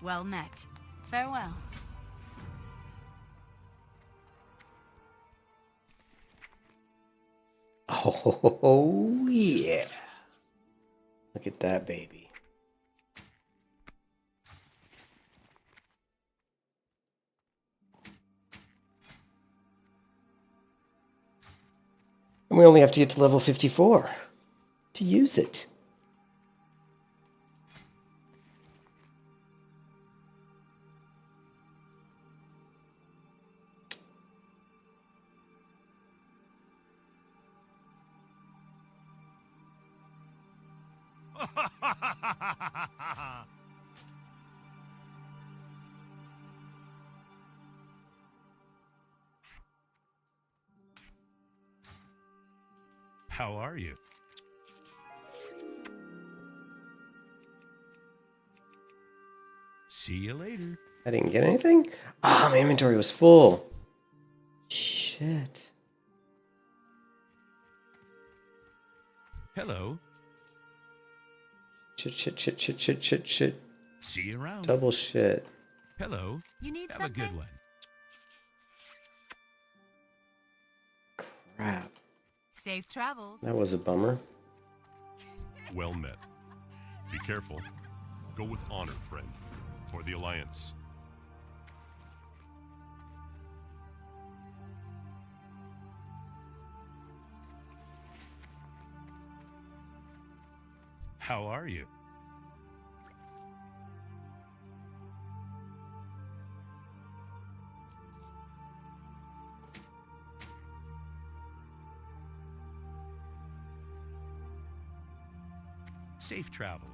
Well met. Farewell. Oh, yeah. Look at that baby. And we only have to get to level 54 to use it. How are you? See you later. I didn't get anything? Ah, my inventory was full. Shit. Hello. Shit. See you around. Double shit. Hello. You need Have something? a good one. Crap. Safe travels. That was a bummer. Well met. Be careful. Go with honor, friend. For the Alliance. How are you? Safe travels.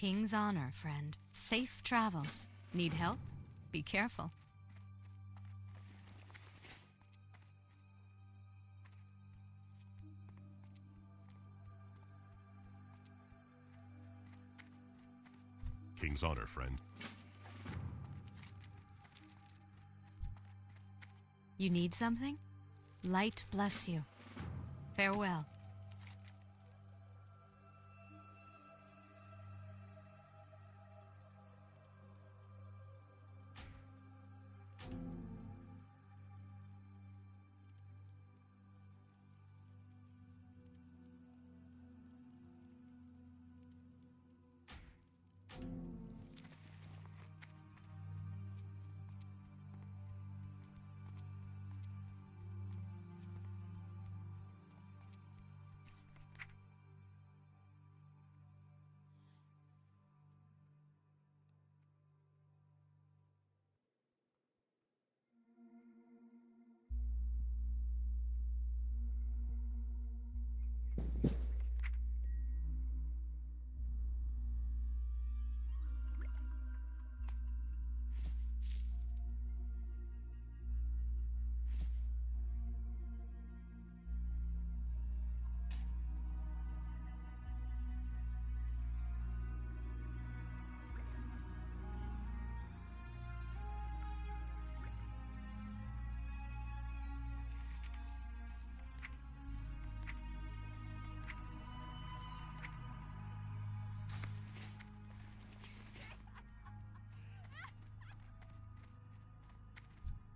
King's honor, friend. Safe travels. Need help? Be careful. King's honor, friend. You need something? Light bless you. Farewell.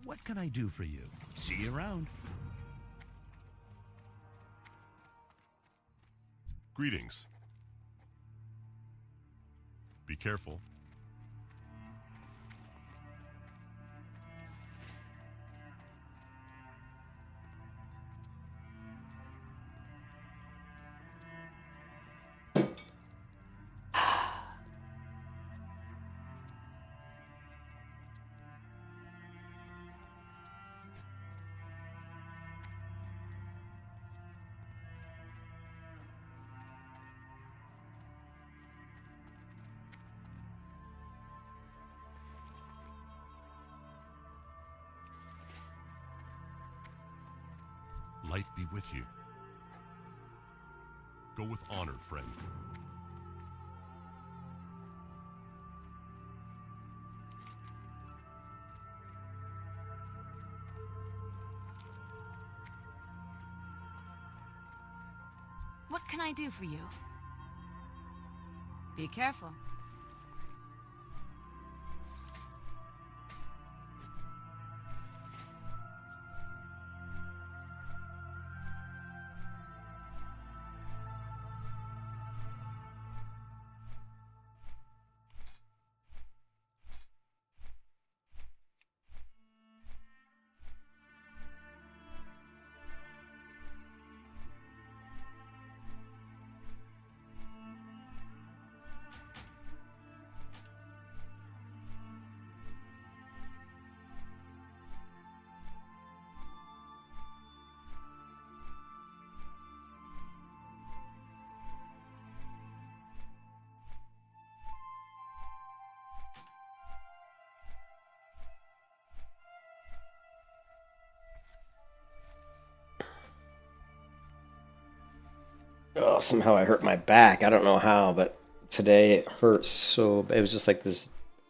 What can I do for you? See you around. Greetings. Be careful. Light be with you. Go with honor, friend. What can I do for you? Be careful. Oh, somehow I hurt my back. I don't know how, but today it hurts so bad. It was just like this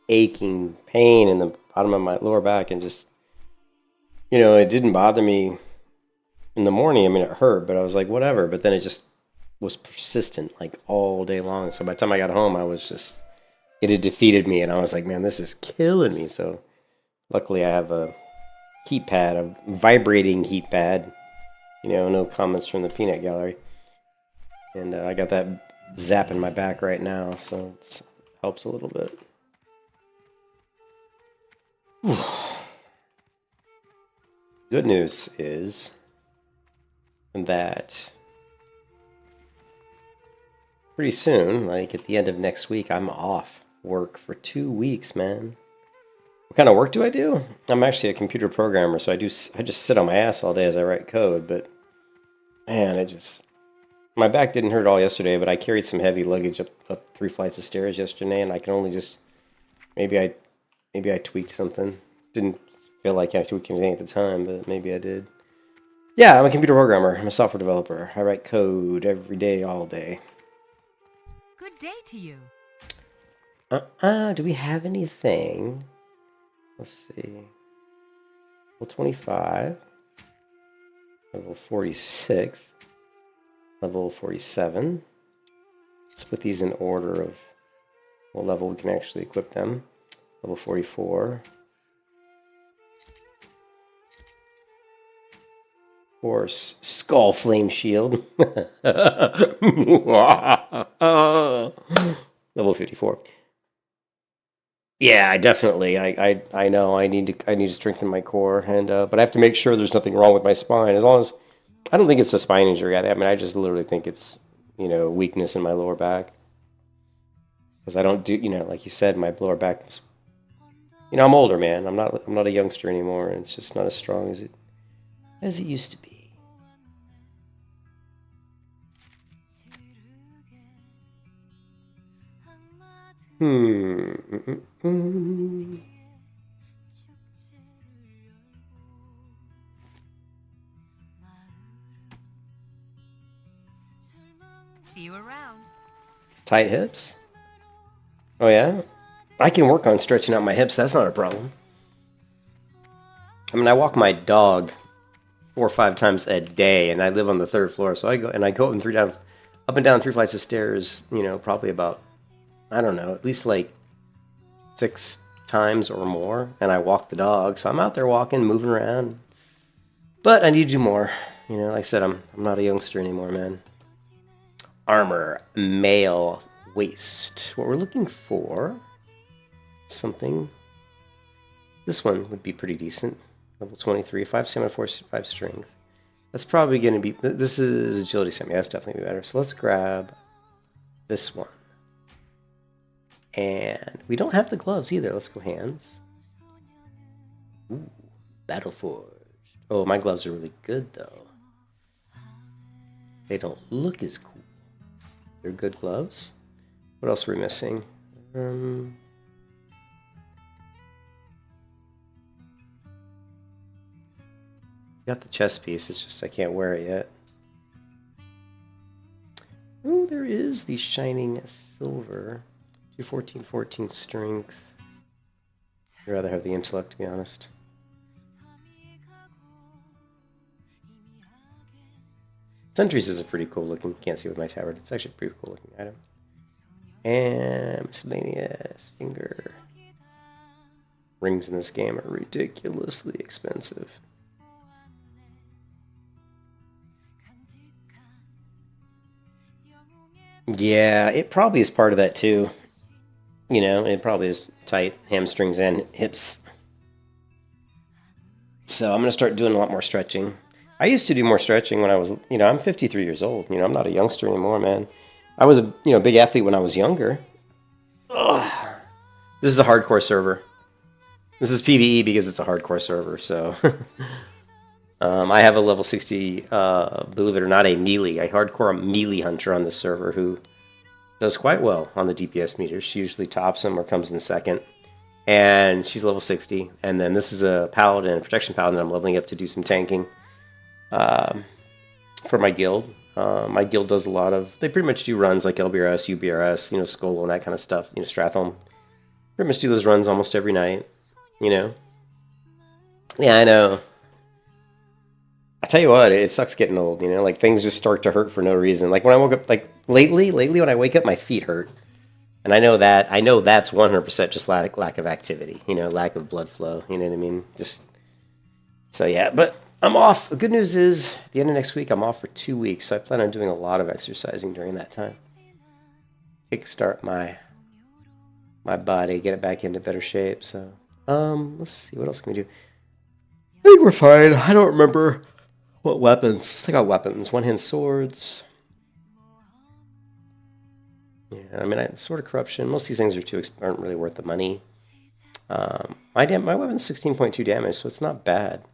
aching pain in the bottom of my lower back, and just, it didn't bother me in the morning. I mean, it hurt, but I was like, whatever. But then it just was persistent, like all day long. So by the time I got home, it had defeated me, and I was like, man, this is killing me. So luckily I have a heat pad, a vibrating heat pad. No comments from the peanut gallery. And I got that zap in my back right now, so it helps a little bit. Whew. Good news is that pretty soon, like at the end of next week, I'm off work for 2 weeks, man. What kind of work do I do? I'm actually a computer programmer, so I just sit on my ass all day as I write code, but man, my back didn't hurt all yesterday, but I carried some heavy luggage up 3 flights of stairs yesterday, and I can only maybe I tweaked something. Didn't feel like I tweaked anything at the time, but maybe I did. Yeah, I'm a computer programmer. I'm a software developer. I write code every day, all day. Good day to you. Do we have anything? Let's see. Level 25. Level 46. Level 47. Let's put these in order of what level we can actually equip them. Level 44. Of course, Skull Flame Shield. Level 54. Yeah, I definitely. I know I need to strengthen my core, and but I have to make sure there's nothing wrong with my spine. As long as I don't think it's a spine injury. I mean, I just literally think it's weakness in my lower back, because I don't do like you said, my lower back is. I'm older, man. I'm not a youngster anymore, and it's just not as strong as it used to be. See you around. Tight hips? Oh yeah? I can work on stretching out my hips. That's not a problem. I mean, I walk my dog 4 or 5 times a day, and I live on the 3rd floor, so I go up and down 3 flights of stairs. Probably about, I don't know, at least like 6 times or more, and I walk the dog, so I'm out there walking, moving around. But I need to do more. You know, like I said, I'm not a youngster anymore, man. Armor, male, waist. What we're looking for, something. This one would be pretty decent. Level 23, 5 stamina, 5 strength. That's probably going to be. This is agility stamina. That's definitely better. So let's grab this one. And we don't have the gloves either. Let's go hands. Ooh, Battle Forged. Oh, my gloves are really good though. They don't look as cool. They're good gloves. What else are we missing? Got the chest piece. It's just I can't wear it yet. Oh, there is the shining silver. 214, 14 strength. I'd rather have the intellect, to be honest. Sentries is a pretty cool looking. Can't see with my tabard. It's actually a pretty cool looking item. And miscellaneous finger. Rings in this game are ridiculously expensive. Yeah, it probably is part of that too. You know, it probably is tight hamstrings and hips. So I'm going to start doing a lot more stretching. I used to do more stretching when I was, you know, I'm 53 years old. You know, I'm not a youngster anymore, man. I was a, you know, big athlete when I was younger. Ugh. This is a hardcore server. This is PvE because it's a hardcore server, so... I have a level 60, believe it or not, a hardcore melee hunter on this server who does quite well on the DPS meters. She usually tops him or comes in second. And she's level 60. And then this is a paladin, a protection paladin I'm leveling up to do some tanking for my guild. My guild does a lot of, they pretty much do runs like LBRS, UBRS, you know, Skolo and that kind of stuff, you know, Stratholme. Pretty much do those runs almost every night, you know. Yeah, I know. I tell you what, it sucks getting old, you know, like things just start to hurt for no reason. Like when I woke up, like lately when I wake up, my feet hurt. And I know that's 100% just lack of activity, you know, lack of blood flow, you know what I mean? Just, so yeah, but I'm off. The good news is, at the end of next week, I'm off for 2 weeks, so I plan on doing a lot of exercising during that time. Kickstart my body, get it back into better shape, so, let's see, what else can we do? I think we're fine. I don't remember what weapons. Let's take out weapons. One-hand swords. Yeah, I mean, Sword of Corruption. Most of these things aren't really worth the money. My weapon's 16.2 damage, so it's not bad.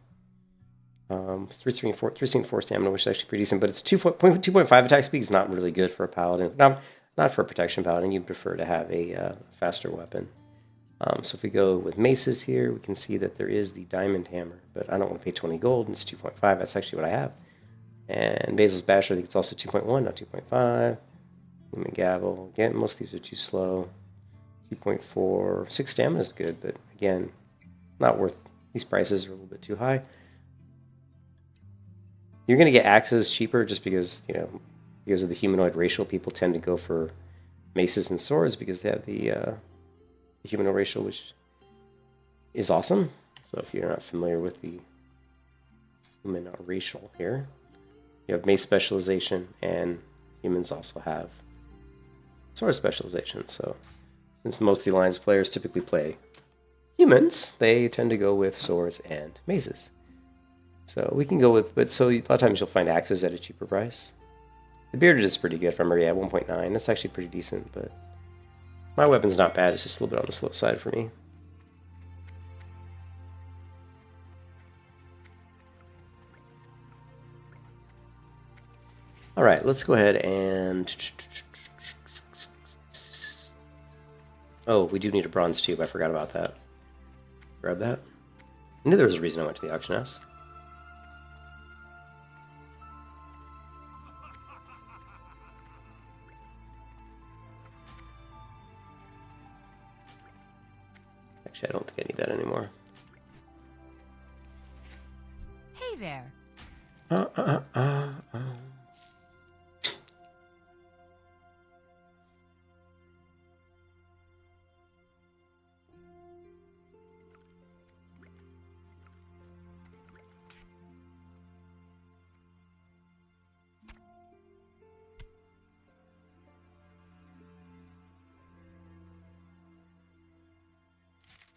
3 4 stamina, which is actually pretty decent, but it's 2.5 attack speed is not really good for a paladin. Not for a protection paladin. You'd prefer to have a faster weapon. So if we go with maces here, we can see that there is the diamond hammer, but I don't want to pay 20 gold, and it's 2.5. That's actually what I have. And Basil's Basher, I think it's also 2.1, not 2.5. Human Gavel. Again, most of these are too slow. 2.4. 6 stamina is good, but again, not worth. These prices are a little bit too high. You're going to get axes cheaper just because, you know, because of the humanoid racial, people tend to go for maces and swords because they have the humanoid racial, which is awesome. So if you're not familiar with the human racial here, you have mace specialization, and humans also have sword specialization. So since most of the Alliance players typically play humans, they tend to go with swords and maces. So we can go with, but so a lot of times you'll find axes at a cheaper price. The bearded is pretty good from her, yeah, 1.9. That's actually pretty decent, but my weapon's not bad. It's just a little bit on the slow side for me. All right, let's go ahead and... Oh, we do need a bronze tube. I forgot about that. Grab that. I knew there was a reason I went to the auction house. Actually, I don't think I need that anymore. Hey there.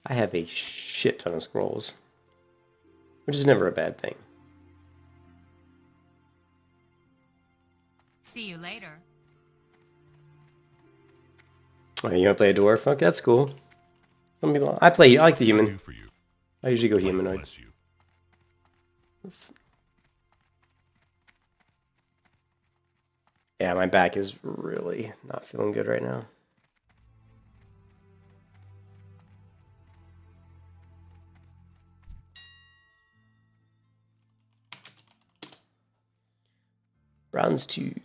I have a shit ton of scrolls, which is never a bad thing. See you later. Oh, you want to play a dwarf? Okay, that's cool. Some people, I like the human. For you. I usually go Light humanoid. bless you. Yeah, my back is really not feeling good right now. Bronze tube.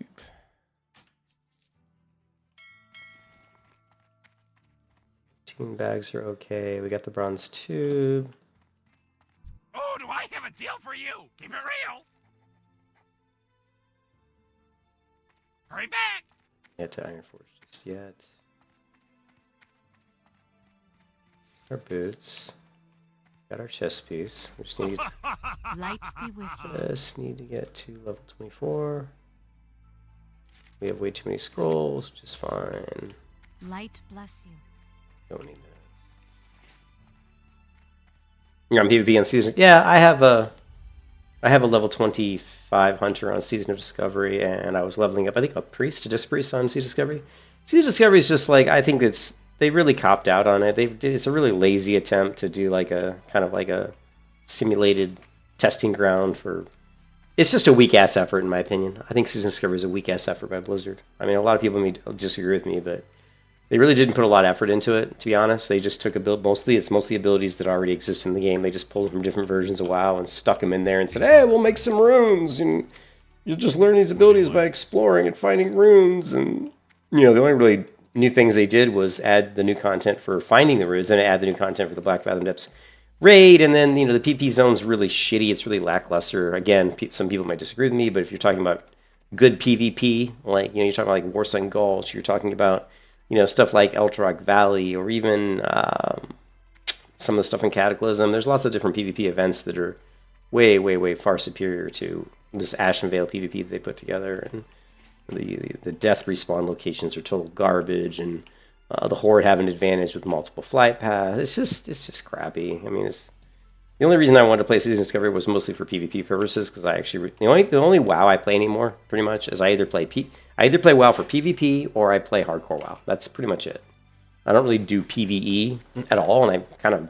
Team bags are okay. We got the bronze tube. Oh, do I have a deal for you? Keep it real. Hurry back. Yet to Iron Forge just yet. Our boots. Got our chest piece. We just need, Light be with you. just need to get to level 24. We have way too many scrolls, which is fine. Light bless you. Don't need this. You're on PvP on Season. Yeah, I have a level 25 hunter on Season of Discovery, and I was leveling up, I think, a priest, a disc priest on Sea Discovery. Sea Discovery is just like, I think they really copped out on it. It's a really lazy attempt to do like a kind of like a simulated testing ground for. It's just a weak ass effort, in my opinion. I think Season of Discovery is a weak ass effort by Blizzard. I mean, a lot of people may disagree with me, but they really didn't put a lot of effort into it, to be honest. They just took it's mostly abilities that already exist in the game. They just pulled them from different versions of WoW and stuck them in there and said, hey, we'll make some runes, and you'll just learn these abilities by exploring and finding runes. And, the only really new things they did was add the new content for finding the runes and add the new content for the Black Fathom Depths raid. And then, the PvP zone's really shitty. It's really lackluster. Again, some people might disagree with me, but if you're talking about good PvP, like, you're talking about like Warsun Gulch, you're talking about stuff like Eltrock Valley, or even some of the stuff in Cataclysm. There's lots of different PvP events that are way, way, way far superior to this Ashen Vale PvP that they put together. And the death respawn locations are total garbage, and the Horde have an advantage with multiple flight paths. It's just crappy. I mean, the only reason I wanted to play Season Discovery was mostly for PvP purposes, because I actually the only WoW I play anymore, pretty much, is I either play WoW for PvP or I play hardcore WoW. That's pretty much it. I don't really do PvE at all, and I kind of,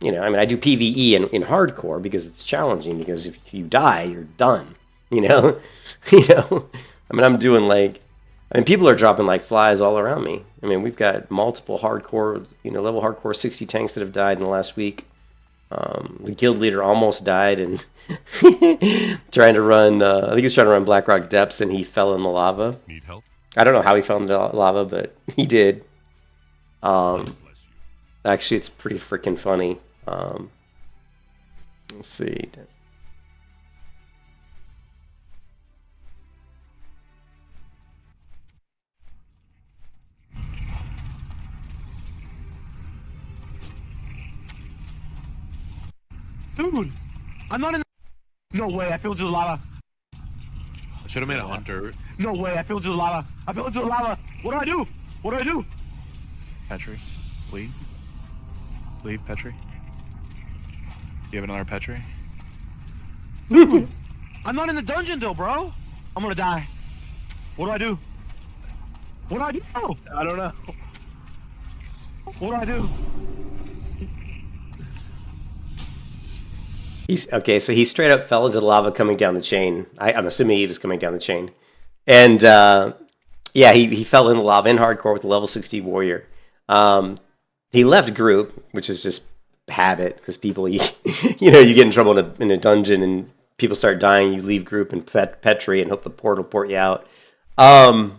I do PvE in hardcore because it's challenging, because if you die, you're done, I'm doing people are dropping like flies all around me. We've got multiple hardcore, level hardcore 60 tanks that have died in the last week. The guild leader almost died and trying to run, I think he was trying to run Blackrock Depths, and he fell in the lava. Need help? I don't know how he fell in the lava, but he did. Light bless you. Actually, it's pretty freaking funny. Let's see. Dude, I'm not in. No way, I fell into the lava. I should have made a hunter. No way, I fell into the lava. I fell into the lava. What do I do? What do I do? Petri. Leave. Leave, Petri. You have another Petri? Dude, I'm not in the dungeon though, bro. I'm gonna die. What do I do? What do I do? I don't know. What do I do? So he straight up fell into the lava coming down the chain. I'm assuming he was coming down the chain. And, he fell in the lava in hardcore with a level 60 warrior. He left group, which is just habit, because people, you get in trouble in a dungeon and people start dying, you leave group and Petri and hope the port port you out. The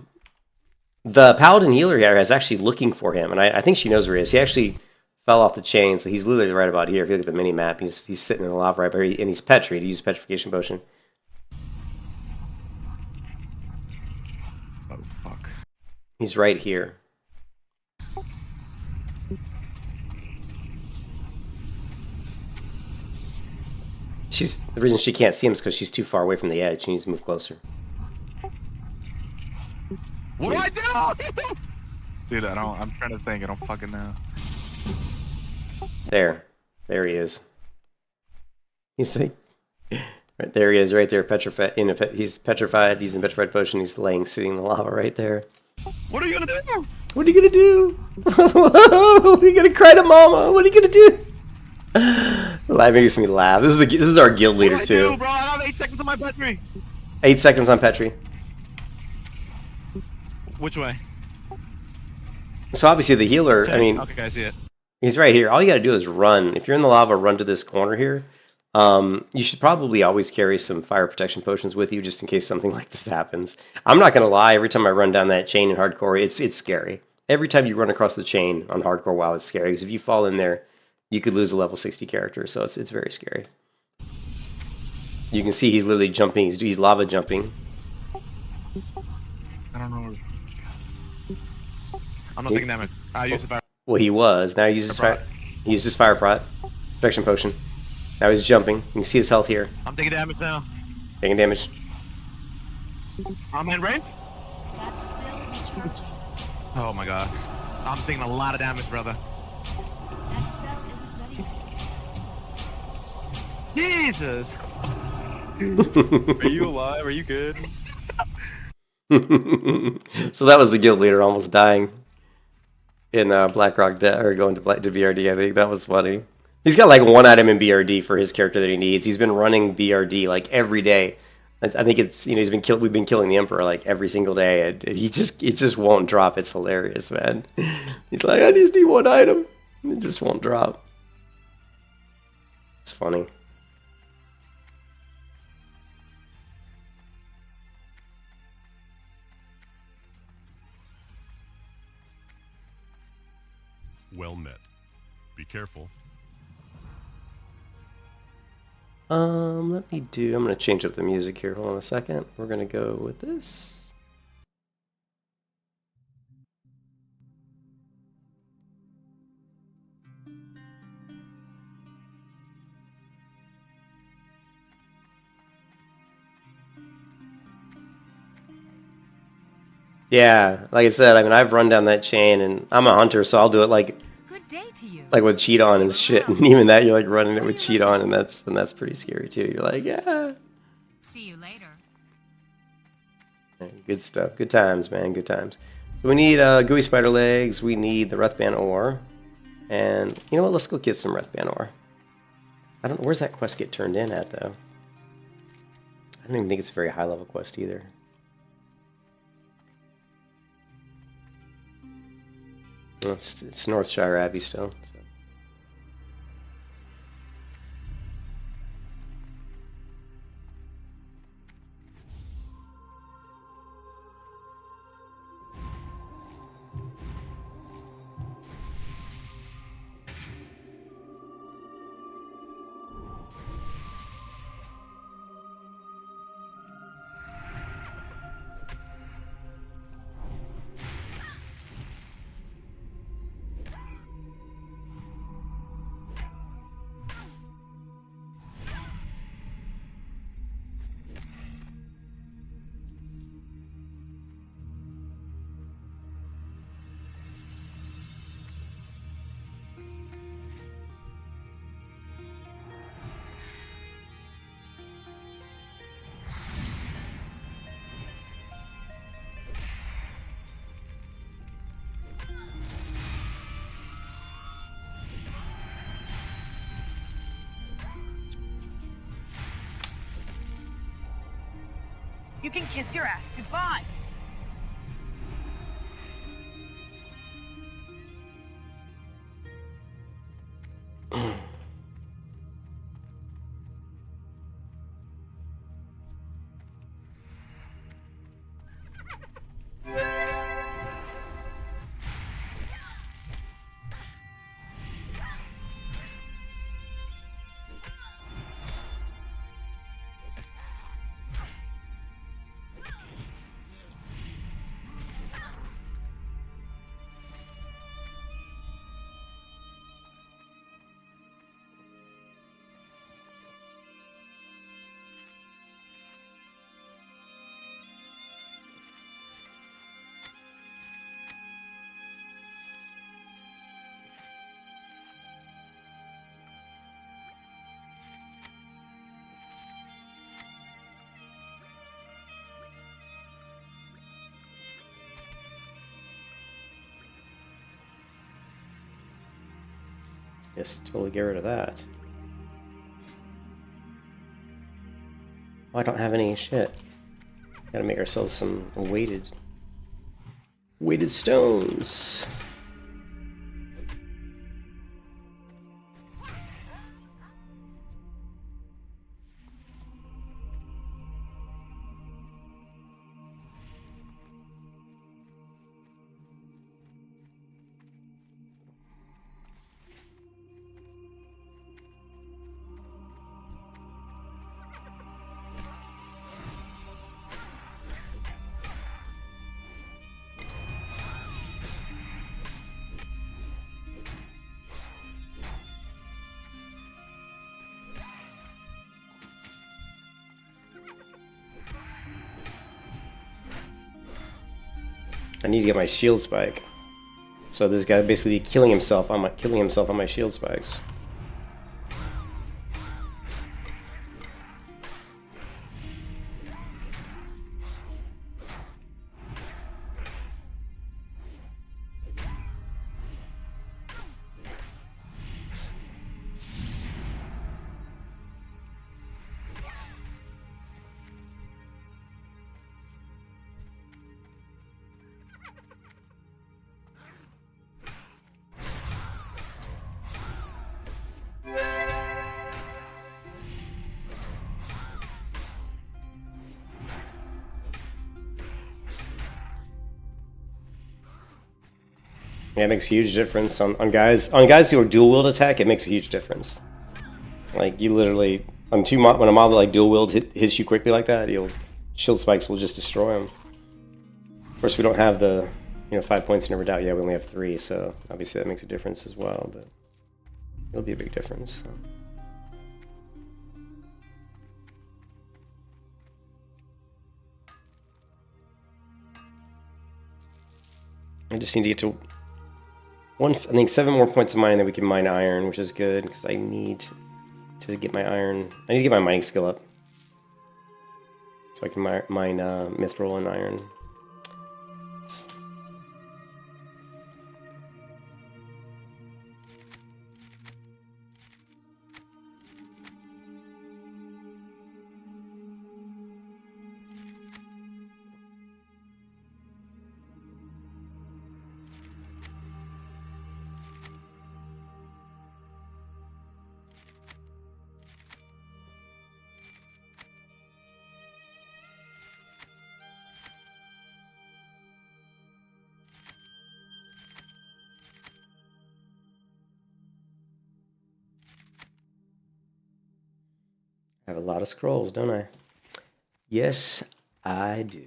Paladin healer here is actually looking for him, and I think she knows where he is. He actually fell off the chain, so he's literally right about here. If you look at the mini map, he's sitting in the lava right there, and he's Petri to use petrification potion. Oh, fuck. He's right here. The reason she can't see him is because she's too far away from the edge. She needs to move closer. What do I do? Dude, I'm trying to think. I don't fucking know. There he is. He's like, right there he is, right there, petrified. He's petrified. He's in the petrified potion. He's sitting in the lava right there. What are you gonna do? What are you gonna do? What are you gonna cry to mama? What are you gonna do? That makes me laugh. This is our guild leader What do I too. do, bro? I have 8 seconds on my Petri. 8 seconds on Petri. Which way? So obviously the healer. I mean, okay, I see it. he's right here. All you gotta do is run. If you're in the lava, run to this corner here. You should probably always carry some fire protection potions with you just in case something like this happens. I'm not gonna lie. Every time I run down that chain in hardcore, it's scary. Every time you run across the chain on hardcore WoW, it's scary because if you fall in there, you could lose a level 60 character. So it's very scary. You can see he's literally jumping. He's lava jumping. I don't know. I'm not taking damage. I use the fire. Well, he was. Now he uses fire. He uses fire prot, protection potion. Now he's jumping. You can see his health here. I'm taking damage now. Taking damage. I'm in range. That's still recharging. Oh my god. I'm taking a lot of damage, brother. That spell isn't ready. Jesus. Are you alive? Are you good? So that was the guild leader almost dying in Blackrock or going to BRD. I think that was funny. He's got like 1 item in BRD for his character that he needs. He's been running BRD like every day. I think it's we've been killing the Emperor like every single day, and it just won't drop. It's hilarious, man. He's like, I just need 1 item. It just won't drop. It's funny. Well met. Be careful. I'm gonna change up the music here. Hold on a second. We're gonna go with this. Yeah, like I said, I mean, I've run down that chain, and I'm a hunter, so I'll do it like Good day to you. with cheat on and shit, and even that you're like running it with cheat on, and that's pretty scary too. You're like, yeah, See you later. good stuff, good times, man, good times. So we need gooey spider legs, we need the Wrathband ore, and you know what? Let's go get some Wrathband ore. I don't know where's that quest get turned in at though. I don't even think it's a very high level quest either. Well, it's Northshire Abbey still. So. You can kiss your ass goodbye. Just totally get rid of that. Oh, I don't have any shit. Gotta make ourselves some weighted stones. I need to get my shield spike. So this guy basically killing himself on my shield spikes. Yeah, it makes a huge difference on guys who are dual wield attack. It makes a huge difference. Like you literally when a mob like dual wield hits you quickly like that, shield spikes will just destroy him. Of course, we don't have the 5 points never doubt. Yeah, we only have 3, so obviously that makes a difference as well. But it'll be a big difference. So. I just need to get to I think 7 more points of mining, then we can mine iron, which is good because I need to get my iron. I need to get my mining skill up so I can mine mithril and iron. I have a lot of scrolls, don't I? Yes, I do.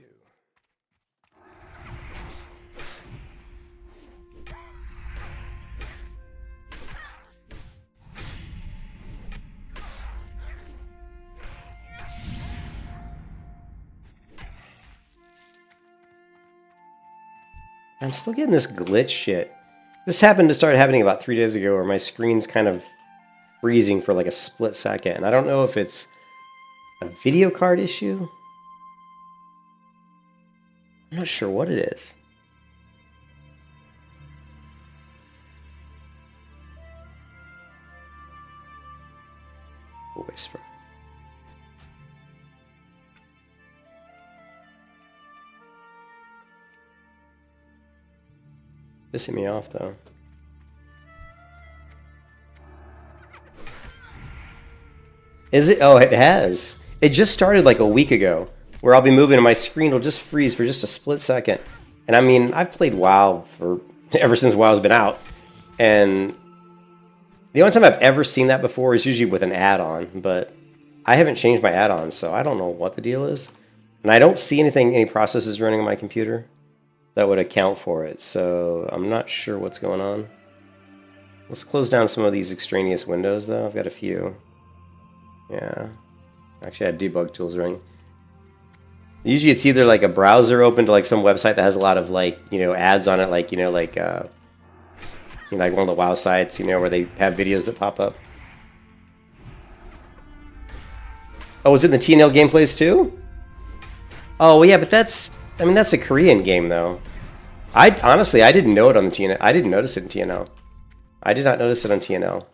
I'm still getting this glitch shit. This happened to start happening about 3 days ago where my screen's kind of freezing for like a split second. And I don't know if it's a video card issue. I'm not sure what it is. Whisper. It's pissing me off though. Is it? Oh, it has. It just started like a week ago, where I'll be moving and my screen will just freeze for just a split second. And I mean, I've played WoW ever since WoW's been out, and the only time I've ever seen that before is usually with an add-on, but I haven't changed my add-on, so I don't know what the deal is. And I don't see any processes running on my computer that would account for it, so I'm not sure what's going on. Let's close down some of these extraneous windows, though. I've got a few. Yeah. Actually, I have debug tools running. Usually it's either like a browser open to like some website that has a lot of like, ads on it, like, like one of the WoW sites, where they have videos that pop up. Oh, was it in the TNL gameplays too? Oh, well, yeah, but that's a Korean game though. Honestly, I didn't know it on the TNL. I didn't notice it in TNL. I did not notice it on TNL.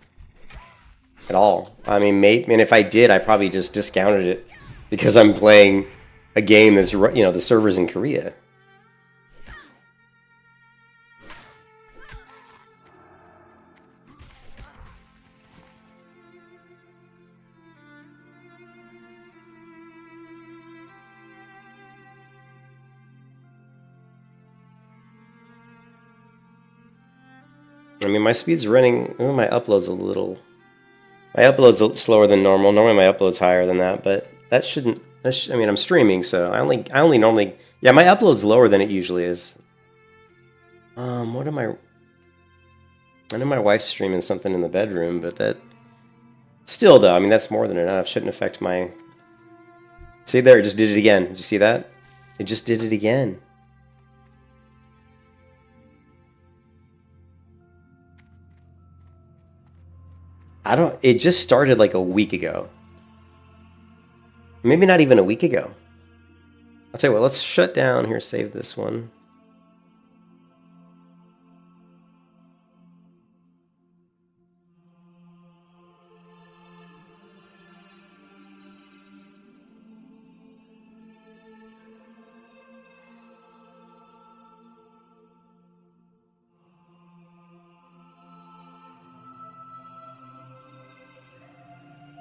at all. I mean, and if I did, I probably just discounted it because I'm playing a game that's, you know, the server's in Korea. I mean, my speed's running. Oh, my upload's a little. My upload's slower than normal. Normally, my upload's higher than that, but that shouldn't. I mean, I'm streaming, so I only normally. Yeah, my upload's lower than it usually is. What am I? I know my wife's streaming something in the bedroom, but that. Still, though, I mean, that's more than enough. Shouldn't affect my. See there, it just did it again. Did you see that? It just did it again. It just started like a week ago. Maybe not even a week ago. I'll tell you what, let's shut down here, save this one.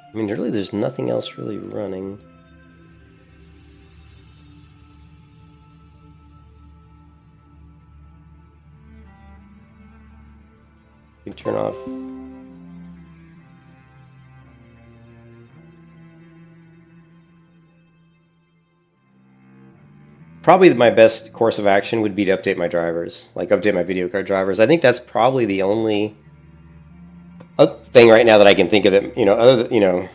I mean, really, there's nothing else really running. You can turn off. Probably my best course of action would be to update my drivers, like update my video card drivers. I think that's probably the only thing right now that I can think of that, you know,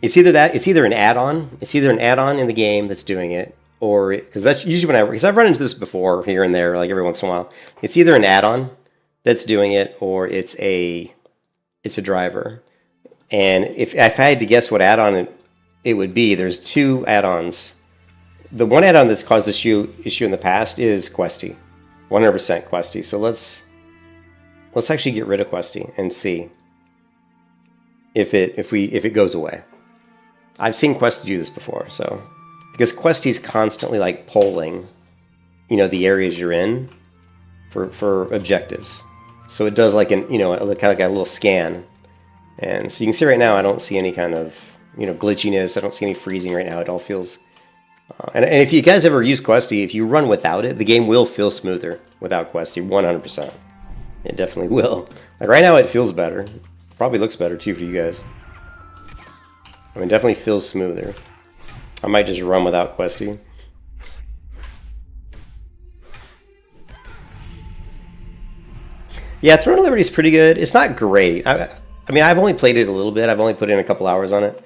it's either that, it's either an add-on, in the game that's doing it, or, because that's usually because I've run into this before here and there, like every once in a while. It's either an add-on that's doing it, or it's a driver. And if I had to guess what add-on it would be, there's two add-ons. The one add-on that's caused this issue in the past is Questy, 100% Questy. So let's actually get rid of Questy and see if it goes away. I've seen Questy do this before, so because Questy's constantly like polling, you know, the areas you're in for objectives. So it does like kind of like a little scan, and so you can see right now I don't see any kind of, you know, glitchiness. I don't see any freezing right now. It all feels. And if you guys ever use Questy, if you run without it, the game will feel smoother without Questy, 100%. It definitely will. Like right now, it feels better. Probably looks better too for you guys. I mean, definitely feels smoother. I might just run without Questy. Yeah, Throne of Liberty is pretty good. It's not great. I mean, I've only played it a little bit. I've only put in a couple hours on it.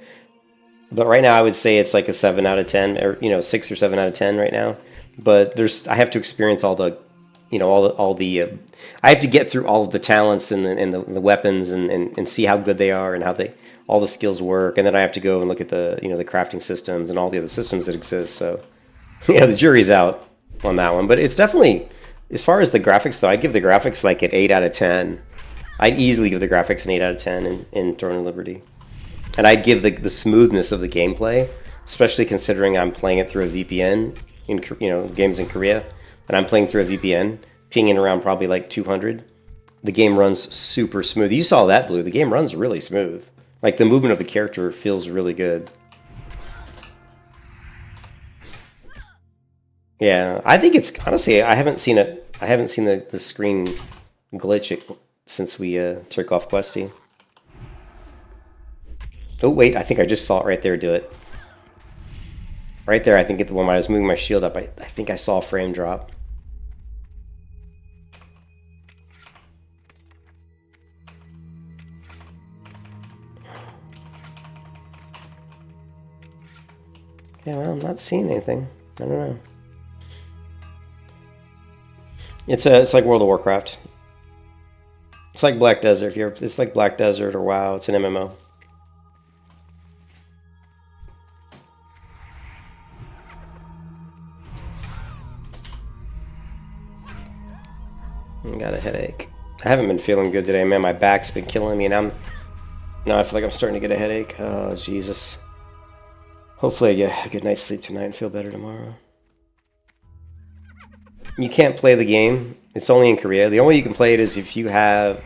But right now, I would say it's like a 7 out of 10, or 6 or 7 out of 10 right now. But I have to experience all the, I have to get through all of the talents and the weapons and see how good they are and how all the skills work. And then I have to go and look at the the crafting systems and all the other systems that exist. So yeah, the jury's out on that one. But it's definitely, as far as the graphics though, I'd give the graphics like an 8 out of 10. I'd easily give the graphics an 8 out of 10 in Throne of Liberty. And I'd give the smoothness of the gameplay, especially considering I'm playing it through a VPN in games in Korea, and I'm playing through a VPN, pinging around probably like 200. The game runs super smooth. You saw that, Blue. The game runs really smooth. Like the movement of the character feels really good. Yeah, I think it's honestly I haven't seen the screen glitch since we took off Questy. Oh, wait, I think I just saw it right there do it. Right there, I think when I was moving my shield up, I think I saw a frame drop. Yeah, well, I'm not seeing anything. I don't know. It's like World of Warcraft. It's like Black Desert. It's like Black Desert or WoW. It's an MMO. I got a headache. I haven't been feeling good today, man. My back's been killing me, and Now I feel like I'm starting to get a headache. Oh, Jesus. Hopefully I get a good night's sleep tonight and feel better tomorrow. You can't play the game. It's only in Korea. The only way you can play it is if you have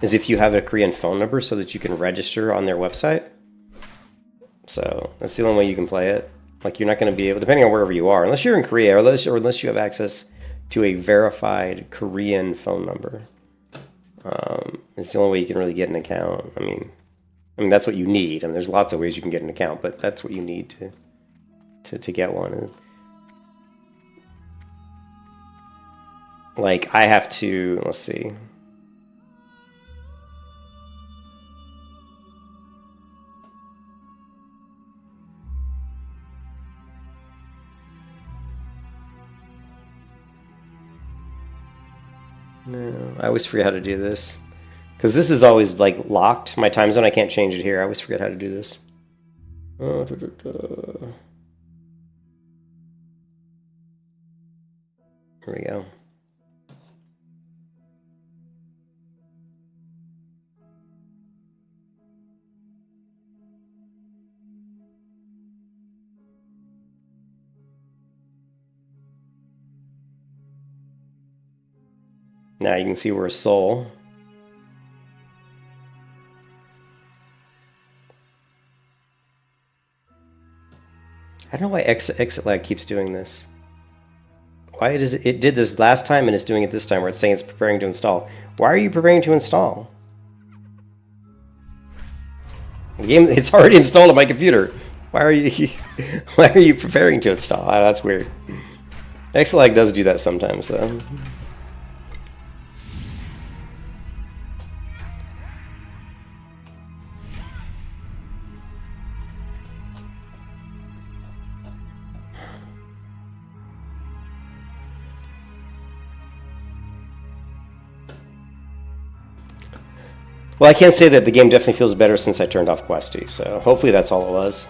a Korean phone number so that you can register on their website. So that's the only way you can play it. Like, you're not going to be able, depending on wherever you are, unless you're in Korea, or unless you have access to a verified Korean phone number. It's the only way you can really get an account. I mean that's what you need. I mean, there's lots of ways you can get an account, but that's what you need to get one. Like, I have to, let's see. No, I always forget how to do this. Because this is always, like, locked. My time zone, I can't change it here. I always forget how to do this. Here we go. Now you can see we're a soul. I don't know why exit lag keeps doing this. Why does it did this last time and it's doing it this time where it's saying it's preparing to install. Why are you preparing to install? The game, it's already installed on my computer. Why are you preparing to install? Oh, that's weird. Exit lag does do that sometimes though. Well, I can't say that the game definitely feels better since I turned off Questy, so hopefully that's all it was.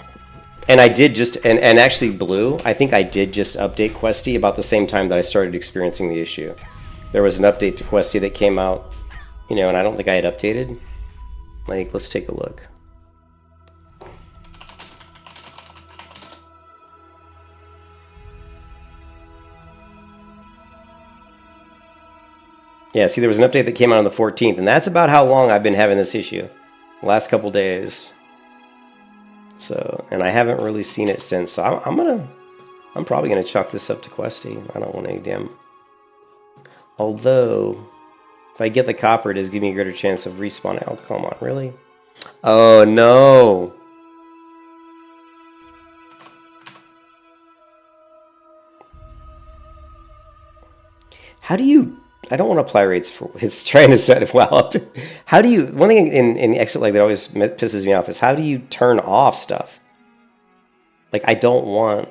And I did just, and actually Blue, I think I did just update Questy about the same time that I started experiencing the issue. There was an update to Questy that came out, and I don't think I had updated. Like, let's take a look. Yeah, see, there was an update that came out on the 14th, and that's about how long I've been having this issue. The last couple days. So, and I haven't really seen it since. So I'm probably gonna chalk this up to Questy. I don't want any damn. Although, if I get the copper, it does give me a greater chance of respawning. Oh, come on, really? Oh no! How do you? I don't want to apply rates for. It's trying to set it well. How do you? One thing in exit lag that always pisses me off is how do you turn off stuff? Like, I don't want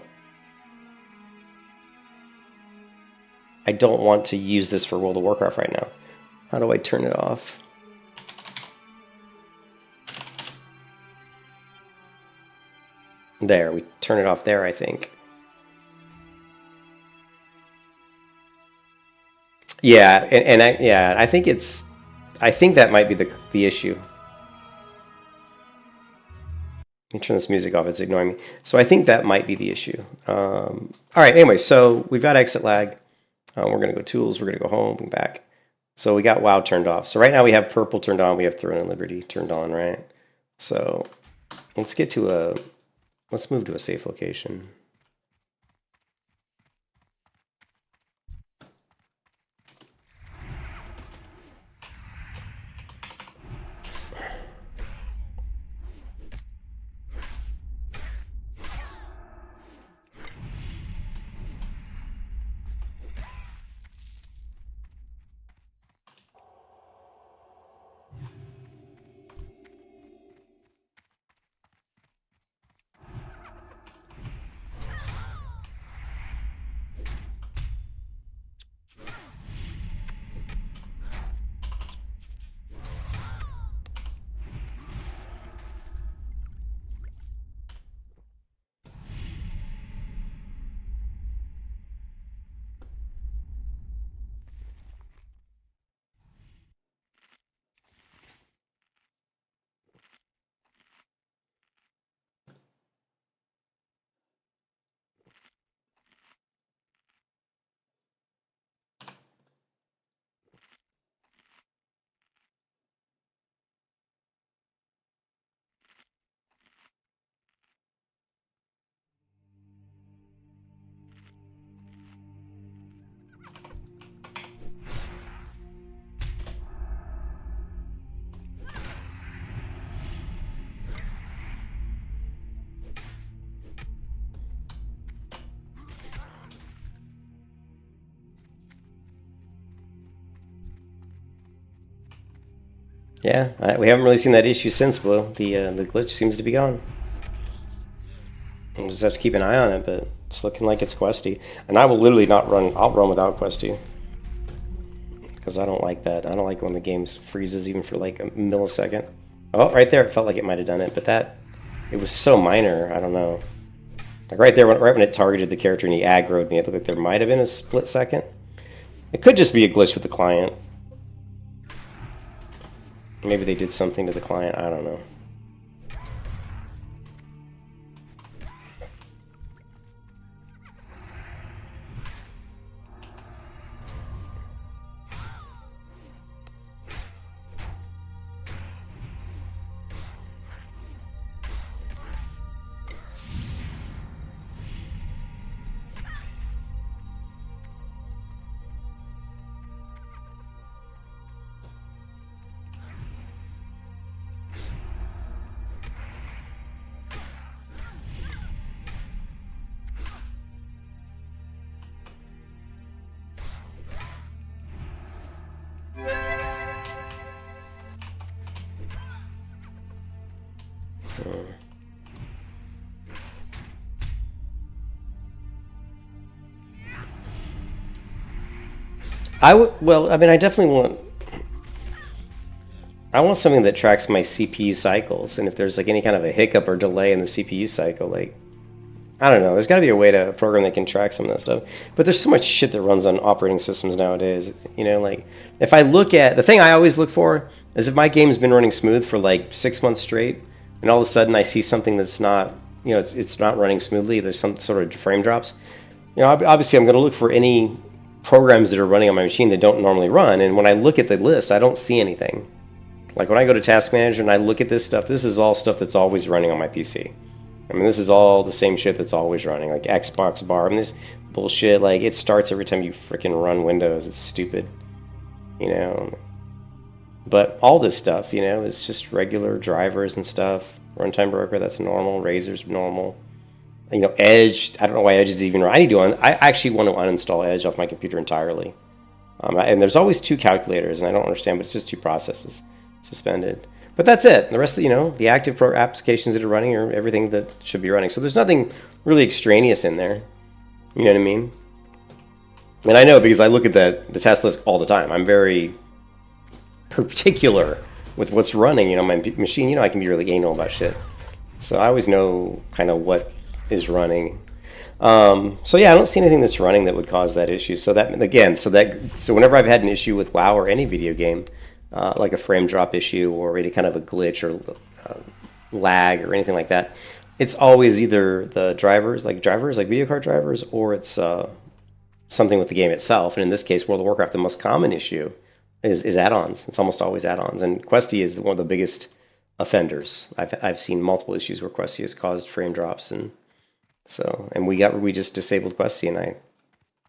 to use this for World of Warcraft right now. How do I turn it off? There, we turn it off there, I think. Yeah, I think that might be the issue. Let me turn this music off, it's ignoring me. So I think that might be the issue. All right, anyway, so we've got exit lag. We're going to go tools, we're going to go home, and back. So we got WoW turned off. So right now we have purple turned on, we have Throne and Liberty turned on, right? So let's move to a safe location. Yeah, we haven't really seen that issue since, Blue. The glitch seems to be gone. We'll just have to keep an eye on it, but it's looking like it's questy. And I will literally not run. I'll run without questy because I don't like that. I don't like when the game freezes even for like a millisecond. Oh, right there, it felt like it might have done it, but it was so minor. I don't know. Like right there, right when it targeted the character and he aggroed me, it looked like there might have been a split second. It could just be a glitch with the client. Maybe they did something to the client. I don't know. Well, I mean, I definitely want something that tracks my CPU cycles, and if there's like any kind of a hiccup or delay in the CPU cycle, like, I don't know, there's got to be a way to program that can track some of that stuff. But there's so much shit that runs on operating systems nowadays, you know, like, if I look at, the thing I always look for is if my game's been running smooth for like 6 months straight, and all of a sudden I see something that's not, you know, it's not running smoothly, there's some sort of frame drops, you know, obviously I'm going to look for any programs that are running on my machine that don't normally run, and when I look at the list, I don't see anything. Like when I go to Task Manager and I look at this stuff, this is all stuff that's always running on my PC. I mean, this is all the same shit that's always running, like Xbox bar. I mean, this bullshit, like, it starts every time you freaking run Windows. It's stupid, you know. But all this stuff, you know, is just regular drivers and stuff. Runtime Broker, that's normal. Razor's normal. You know, Edge, I don't know why Edge is even... I actually want to uninstall Edge off my computer entirely. And there's always 2 calculators, and I don't understand, but it's just 2 processes suspended. But that's it. The rest of, you know, the active applications that are running are everything that should be running. So there's nothing really extraneous in there. You know what I mean? And I know because I look at the task list all the time. I'm very particular with what's running. You know, my machine, you know, I can be really anal about shit. So I always know kind of what is running. So yeah, I don't see anything that's running that would cause that issue. So that, again, so whenever I've had an issue with WoW or any video game, like a frame drop issue or any kind of a glitch or lag or anything like that, it's always either the drivers like video card drivers, or it's something with the game itself. And in this case, World of Warcraft, the most common issue is add-ons. It's almost always add-ons, and Questy is one of the biggest offenders. I've seen multiple issues where Questy has caused frame drops, and we just disabled Questy, and it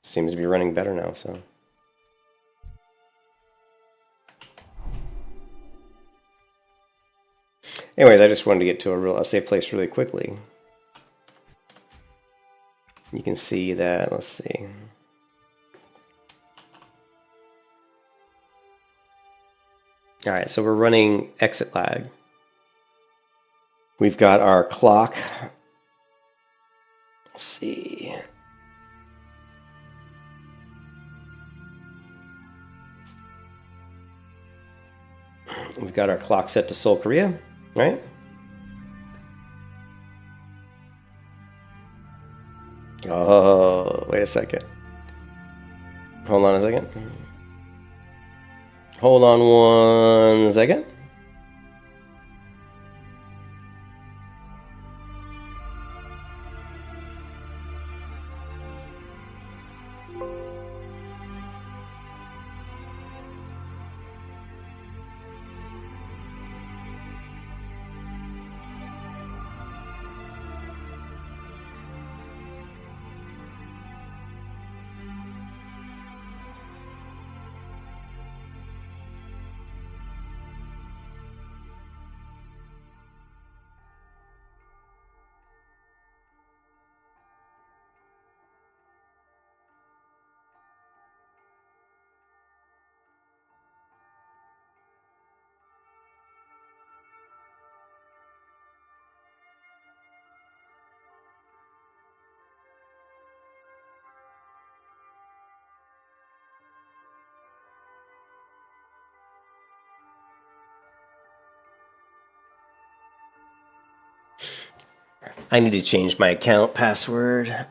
seems to be running better now. So. Anyways, I just wanted to get to a safe place really quickly. You can see that, let's see. All right, so we're running exit lag. We've got our clock. Let's see. We've got our clock set to Seoul, Korea. Right? Oh, wait a second. Hold on a second. Hold on 1 second. I need to change my account password.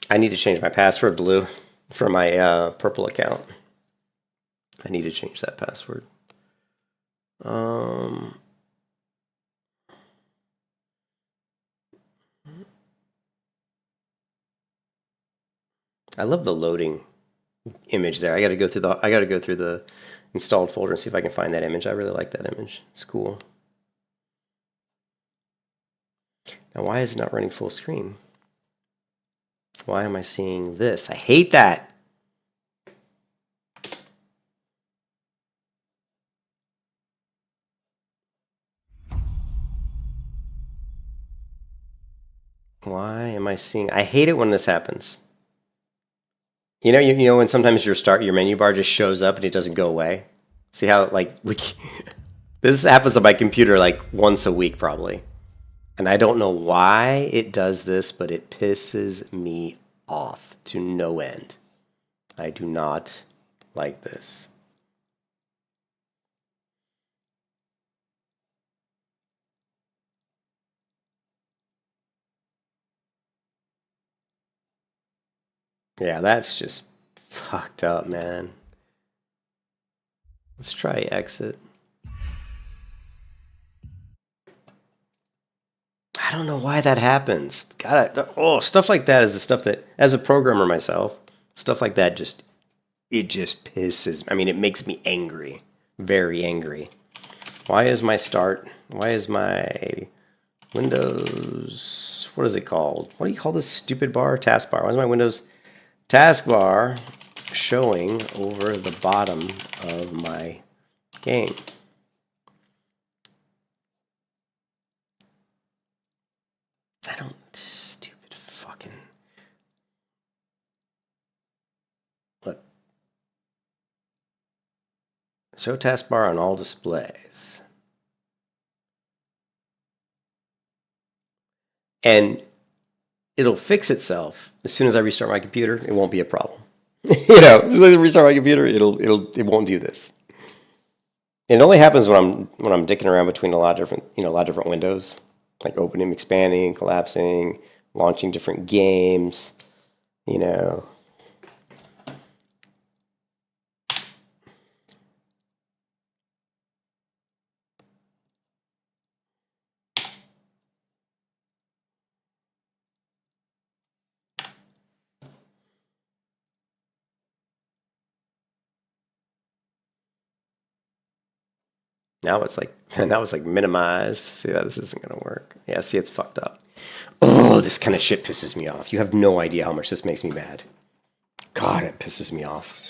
I need to change my password, Blue, for my purple account. I need to change that password. I love the loading image there. I got to go through the installed folder and see if I can find that image. I really like that image. It's cool. Now, why is it not running full screen? Why am I seeing this? I hate that. Why am I seeing? I hate it when this happens. You know when sometimes your menu bar just shows up and it doesn't go away. See how this happens on my computer like once a week probably, and I don't know why it does this, but it pisses me off to no end. I do not like this. Yeah, that's just fucked up, man. Let's try exit. I don't know why that happens. God, stuff like that is the stuff that, as a programmer myself, stuff like that it just pisses. I mean, it makes me angry, very angry. Why is my Windows? What is it called? What do you call this stupid bar? Taskbar. Why is my Windows taskbar showing over the bottom of my game? Stupid fucking. Look. Show taskbar on all displays. And it'll fix itself as soon as I restart my computer. It won't be a problem. As soon as I restart my computer, it won't do this. It only happens when I'm dicking around between a lot of different windows, like opening, expanding, collapsing, launching different games. Now it's like minimize. See that this isn't gonna work. Yeah, see it's fucked up. Oh, this kind of shit pisses me off. You have no idea how much this makes me mad. God, it pisses me off.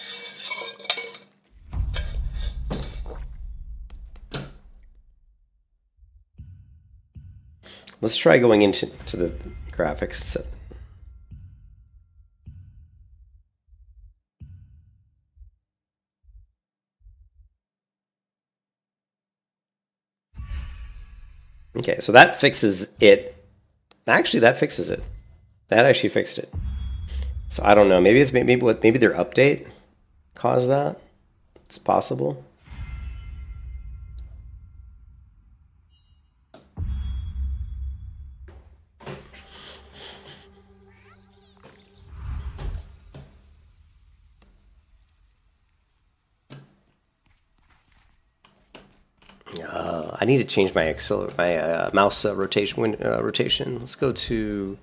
Let's try going into the graphics. Okay, so that fixes it. Actually, that fixes it. That actually fixed it. So I don't know. Maybe their update caused that. It's possible. I need to change my mouse rotation. Let's go to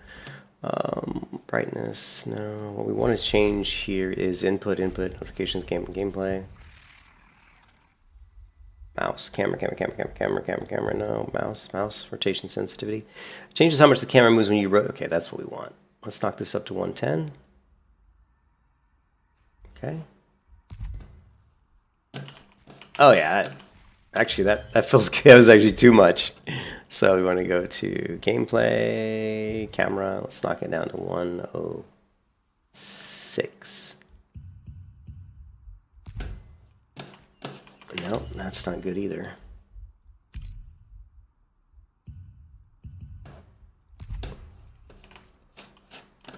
brightness. No, what we want to change here is input, notifications, gameplay. Mouse, camera. No, mouse rotation sensitivity. Changes how much the camera moves when you rotate. Okay, that's what we want. Let's knock this up to 110. Okay. Oh yeah, actually that feels good. That was actually too much. So we want to go to gameplay, camera. Let's knock it down to 106. Nope, that's not good either.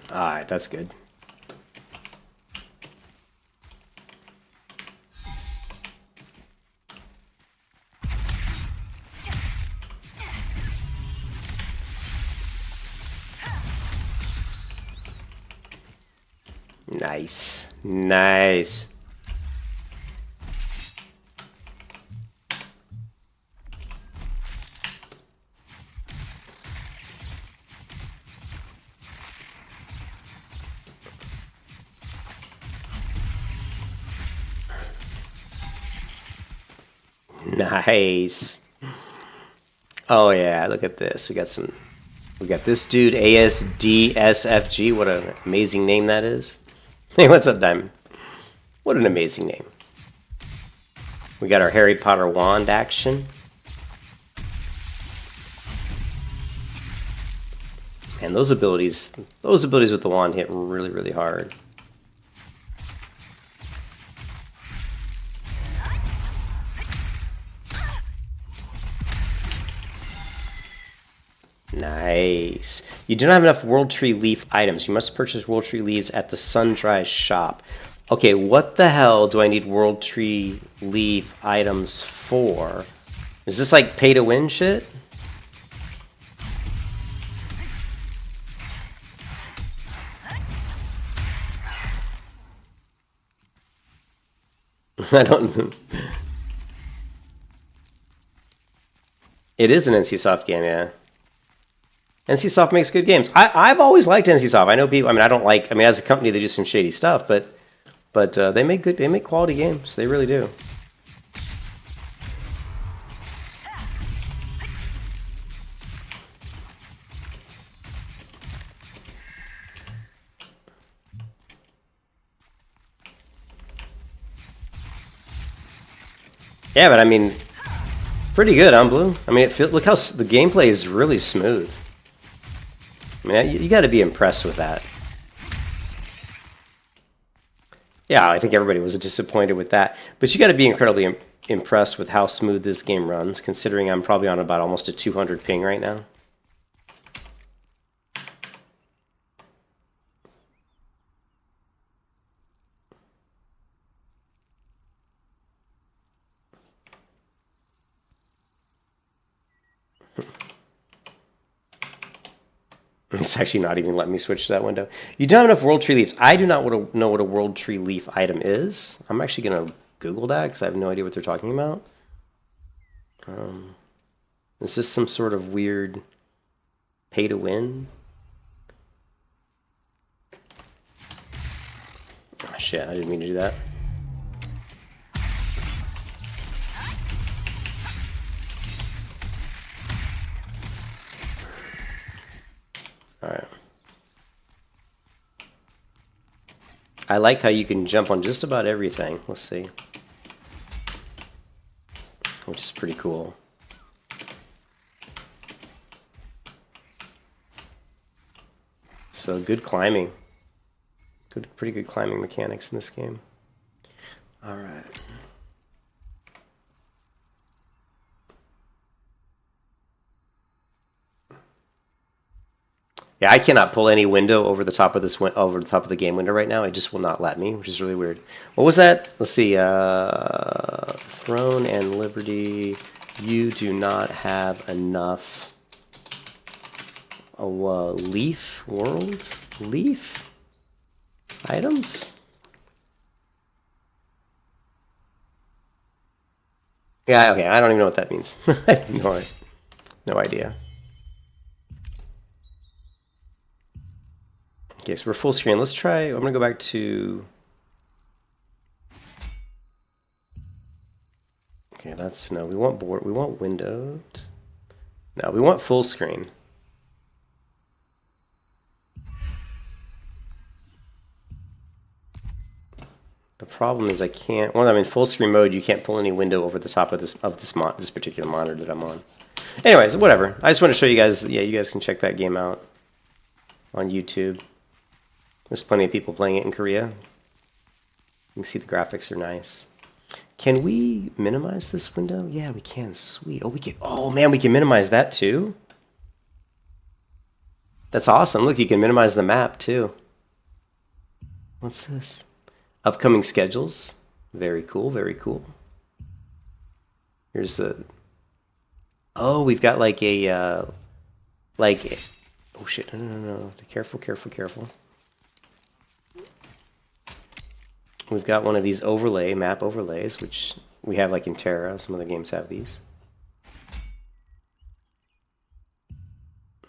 Alright, that's good. Nice. Nice. Nice. Oh yeah, look at this. We got this dude, ASDSFG. What an amazing name that is. Hey, what's up, Diamond? What an amazing name. We got our Harry Potter wand action. And those abilities with the wand hit really, really hard. Nice. You do not have enough World Tree Leaf items. You must purchase World Tree Leaves at the Sundry shop. Okay, what the hell do I need World Tree Leaf items for? Is this like pay to win shit? I don't know. It is an NCSoft game, yeah. NCSoft makes good games. I've always liked NCSoft. I know people. I mean, I don't like. I mean, as a company, they do some shady stuff, but they make good. They make quality games. They really do. Yeah, but I mean, pretty good on Blue. I mean, look how the gameplay is really smooth. I mean, you got to be impressed with that. Yeah, I think everybody was disappointed with that. But you got to be incredibly impressed with how smooth this game runs, considering I'm probably on about almost a 200 ping right now. It's actually not even letting me switch to that window. You don't have enough World Tree Leaves. I do not know what a World Tree Leaf item is. I'm actually going to Google that because I have no idea what they're talking about. Is this some sort of weird pay to win? Oh, shit, I didn't mean to do that. Alright. I like how you can jump on just about everything. Let's see. Which is pretty cool. So good climbing. Pretty good climbing mechanics in this game. Alright. Yeah, I cannot pull any window over the top of this over the top of the game window right now. It just will not let me, which is really weird. What was that? Let's see. Throne and Liberty. You do not have enough. Oh, Leaf World Leaf items. Yeah. Okay. I don't even know what that means. I have no idea. Okay, so we're full screen. Let's try. I'm gonna go back to. Okay, that's no. We want board. We want windowed. No, we want full screen. The problem is I can't. When I'm in full screen mode, you can't pull any window over the top of this particular monitor that I'm on. Anyways, whatever. I just want to show you guys. Yeah, you guys can check that game out on YouTube. There's plenty of people playing it in Korea. You can see the graphics are nice. Can we minimize this window? Yeah, we can. Sweet. Oh, we can. Oh man, we can minimize that too. That's awesome. Look, you can minimize the map too. What's this? Upcoming schedules. Very cool. Very cool. Here's the. Oh, we've got like a Oh shit! No! Careful! We've got one of these map overlays, which we have like in Terra. Some other games have these.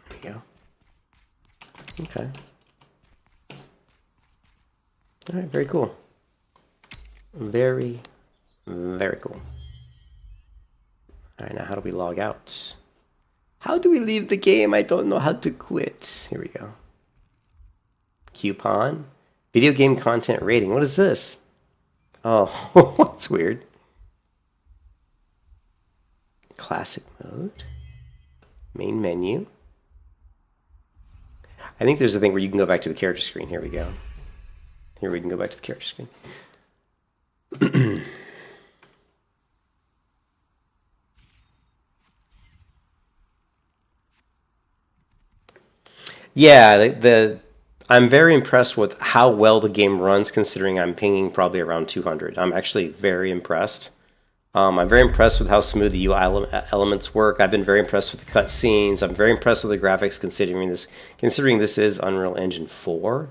There we go. Okay. All right. Very cool. Very cool. All right. Now, how do we log out? How do we leave the game? I don't know how to quit. Here we go. Coupon. Video game content rating. What is this? Oh, that's weird. Classic mode. Main menu. I think there's a thing where you can go back to the character screen. Here we go. Here we can go back to the character screen. Yeah, I'm very impressed with how well the game runs, considering I'm pinging probably around 200. I'm actually very impressed. I'm very impressed with how smooth the UI elements work. I've been very impressed with the cutscenes. I'm very impressed with the graphics, considering this is Unreal Engine 4,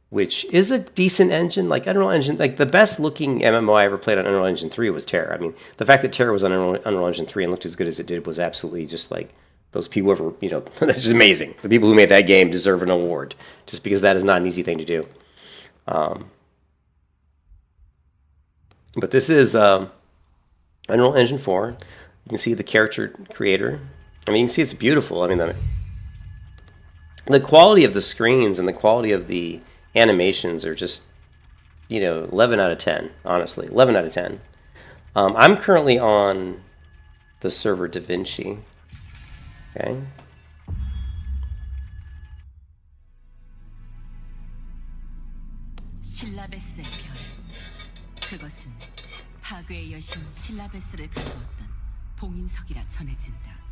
which is a decent engine. Like Unreal Engine, like the best looking MMO I ever played on Unreal Engine 3 was Terra. I mean, the fact that Terra was on Unreal Engine 3 and looked as good as it did was absolutely just like. Those people who that's just amazing. The people who made that game deserve an award, just because that is not an easy thing to do. But this is Unreal Engine 4. You can see the character creator. I mean, you can see it's beautiful. I mean, the quality of the screens and the quality of the animations are just, 11 out of 10, honestly. 11 out of 10. I'm currently on the server DaVinci. Okay. 신라베스의 별. 그것은 파괴의 여신 신라베스를 가두었던 봉인석이라 전해진다.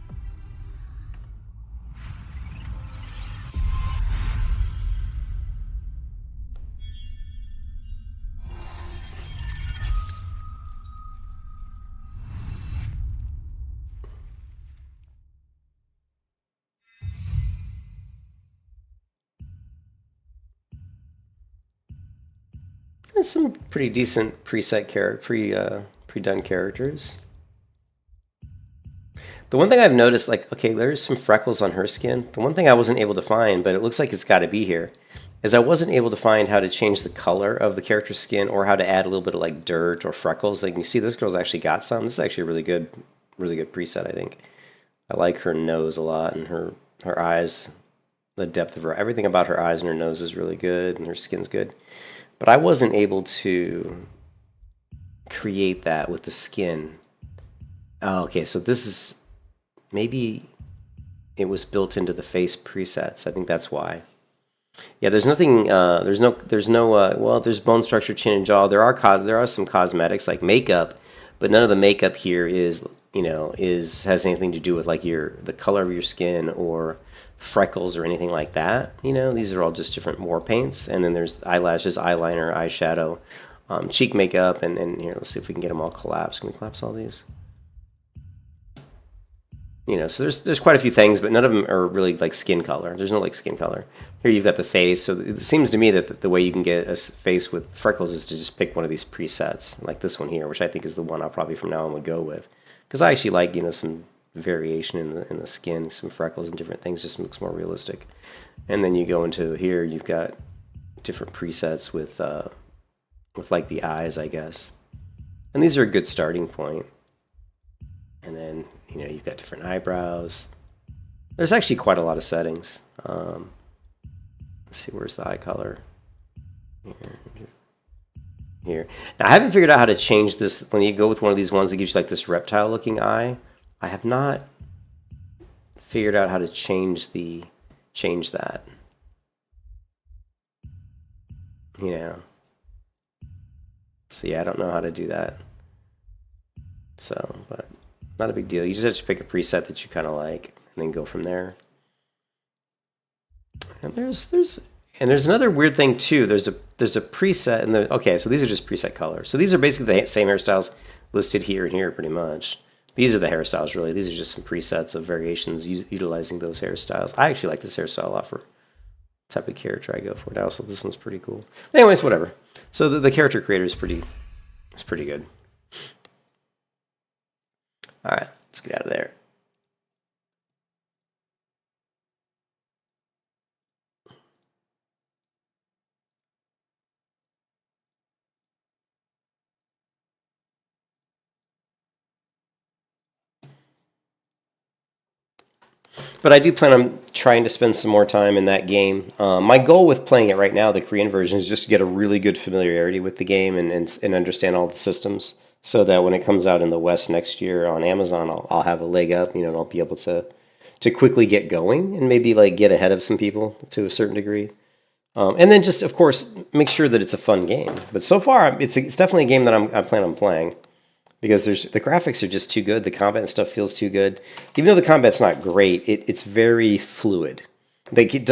There's some pretty decent pre-done characters. The one thing I've noticed, like, okay, there's some freckles on her skin. The one thing I wasn't able to find, but it looks like it's got to be here, is I wasn't able to find how to change the color of the character's skin or how to add a little bit of like dirt or freckles. Like you see, this girl's actually got some. This is actually a really good preset, I think. I like her nose a lot and her eyes, the depth of her, everything about her eyes and her nose is really good and her skin's good. But I wasn't able to create that with the skin. Oh, okay, so this is, maybe it was built into the face presets. I think that's why. Yeah, there's nothing, there's no well, there's bone structure, chin and jaw. There are some cosmetics like makeup, but none of the makeup here is, has anything to do with like the color of your skin or freckles or anything like that. These are all just different war paints. And then there's eyelashes, eyeliner, eyeshadow, cheek makeup, and here, let's see if we can get them all collapsed. Can we collapse all these? So there's quite a few things, but none of them are really like skin color. There's no like skin color. Here you've got the face. So it seems to me that the way you can get a face with freckles is to just pick one of these presets, like this one here, which I think is the one I'll probably from now on would go with, because I actually like some variation in the skin, some freckles and different things. Just looks more realistic. And then you go into here, you've got different presets with like the eyes, I guess. And these are a good starting point. And then you've got different eyebrows. There's actually quite a lot of settings. Let's see, where's the eye color? Here. here. Now, I haven't figured out how to change this. When you go with one of these ones that gives you like this reptile looking eye, I have not figured out how to change that. You know. So yeah, I don't know how to do that. So, but not a big deal. You just have to pick a preset that you kind of like and then go from there. And there's another weird thing too. There's a preset in the, okay, so these are just preset colors. So these are basically the same hairstyles listed here and here pretty much. These are the hairstyles really. These are just some presets of variations utilizing those hairstyles. I actually like this hairstyle a lot for the type of character I go for now, so this one's pretty cool. Anyways, whatever. So the character creator is pretty good. Alright, let's get out of there. But I do plan on trying to spend some more time in that game. My goal with playing it right now, the Korean version, is just to get a really good familiarity with the game and understand all the systems, so that when it comes out in the West next year on Amazon, I'll have a leg up. You know, and I'll be able to quickly get going and maybe like get ahead of some people to a certain degree. And then just, of course, make sure that it's a fun game. But so far, it's definitely a game that I plan on playing. Because the graphics are just too good, the combat and stuff feels too good. Even though the combat's not great, it's very fluid. Like it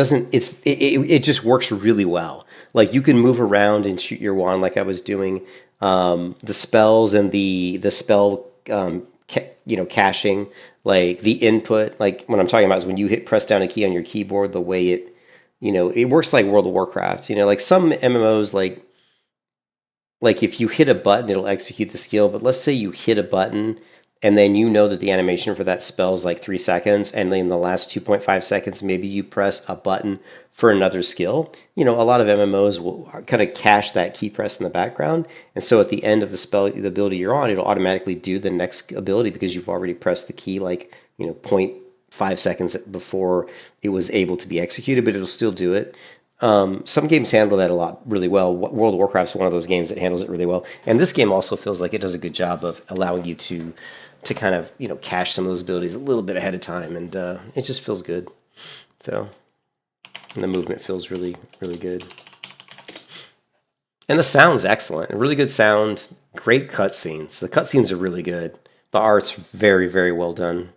just works really well. Like you can move around and shoot your wand like I was doing. The spells and the spell caching, like the input. Like what I'm talking about is when you press down a key on your keyboard, the way it works like World of Warcraft. You know, like some MMOs like if you hit a button, it'll execute the skill. But let's say you hit a button and then you know that the animation for that spell is like 3 seconds. And then in the last 2.5 seconds, maybe you press a button for another skill. You know, a lot of MMOs will kind of cache that key press in the background. And so at the end of the spell, the ability you're on, it'll automatically do the next ability because you've already pressed the key like, 0.5 seconds before it was able to be executed, but it'll still do it. Some games handle that really well. World of Warcraft is one of those games that handles it really well. And this game also feels like it does a good job of allowing you to kind of, cache some of those abilities a little bit ahead of time. And it just feels good. So, and the movement feels really, really good. And the sound's excellent. A really good sound. Great cutscenes. The cutscenes are really good. The art's very, very well done.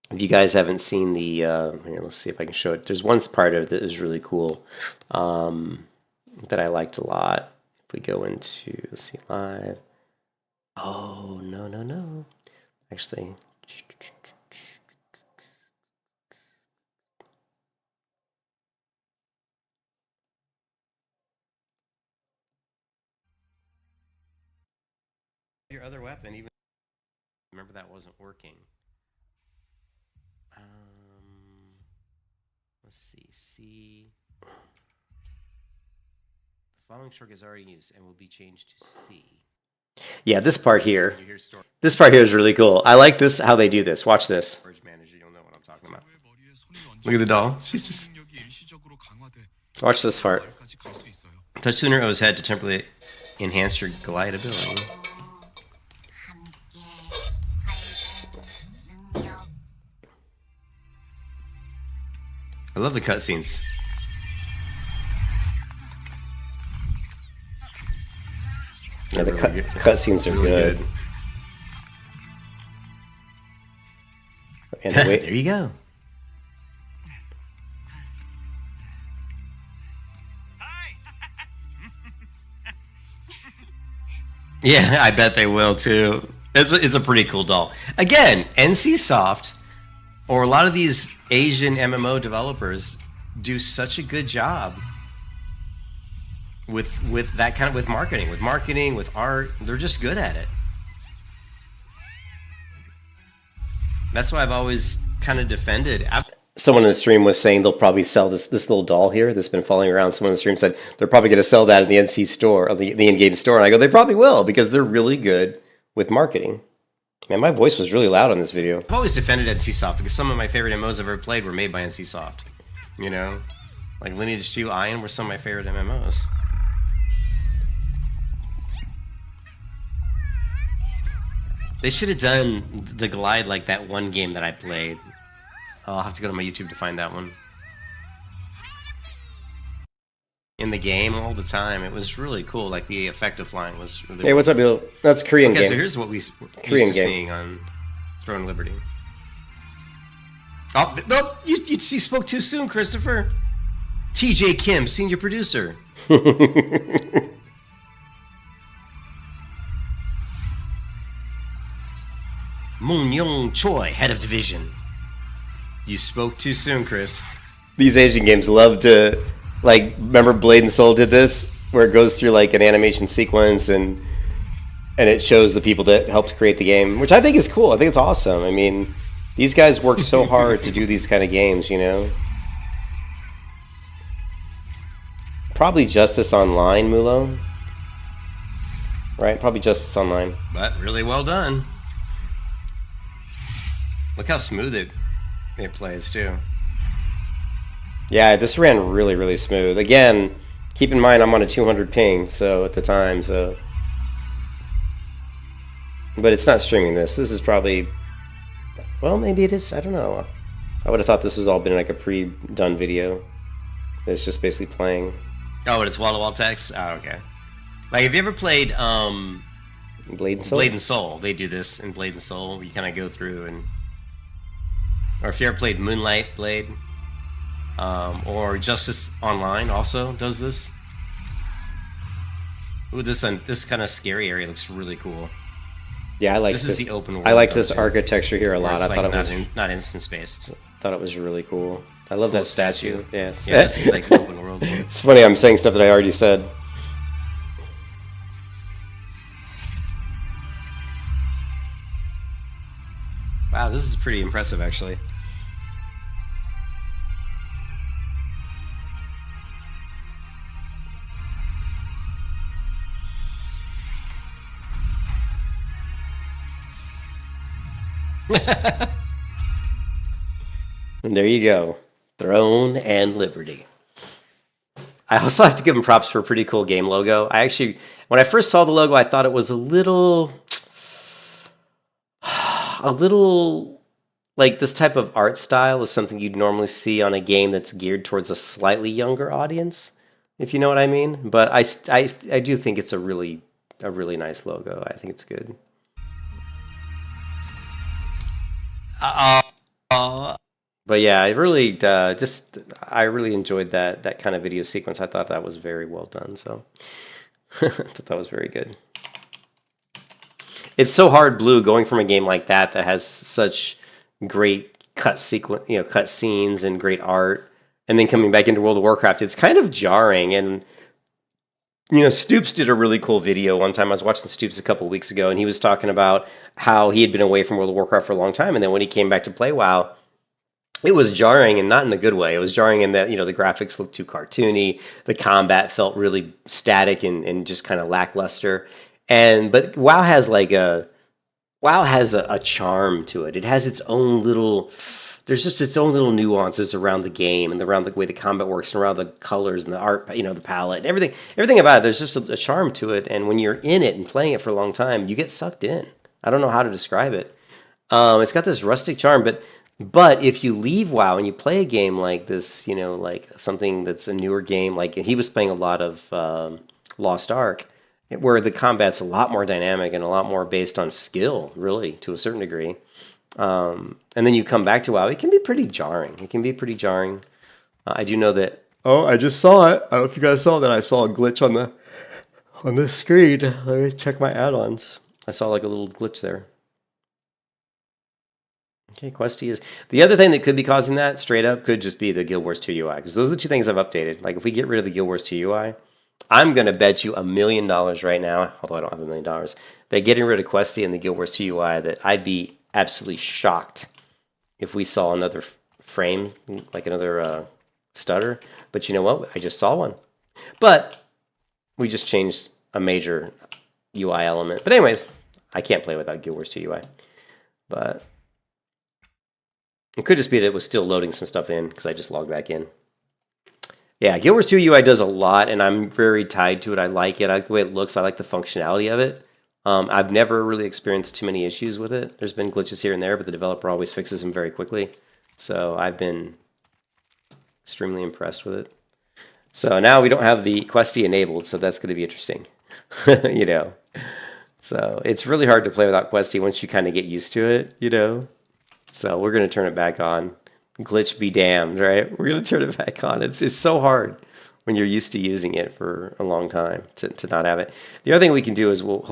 If you guys haven't seen the, here, let's see if I can show it. There's one part of it that is really cool that I liked a lot. If we go into, let's see, live. Oh, no. Actually, your other weapon, even remember that wasn't working. Let's see. The following short is already used and will be changed to C. Yeah, this part here. This part here is really cool. I like this, how they do this. Watch this. Manager, you'll know what I'm talking about. Look at the doll. She's just. Watch this part. Touch the Nervo's head to temporarily enhance your glide ability. I love the cutscenes. Yeah, the cutscenes are good. And wait, there you go. Yeah, I bet they will too. It's a pretty cool doll. Again, NCSoft, or a lot of these Asian MMO developers, do such a good job with that kind of with marketing, with art. They're just good at it. That's why I've always kind of defended. Someone in the stream was saying they'll probably sell this little doll here that's been following around. Someone in the stream said they're probably going to sell that in the NC store, or the in-game store. And I go, they probably will, because they're really good with marketing. Man, my voice was really loud on this video. I've always defended NCSoft because some of my favorite MMOs I've ever played were made by NCSoft. You know? Like Lineage 2, Iron were some of my favorite MMOs. They should have done the glide like that one game that I played. I'll have to go to my YouTube to find that one. In the game all the time, it was really cool. Like the effect of flying was really. Hey, what's up, Bill? That's Korean Okay, game. so here's what we Korean used to game. seeing on Throne Liberty. Oh no! You spoke too soon, Christopher. T.J. Kim, senior producer. Moon Young Choi, head of division. You spoke too soon, Chris. These Asian games love to, like, remember Blade and Soul did this, where it goes through like an animation sequence and it shows the people that helped create the game, which I think is cool. I think it's awesome. I mean, these guys work so hard to do these kind of games, you know. Probably Justice Online, Mulo. Right? Probably Justice Online. But really well done. Look how smooth it plays too. Yeah, this ran really, really smooth. Again, keep in mind I'm on a 200 ping, so at the time, so. But it's not streaming this. This is probably, well, maybe it is. I don't know. I would have thought this was all been like a pre-done video. It's just basically playing. Oh, and it's wall-to-wall text? Oh, okay. Like, have you ever played Blade and Soul? Blade and Soul? They do this in Blade and Soul, where you kind of go through and... Or if you ever played Moonlight Blade, or Justice Online also does this. Ooh, this kind of scary area looks really cool. Yeah, I like this. This is the open world. I like this architecture here a lot. I like thought it was not instance based. Thought it was really cool. I love Cool that statue. Yes. Yeah, this is like an open world. It's funny. I'm saying stuff that I already said. Wow, this is pretty impressive, actually. And there you go. Throne and Liberty. I also have to give them props for a pretty cool game logo. I actually, when I first saw the logo, I thought it was a little like this type of art style is something you'd normally see on a game that's geared towards a slightly younger audience, if you know what I mean. But I do think it's a really nice logo. I think it's good. But yeah, I really I really enjoyed that kind of video sequence. I thought that was very well done. So I thought that was very good. It's so hard, Blue, going from a game like that has such great cut scenes and great art, and then coming back into World of Warcraft. It's kind of jarring. And Stoops did a really cool video one time. I was watching Stoops a couple weeks ago, and he was talking about how he had been away from World of Warcraft for a long time, and then when he came back to play WoW, it was jarring, and not in a good way. It was jarring in that, the graphics looked too cartoony, the combat felt really static and just kind of lackluster. But WoW has a charm to it. It has its own little, there's just its own little nuances around the game and around the way the combat works and around the colors and the art, the palette, and everything about it. There's just a charm to it, and when you're in it and playing it for a long time, you get sucked in. I don't know how to describe it. It's got this rustic charm, but if you leave WoW and you play a game like this, like something that's a newer game, like he was playing a lot of Lost Ark, where the combat's a lot more dynamic and a lot more based on skill, really, to a certain degree. And then you come back to WoW, it can be pretty jarring. I do know that... Oh, I just saw it. I don't know if you guys saw that. I saw a glitch on the screen. Let me check my add-ons. I saw like a little glitch there. Okay, Questy is... The other thing that could be causing that, straight up, could just be the Guild Wars 2 UI. Because those are the two things I've updated. Like, if we get rid of the Guild Wars 2 UI... I'm going to bet you $1 million right now, although I don't have $1 million, that getting rid of Questy and the Guild Wars 2 UI, that I'd be absolutely shocked if we saw another frame, like another stutter. But you know what? I just saw one. But we just changed a major UI element. But anyways, I can't play without Guild Wars 2 UI. But it could just be that it was still loading some stuff in because I just logged back in. Yeah, Guild Wars 2 UI does a lot, and I'm very tied to it. I like it. I like the way it looks. I like the functionality of it. I've never really experienced too many issues with it. There's been glitches here and there, but the developer always fixes them very quickly. So I've been extremely impressed with it. So now we don't have the Questy enabled, so that's going to be interesting. You know. So it's really hard to play without Questy once you kind of get used to it, you know. So we're going to turn it back on. Glitch be damned, right? We're going to turn it back on. It's so hard when you're used to using it for a long time to not have it. The other thing we can do is we'll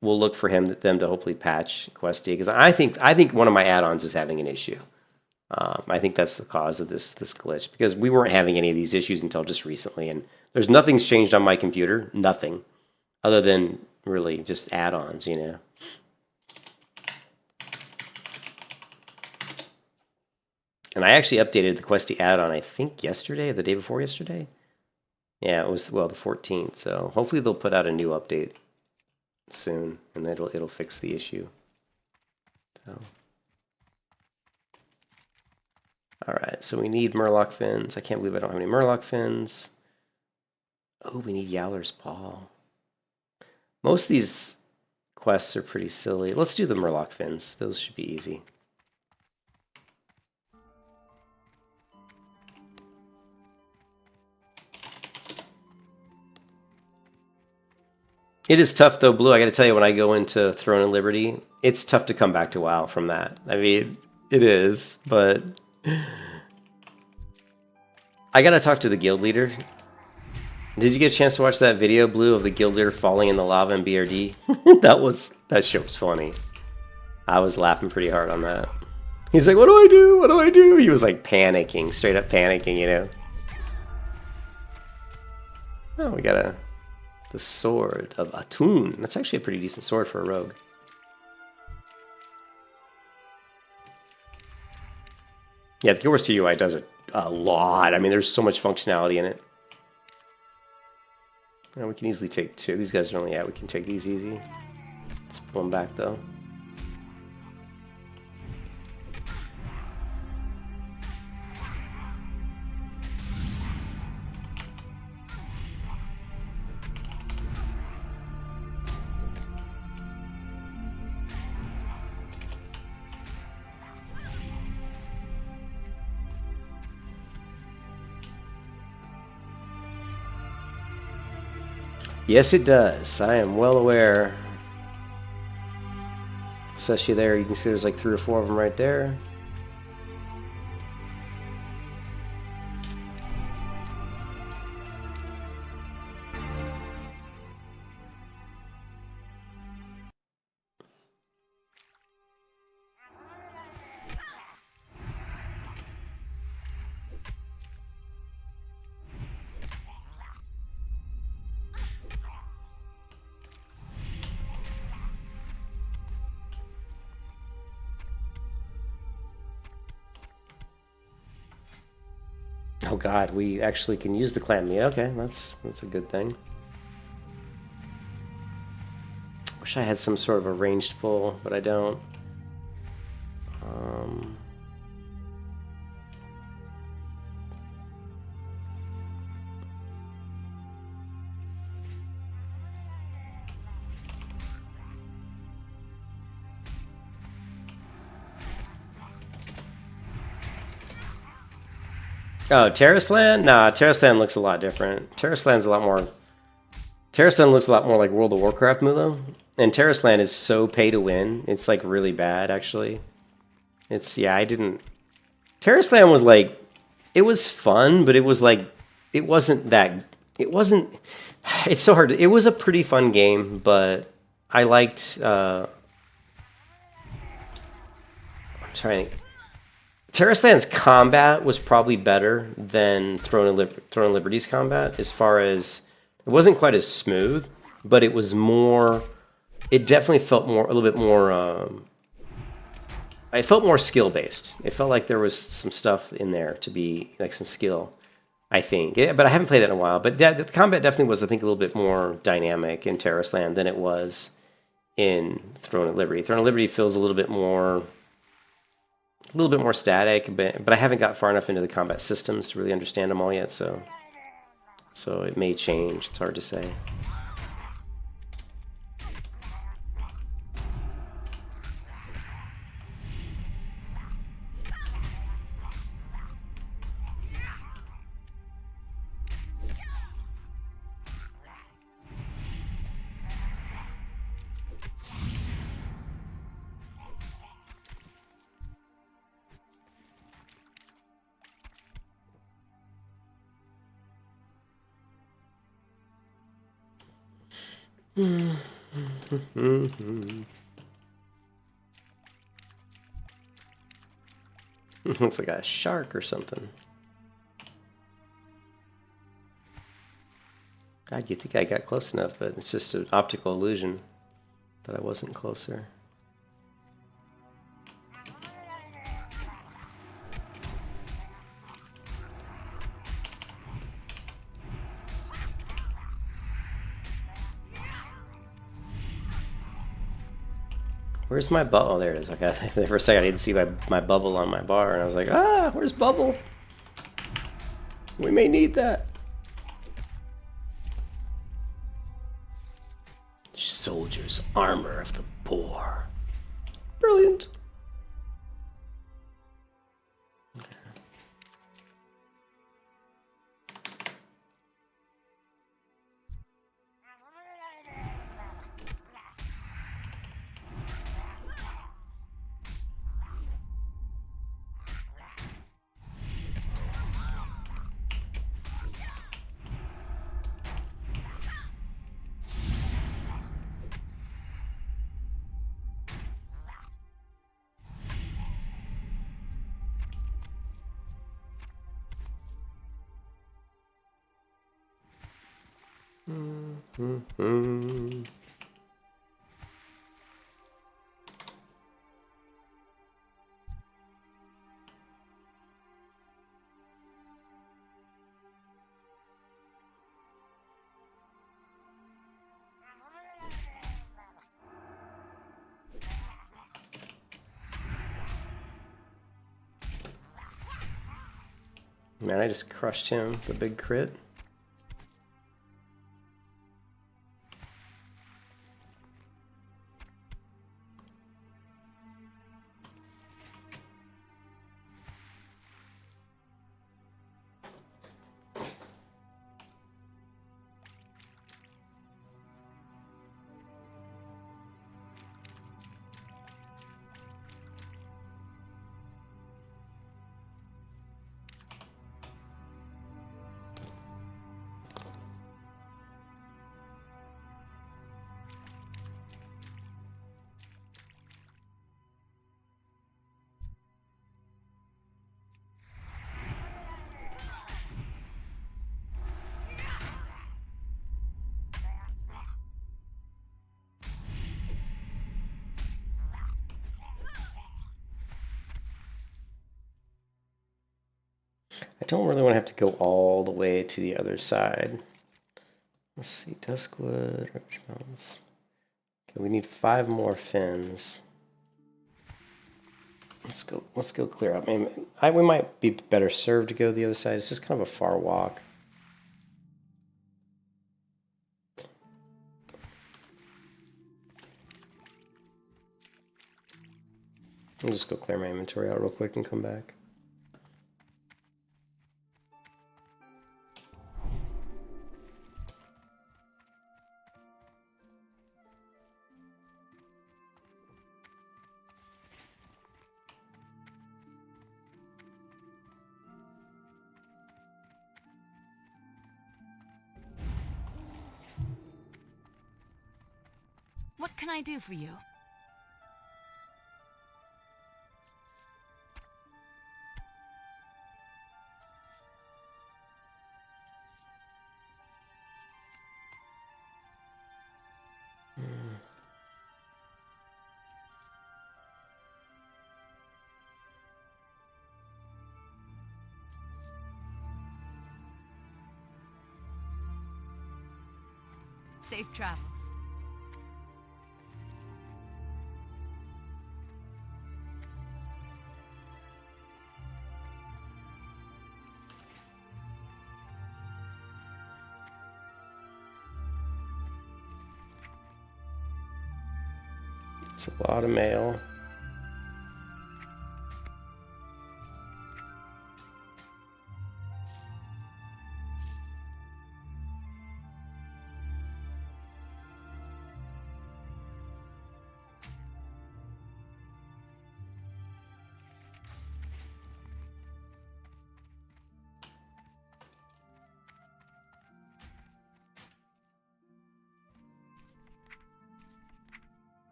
look for them to hopefully patch Questy, because I think one of my add-ons is having an issue. I think that's the cause of this glitch, because we weren't having any of these issues until just recently, and nothing's changed on my computer, nothing, other than really just add-ons, you know. And I actually updated the Questy add-on, I think yesterday or the day before yesterday. Yeah, it was, well, the 14th. So hopefully they'll put out a new update soon, and it'll fix the issue. So, all right. So we need Murloc fins. I can't believe I don't have any Murloc fins. Oh, we need Yowler's Paw. Most of these quests are pretty silly. Let's do the Murloc fins. Those should be easy. It is tough, though, Blue. I got to tell you, when I go into Throne of Liberty, it's tough to come back to WoW from that. I mean, it is, but I got to talk to the guild leader. Did you get a chance to watch that video, Blue, of the guild leader falling in the lava in BRD? That shit was funny. I was laughing pretty hard on that. He's like, "What do I do? What do I do?" He was like panicking, straight up panicking, you know. Oh, we got the sword of Atun. That's actually a pretty decent sword for a rogue. Yeah, the Guild Wars 2 UI does it a lot. I mean, there's so much functionality in it. Well, we can easily take two. These guys are only out. We can take these easy. Let's pull them back, though. Yes, it does. I am well aware. Especially there, you can see there's like 3 or 4 of them right there. Oh god, we actually can use the clan meat. Okay, that's a good thing. Wish I had some sort of a ranged pull, but I don't. Oh, Terrasland? Nah, Terrasland looks a lot different. Terrasland looks a lot more like World of Warcraft, Mulo. And Terrasland is so pay to win. It's like really bad, actually. Terrasland was like, it was fun, but it was like, it wasn't, it's so hard. It was a pretty fun game, but I liked, I'm trying to think. Terrasland's combat was probably better than Throne of Liberty's combat, as far as it wasn't quite as smooth, but it was more. It definitely felt a little bit more. I felt more skill based. It felt like there was some stuff in there to be like some skill, I think. Yeah, but I haven't played that in a while. But the combat definitely was, I think, a little bit more dynamic in Terrasland than it was in Throne of Liberty. Throne of Liberty feels a little bit more static, but I haven't got far enough into the combat systems to really understand them all yet, so it may change. It's hard to say. Looks like a shark or something. God, you think I got close enough, but it's just an optical illusion that I wasn't closer. Where's my bubble? Oh, there it is. Okay, for a second I didn't see my bubble on my bar, and I was like, ah, where's Bubble? We may need that. Soldier's armor of the boar. Brilliant. Man, I just crushed him. The big crit. I don't really want to have to go all the way to the other side. Let's see, Duskwood, Rubbish Mountains. Okay, we need 5 more fins. Let's go clear up. I mean, we might be better served to go the other side. It's just kind of a far walk. I'll just go clear my inventory out real quick and come back. What can I do for you? Safe travels. It's a lot of mail.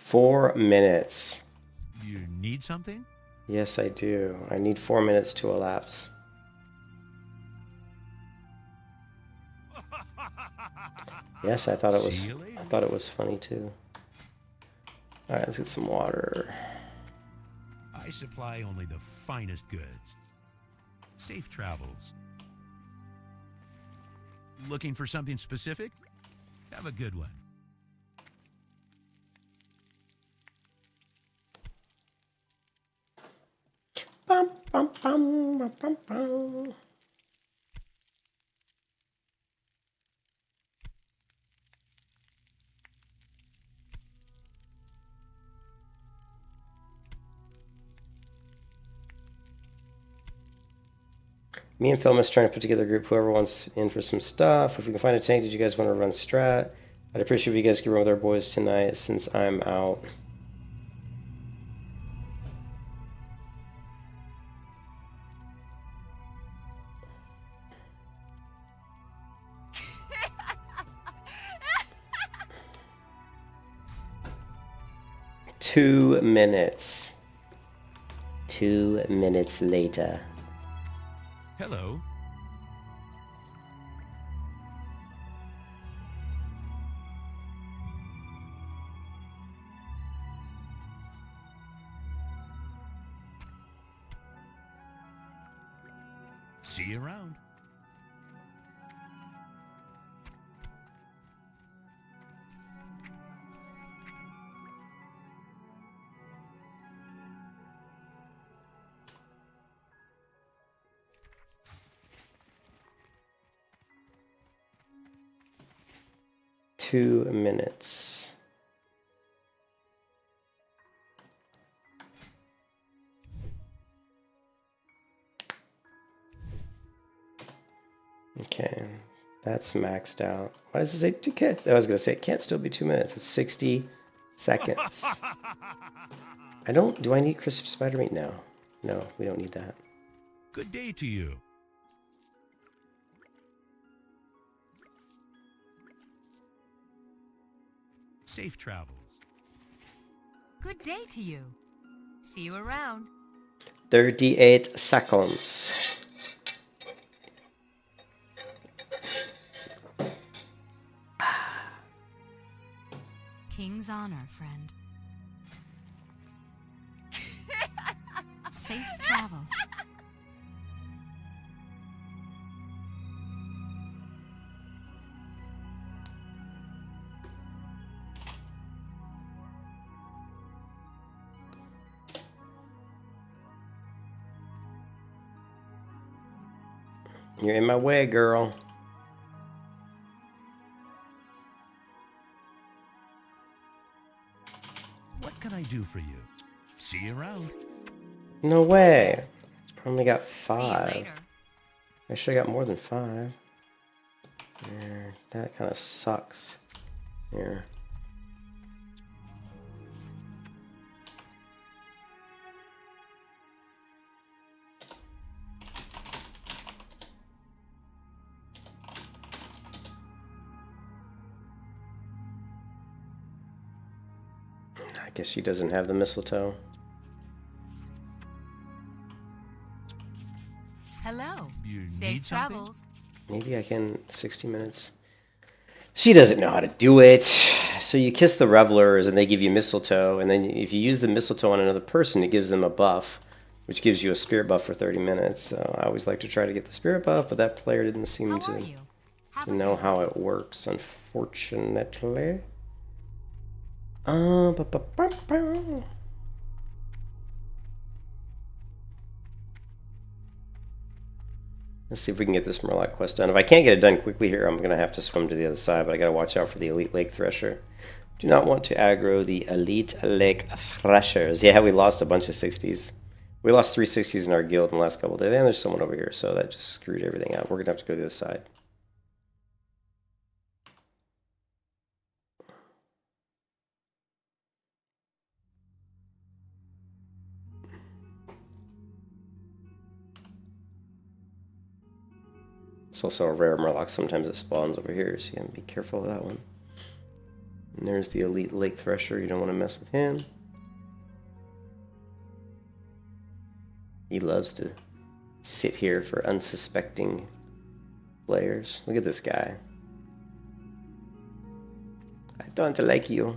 4 minutes. You need something? Yes, I do. I need 4 minutes to elapse. Yes, I thought it was. See you later. I thought it was funny too. All right, let's get some water. I supply only the finest goods. Safe travels. Looking for something specific? Have a good one. Bum, bum, bum, bum, bum, bum. Me and Phil must trying to put together a group. Whoever wants in for some stuff. If we can find a tank, did you guys want to run strat? I'd appreciate if you guys could run with our boys tonight since I'm out. Two minutes. 2 minutes later. Hello. See you around. Two minutes. Okay, that's maxed out. Why does it say 2 kids? I was gonna say it can't still be 2 minutes. It's 60 seconds. Do I need crisp spider meat? No. No, we don't need that. Good day to you. Safe travels. Good day to you. See you around. 38 seconds. King's honor, friend. Safe travels. You're in my way, girl. What can I do for you? See you around. No way. I only got See you 5. later. I should have got more than 5. Yeah, that kind of sucks. Here. I guess she doesn't have the mistletoe. Hello. You Safe need something? travels. Maybe I can 60 minutes. She doesn't know how to do it. So you kiss the revelers and they give you mistletoe, and then if you use the mistletoe on another person, it gives them a buff, which gives you a spirit buff for 30 minutes. So I always like to try to get the spirit buff, but that player didn't seem How to are you? Have to a know good how one. it works, unfortunately. Ba-ba-ba-ba. Let's see if we can get this Murloc quest done. If I can't get it done quickly here, I'm going to have to swim to the other side, but I got to watch out for the Elite Lake Thresher. Do not want to aggro the Elite Lake Threshers. Yeah, we lost a bunch of 60s. We lost 3 60s in our guild in the last couple of days, and there's someone over here, so that just screwed everything up. We're going to have to go to the other side. It's also a rare Murloc. Sometimes it spawns over here, so you gotta be careful of that one. And there's the elite lake thresher. You don't want to mess with him. He loves to sit here for unsuspecting players. Look at this guy. I don't like you.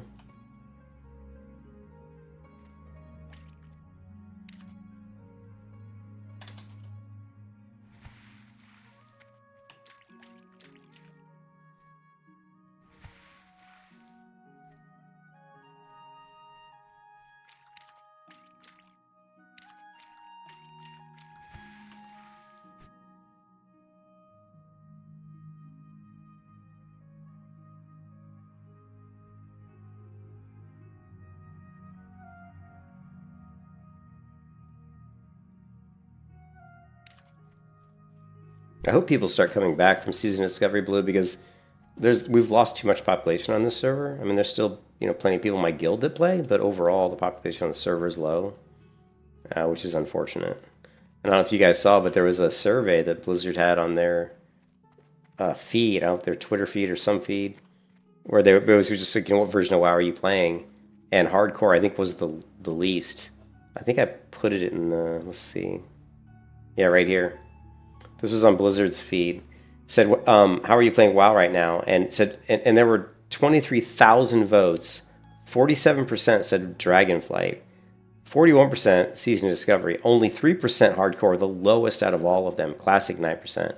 I hope people start coming back from Season Discovery Blue because we've lost too much population on this server. I mean, there's still plenty of people in my guild that play, but overall the population on the server is low, which is unfortunate. I don't know if you guys saw, but there was a survey that Blizzard had on their feed, their Twitter feed or some feed, where it was just like, what version of WoW are you playing? And hardcore, I think, was the least. I think I put it in the, let's see. Yeah, right here. This was on Blizzard's feed. It said, how are you playing WoW right now? And it said, and there were 23,000 votes. 47% said Dragonflight. 41% Season Discovery. Only 3% Hardcore, the lowest out of all of them. Classic 9%.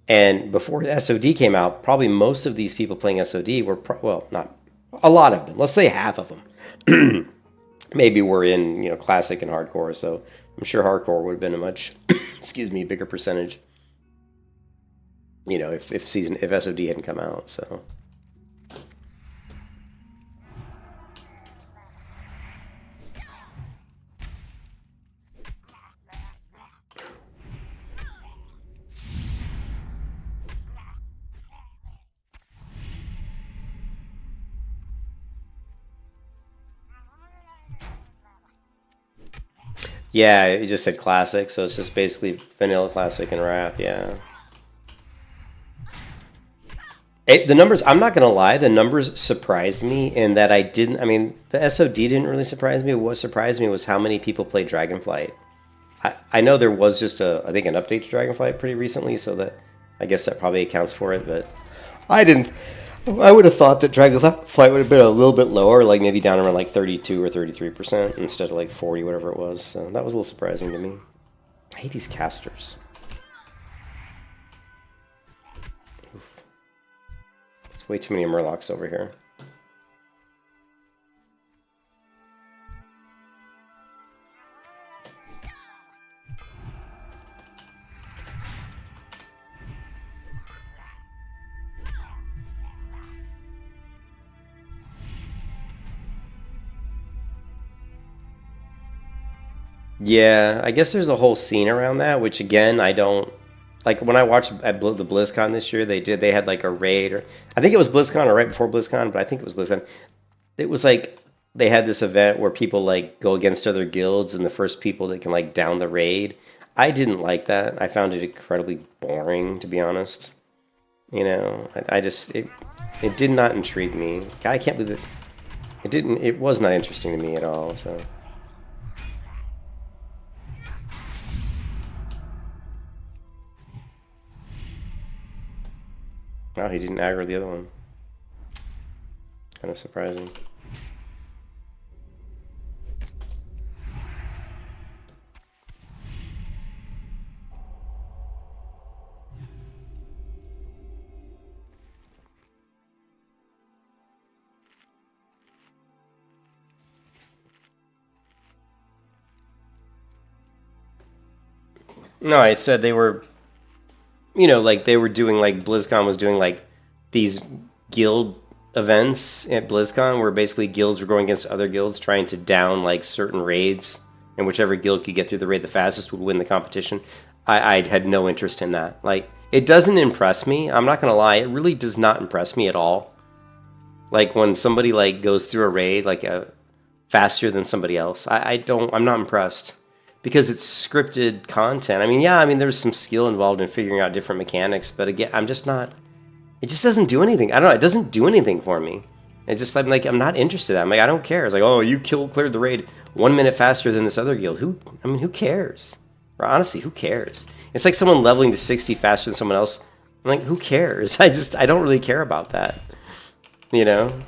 And before SOD came out, probably most of these people playing SOD were, well, not a lot of them. Let's say half of them. Maybe were in, Classic and Hardcore. So I'm sure Hardcore would have been a much, bigger percentage. If SOD hadn't come out. So. Yeah, it just said Classic, so it's just basically Vanilla Classic and Wrath, yeah. The numbers, I'm not going to lie, the numbers surprised me in that the SOD didn't really surprise me. What surprised me was how many people played Dragonflight. I know there was just I think an update to Dragonflight pretty recently, so that I guess that probably accounts for it, but I would have thought that Dragonflight would have been a little bit lower, like maybe down around like 32 or 33% instead of like 40, whatever it was. So that was a little surprising to me. I hate these casters. Oof. There's way too many Murlocs over here. Yeah, I guess there's a whole scene around that, which again, I don't like. When I watched at the BlizzCon this year, they had like a raid, or I think it was BlizzCon or right before BlizzCon, but I think it was BlizzCon. It was like they had this event where people like go against other guilds, and the first people that can like down the raid. I didn't like that. I found it incredibly boring, to be honest. It did not intrigue me. God, I can't believe it was not interesting to me at all. So. Wow, he didn't aggro the other one. Kind of surprising. No, I said they were, like they were doing, like BlizzCon was doing like these guild events at BlizzCon where basically guilds were going against other guilds trying to down like certain raids, and whichever guild could get through the raid the fastest would win the competition. I had no interest in that. Like, it doesn't impress me. I'm not going to lie. It really does not impress me at all. Like when somebody like goes through a raid like faster than somebody else. I'm not impressed. Because it's scripted content. There's some skill involved in figuring out different mechanics, but again, I'm just not. It just doesn't do anything. I don't know. It doesn't do anything for me. It's just I'm like, I'm not interested. I'm like, I don't care. It's like, oh, you cleared the raid 1 minute faster than this other guild. Who cares? Or honestly, who cares? It's like someone leveling to 60 faster than someone else. I'm like, who cares? I don't really care about that. You know?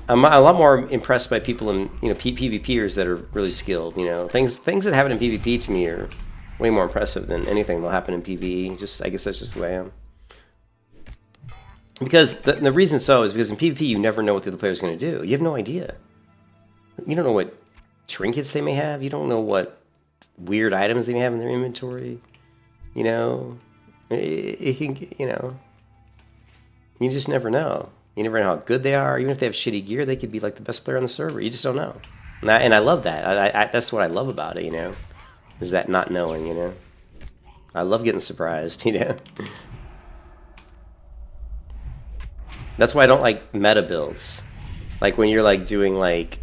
I'm a lot more impressed by people in, you know, PvPers that are really skilled, you know. Things that happen in PvP to me are way more impressive than anything that'll happen in PvE. I guess that's just the way I am. Because the reason so is because in PvP you never know what the other player's going to do. You have no idea. You don't know what trinkets they may have. You don't know what weird items they may have in their inventory. You know, it can, you know, you just never know. You never know how good they are. Even if they have shitty gear, they could be like the best player on the server. You just don't know. And I love that. That's what I love about it, you know, is that not knowing, you know. I love getting surprised, you know. That's why I don't like meta builds. Like when you're like doing like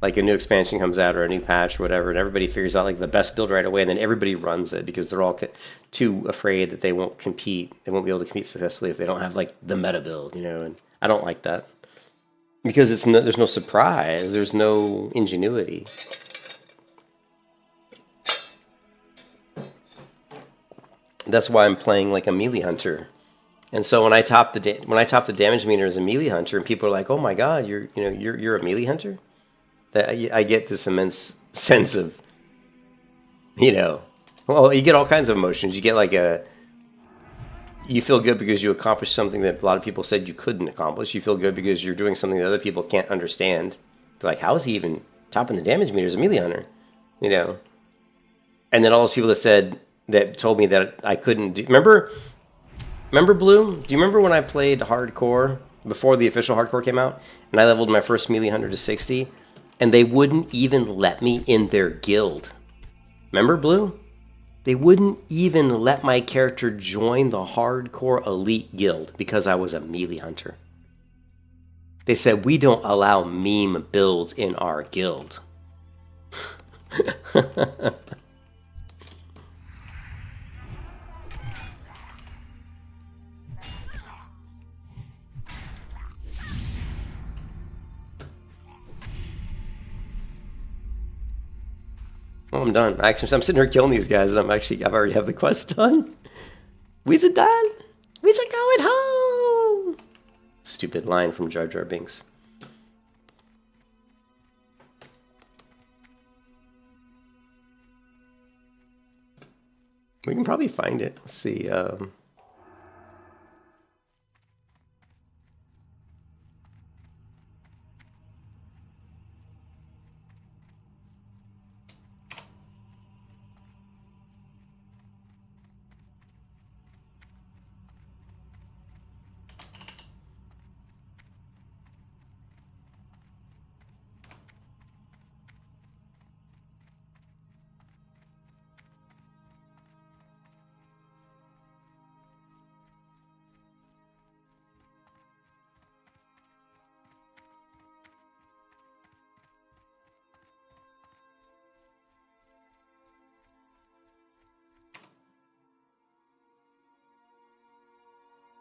a new expansion comes out or a new patch or whatever, and everybody figures out like the best build right away, and then everybody runs it because they're all too afraid that they won't compete. They won't be able to compete successfully if they don't have like the meta build, you know. And I don't like that because there's no surprise, there's no ingenuity. That's why I'm playing like a melee hunter. And so when I top the damage meter as a melee hunter, and people are like, "Oh my God, you're a melee hunter," that I get this immense sense of, you know, well, you get all kinds of emotions. You get like you feel good because you accomplished something that a lot of people said you couldn't accomplish. You feel good because you're doing something that other people can't understand. They're like, "How is he even topping the damage meter as a melee hunter?" You know. And then all those people that told me that I couldn't do. Remember Blue? Do you remember when I played hardcore before the official hardcore came out, and I leveled my first melee hunter to 60, and they wouldn't even let me in their guild? Remember Blue? They wouldn't even let my character join the hardcore elite guild because I was a melee hunter. They said, "We don't allow meme builds in our guild." Oh, I'm done. Actually, I'm sitting here killing these guys, and I've already have the quest done. We's done. We's going home. Stupid line from Jar Jar Binks. We can probably find it. Let's see.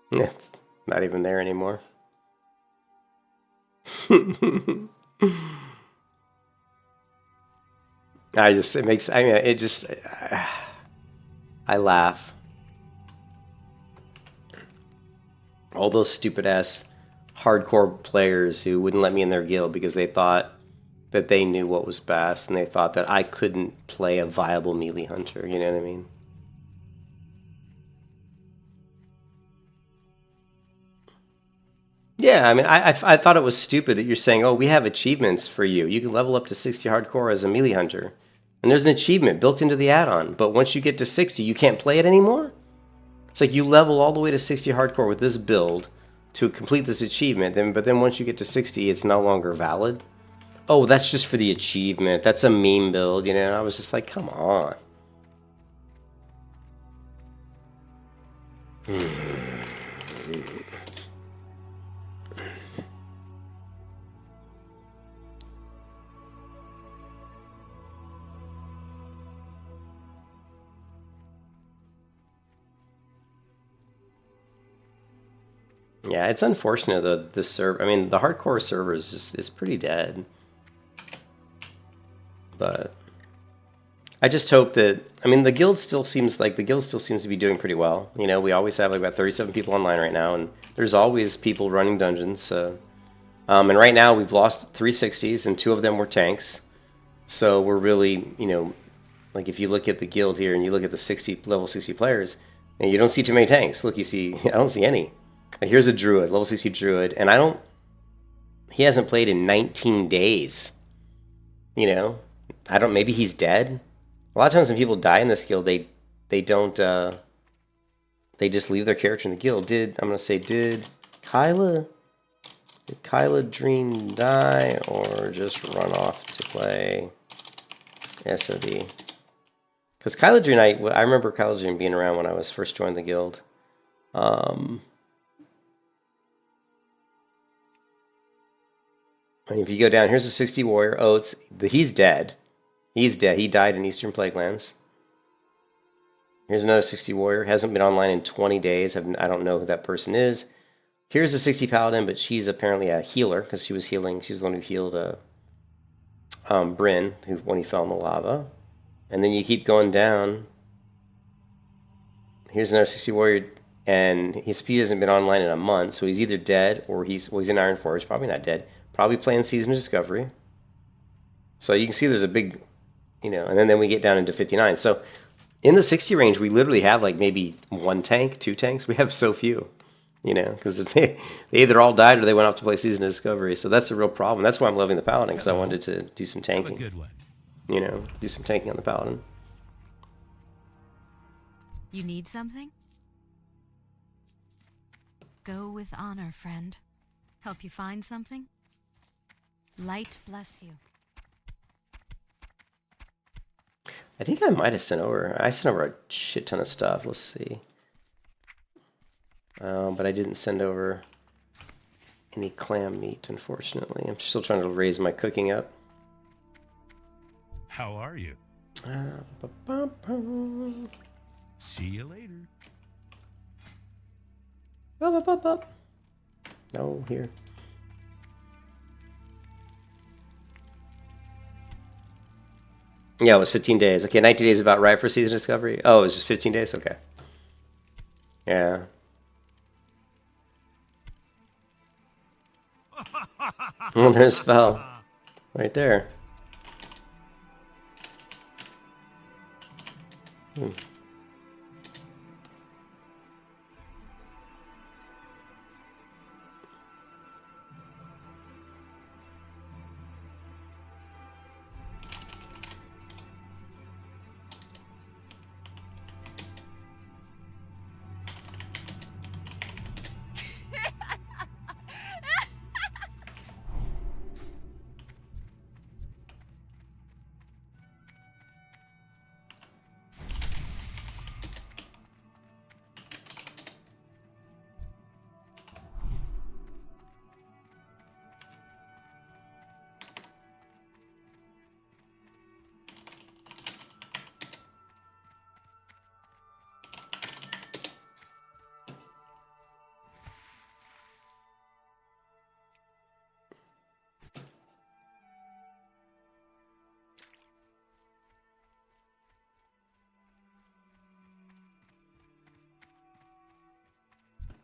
Yeah, it's not even there anymore. I laugh. All those stupid ass hardcore players who wouldn't let me in their guild because they thought that they knew what was best, and they thought that I couldn't play a viable melee hunter, you know what I mean? Yeah, I mean, I thought it was stupid that you're saying, "Oh, we have achievements for you. You can level up to 60 hardcore as a melee hunter." And there's an achievement built into the add-on, but once you get to 60, you can't play it anymore? It's like you level all the way to 60 hardcore with this build to complete this achievement, but then once you get to 60, it's no longer valid? Oh, that's just for the achievement. That's a meme build, you know? I was just like, come on. Yeah, it's unfortunate that this server. I mean, the hardcore server is just is pretty dead. But I just hope that. I mean, the guild still seems to be doing pretty well. You know, we always have like about 37 people online right now, and there's always people running dungeons. And right now we've lost 360s, and 2 of them were tanks. So we're really, you know, like if you look at the guild here and you look at the level 60 players, and you don't see too many tanks. Look, you see, I don't see any. Like, here's a druid, level 60 druid, and he hasn't played in 19 days. You know, maybe he's dead. A lot of times when people die in this guild, they don't, they just leave their character in the guild. Did Kyla Dream die or just run off to play SOD? Because Kyla Dream, I remember Kyla Dream being around when I was first joined the guild. And if you go down, here's a 60 warrior. Oh, he's dead. He's dead. He died in Eastern Plaguelands. Here's another 60 warrior. Hasn't been online in 20 days. I don't know who that person is. Here's a 60 paladin, but she's apparently a healer because she was healing. She was the one who healed Bryn, when he fell in the lava. And then you keep going down. Here's another 60 warrior, and his speed hasn't been online in a month, so he's either dead or he's in Ironforge. Probably not dead. Probably playing Season of Discovery. So you can see there's a big, you know, and then we get down into 59. So in the 60 range, we literally have like maybe 1 tank, 2 tanks. We have so few, you know, because they either all died or they went off to play Season of Discovery. So that's a real problem. That's why I'm loving the Paladin, because I wanted to do some tanking. Have a good one. You know, do some tanking on the Paladin. You need something? Go with honor, friend. Help you find something? Light bless you. I think I might have sent over a shit ton of stuff. Let's see. But I didn't send over any clam meat, unfortunately. I'm still trying to raise my cooking up. How are you? See you later. No, here. Yeah, it was 15 days. Okay, 19 days is about right for Season Discovery. Oh, it was just 15 days? Okay. Yeah. Oh, there's a spell. Right there.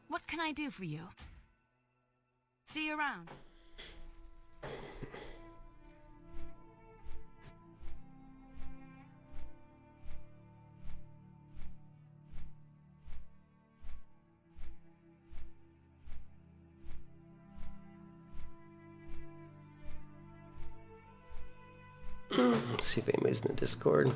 What can I do for you? See you around. Let's see if anybody's in the Discord.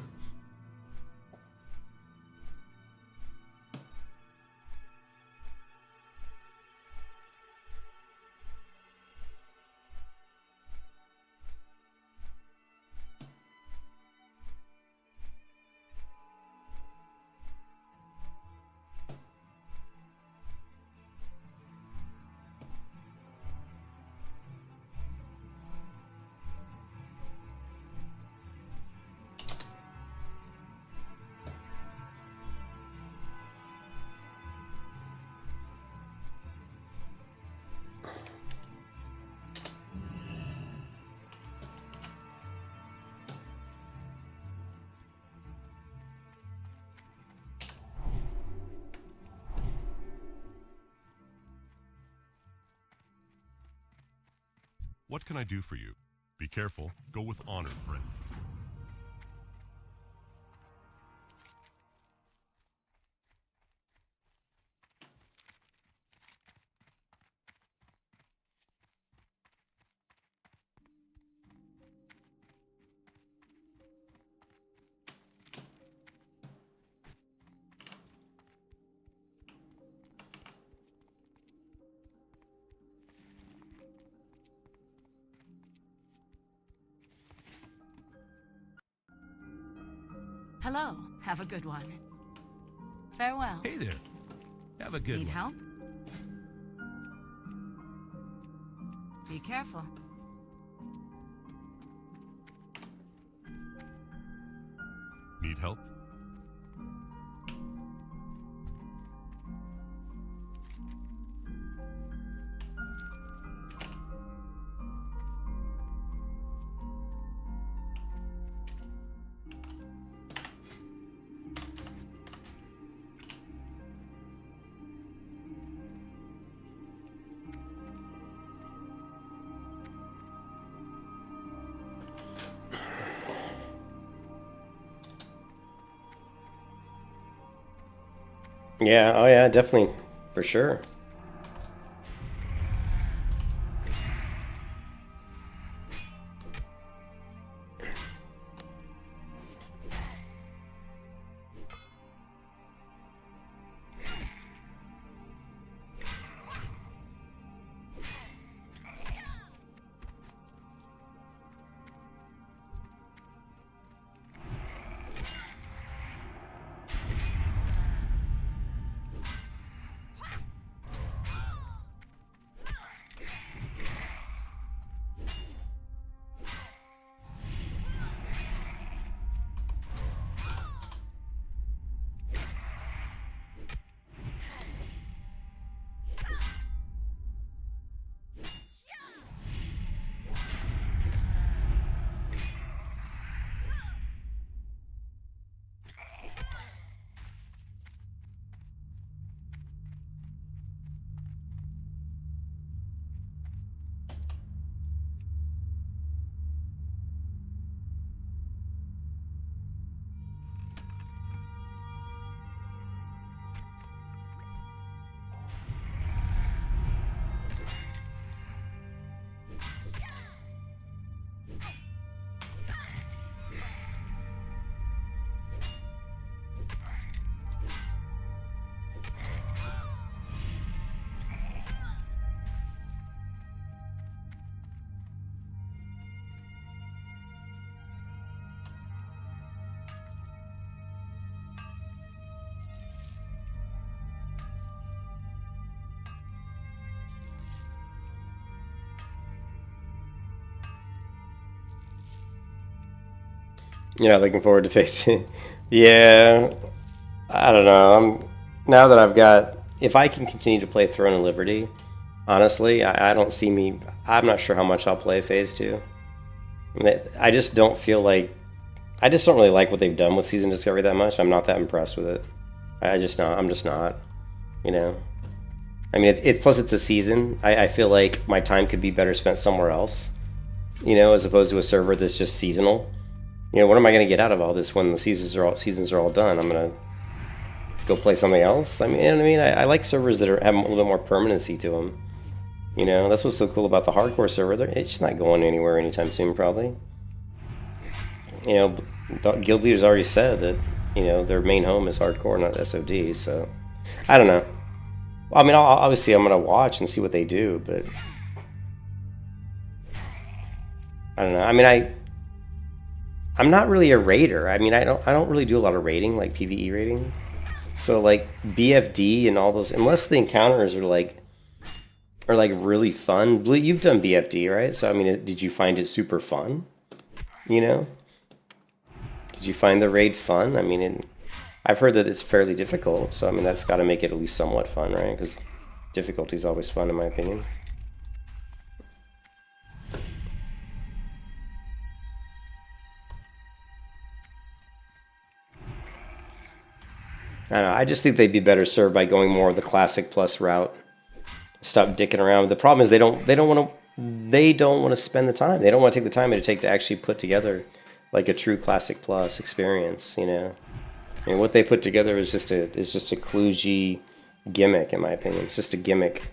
What can I do for you? Be careful. Go with honor, friend. Hello. Have a good one. Farewell. Hey there. Have a good Need one. help? Be careful. Need help? Yeah, oh yeah, definitely, for sure. You're not looking forward to facing. Yeah, I don't know. Now that I've got, if I can continue to play Throne of Liberty, honestly, I don't see me. I'm not sure how much I'll play Phase 2. I just don't feel like. I just don't really like what they've done with Season Discovery that much. I'm not that impressed with it. I'm just not. You know. I mean, it's plus it's a season. I feel like my time could be better spent somewhere else. You know, as opposed to a server that's just seasonal. You know, what am I going to get out of all this when the seasons are all done? I'm going to go play something else. I mean, you know what I mean? I like servers that have a little bit more permanency to them. You know, that's what's so cool about the hardcore server. It's just not going anywhere anytime soon, probably. You know, the guild leaders already said that, you know, their main home is hardcore, not SOD. So, I don't know. I mean, obviously, I'm going to watch and see what they do, but I don't know. I mean, I'm not really a raider. I mean, I don't really do a lot of raiding, like PvE raiding. So like BFD and all those, unless the encounters are like really fun. Blue, you've done BFD, right? So I mean, did you find it super fun? You know, did you find the raid fun? I mean, I've heard that it's fairly difficult. So I mean, that's got to make it at least somewhat fun, right? Because difficulty is always fun, in my opinion. I don't know, I just think they'd be better served by going more of the classic plus route. Stop dicking around. The problem is they don't want to. they don't want to spend the time. They don't want to take the time it would take to actually put together like a true Classic Plus experience, you know. I mean, what they put together is just a kludgy gimmick, in my opinion. It's just a gimmick.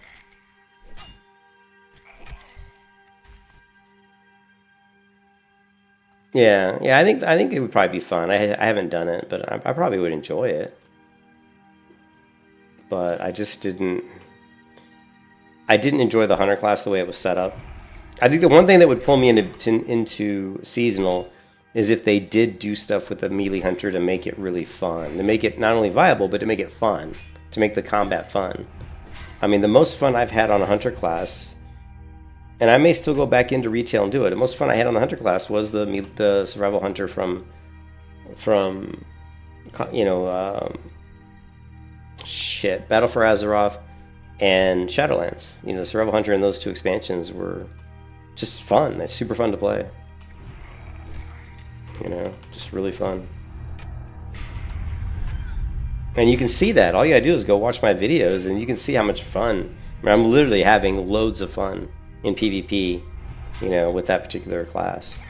Yeah, I think it would probably be fun. I haven't done it, but I probably would enjoy it. But I just didn't. I didn't enjoy the hunter class the way it was set up. I think the one thing that would pull me into seasonal is if they did do stuff with the melee hunter to make it really fun, to make it not only viable but to make it fun, to make the combat fun. I mean, the most fun I've had on a hunter class, and I may still go back into retail and do it. The most fun I had on the hunter class was the survival hunter from you know, Battle for Azeroth and Shadowlands. You know, the survival hunter in those two expansions were just fun. It's super fun to play. You know, just really fun. And you can see that. All you gotta do is go watch my videos and you can see how much fun. I mean, I'm literally having loads of fun in PvP, you know, with that particular class.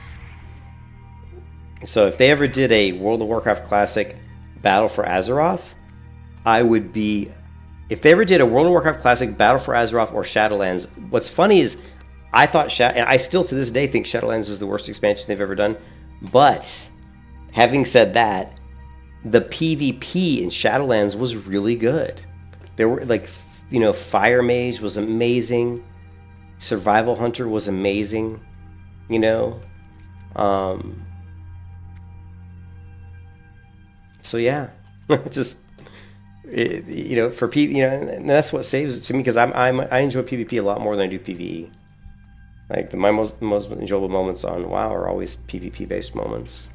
So if they ever did a World of Warcraft Classic Battle for Azeroth, I would be... If they ever did a World of Warcraft Classic Battle for Azeroth or Shadowlands, what's funny is I thought... and I still to this day think Shadowlands is the worst expansion they've ever done. But having said that, the PvP in Shadowlands was really good. There were, like, you know, Fire Mage was amazing. Survival Hunter was amazing. You know? So yeah, just... you know, for PvP, you know, and that's what saves it to me, because I enjoy PvP a lot more than I do PvE. Like my most enjoyable moments on WoW are always PvP based moments.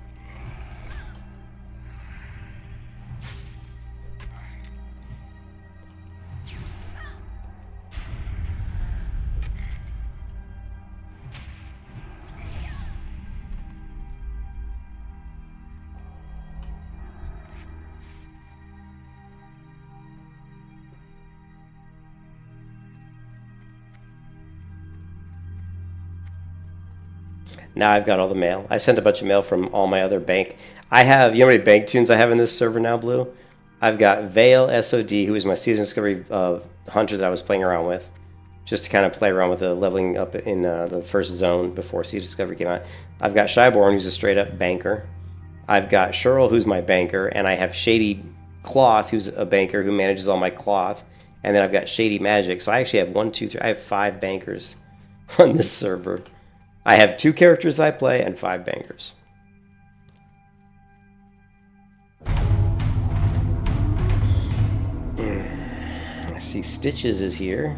Now I've got all the mail. I sent a bunch of mail from all my other bank. I have, you know how many bank tunes I have in this server now, Blue? I've got Vale SOD, who is my Season Discovery hunter that I was playing around with, just to kind of play around with the leveling up in the first zone before Season Discovery came out. I've got Shyborn, who's a straight up banker. I've got Shurl, who's my banker, and I have Shady Cloth, who's a banker who manages all my cloth, and then I've got Shady Magic. So I actually have 1, 2, 3. I have 5 bankers on this server. I have 2 characters I play and 5 bankers. I see Stitches is here.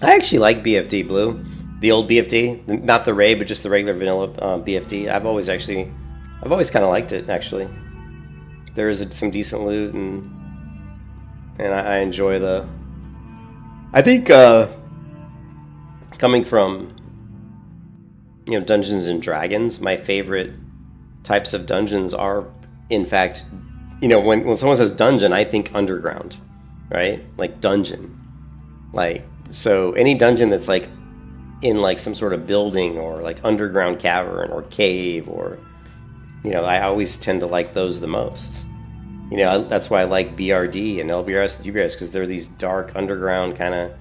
I actually like BFD Blue, the old BFD, not the Ray, but just the regular vanilla BFD. I've always kind of liked it actually. There is some decent loot, and I enjoy the. I think coming from, you know, Dungeons and Dragons, my favorite types of dungeons are, in fact, you know, when someone says dungeon, I think underground, right? Like dungeon, like. So any dungeon that's like in like some sort of building or like underground cavern or cave, or, you know, I always tend to like those the most. You know, that's why I like BRD and LBRS and UBRS, because they're these dark underground kind of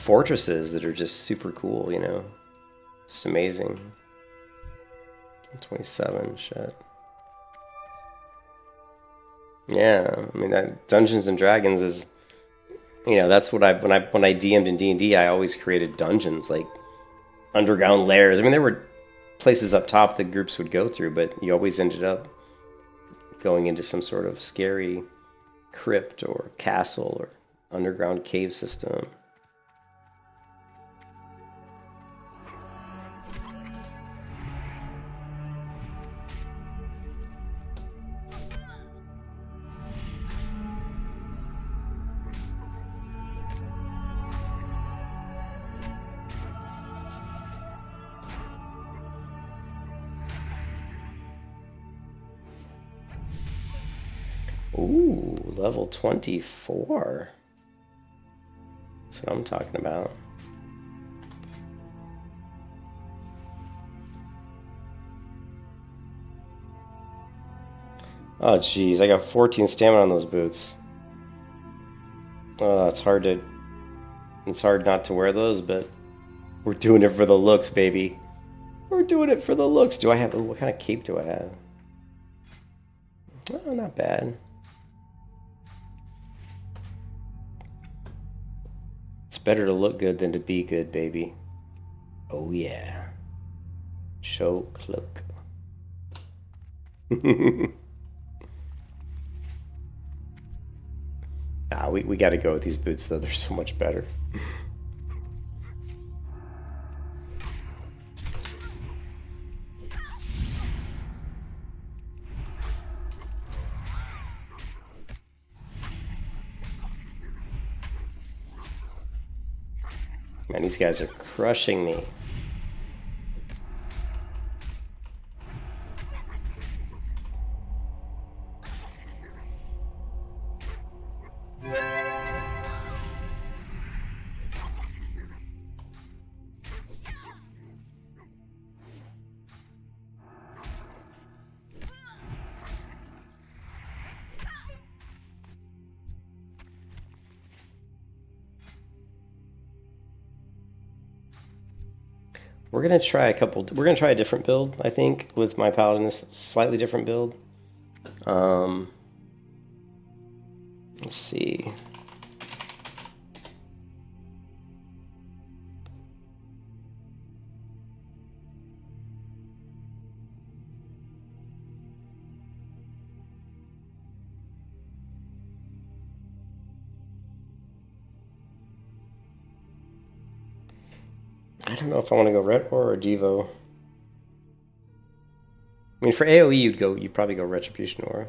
fortresses that are just super cool, you know. Just amazing. 27, shit. Yeah, I mean, that Dungeons and Dragons is... You know, that's what when I DM'd in D&D, I always created dungeons, like underground lairs. I mean, there were places up top that groups would go through, but you always ended up going into some sort of scary crypt or castle or underground cave system. Ooh, level 24. That's what I'm talking about. Oh, jeez, I got 14 stamina on those boots. Oh, it's hard not to wear those, but we're doing it for the looks, baby. We're doing it for the looks. What kind of cape do I have? Oh, not bad. It's better to look good than to be good, baby. Oh yeah. Show cloak. Nah, we gotta go with these boots though, they're so much better. Man, these guys are crushing me. We're gonna try a different build, I think, with my Paladin, this slightly different build. Let's see. I don't know if I want to go Ret or Devo. I mean, for AoE, you'd probably go Retribution Aura.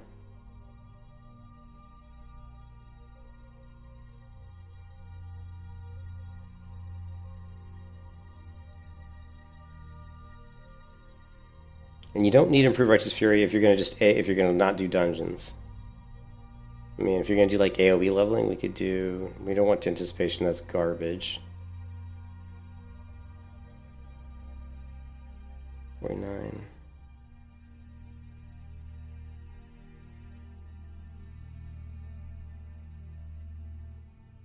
And you don't need Improved Righteous Fury if you're gonna not do dungeons. I mean, if you're gonna do like AoE leveling, we don't want Anticipation, that's garbage. 49.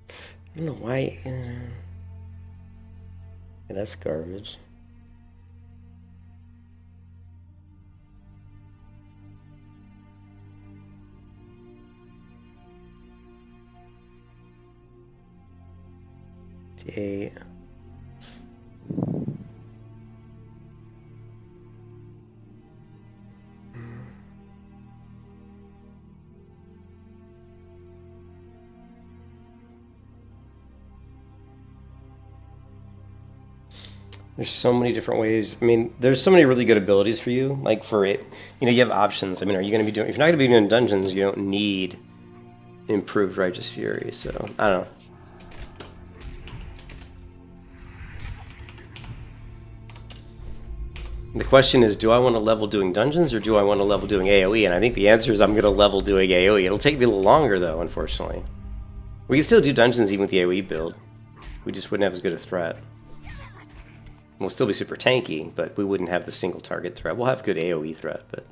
I don't know why. Yeah, that's garbage. D8. There's so many different ways. I mean, there's so many really good abilities for you. Like for it, you have options. I mean, if you're not going to be doing dungeons, you don't need Improved Righteous Fury. So I don't know. The question is, do I want to level doing dungeons or do I want to level doing AoE? And I think the answer is I'm going to level doing AoE. It'll take me a little longer though, unfortunately. We can still do dungeons even with the AoE build. We just wouldn't have as good a threat. We'll still be super tanky, but we wouldn't have the single target threat. We'll have good AoE threat, but...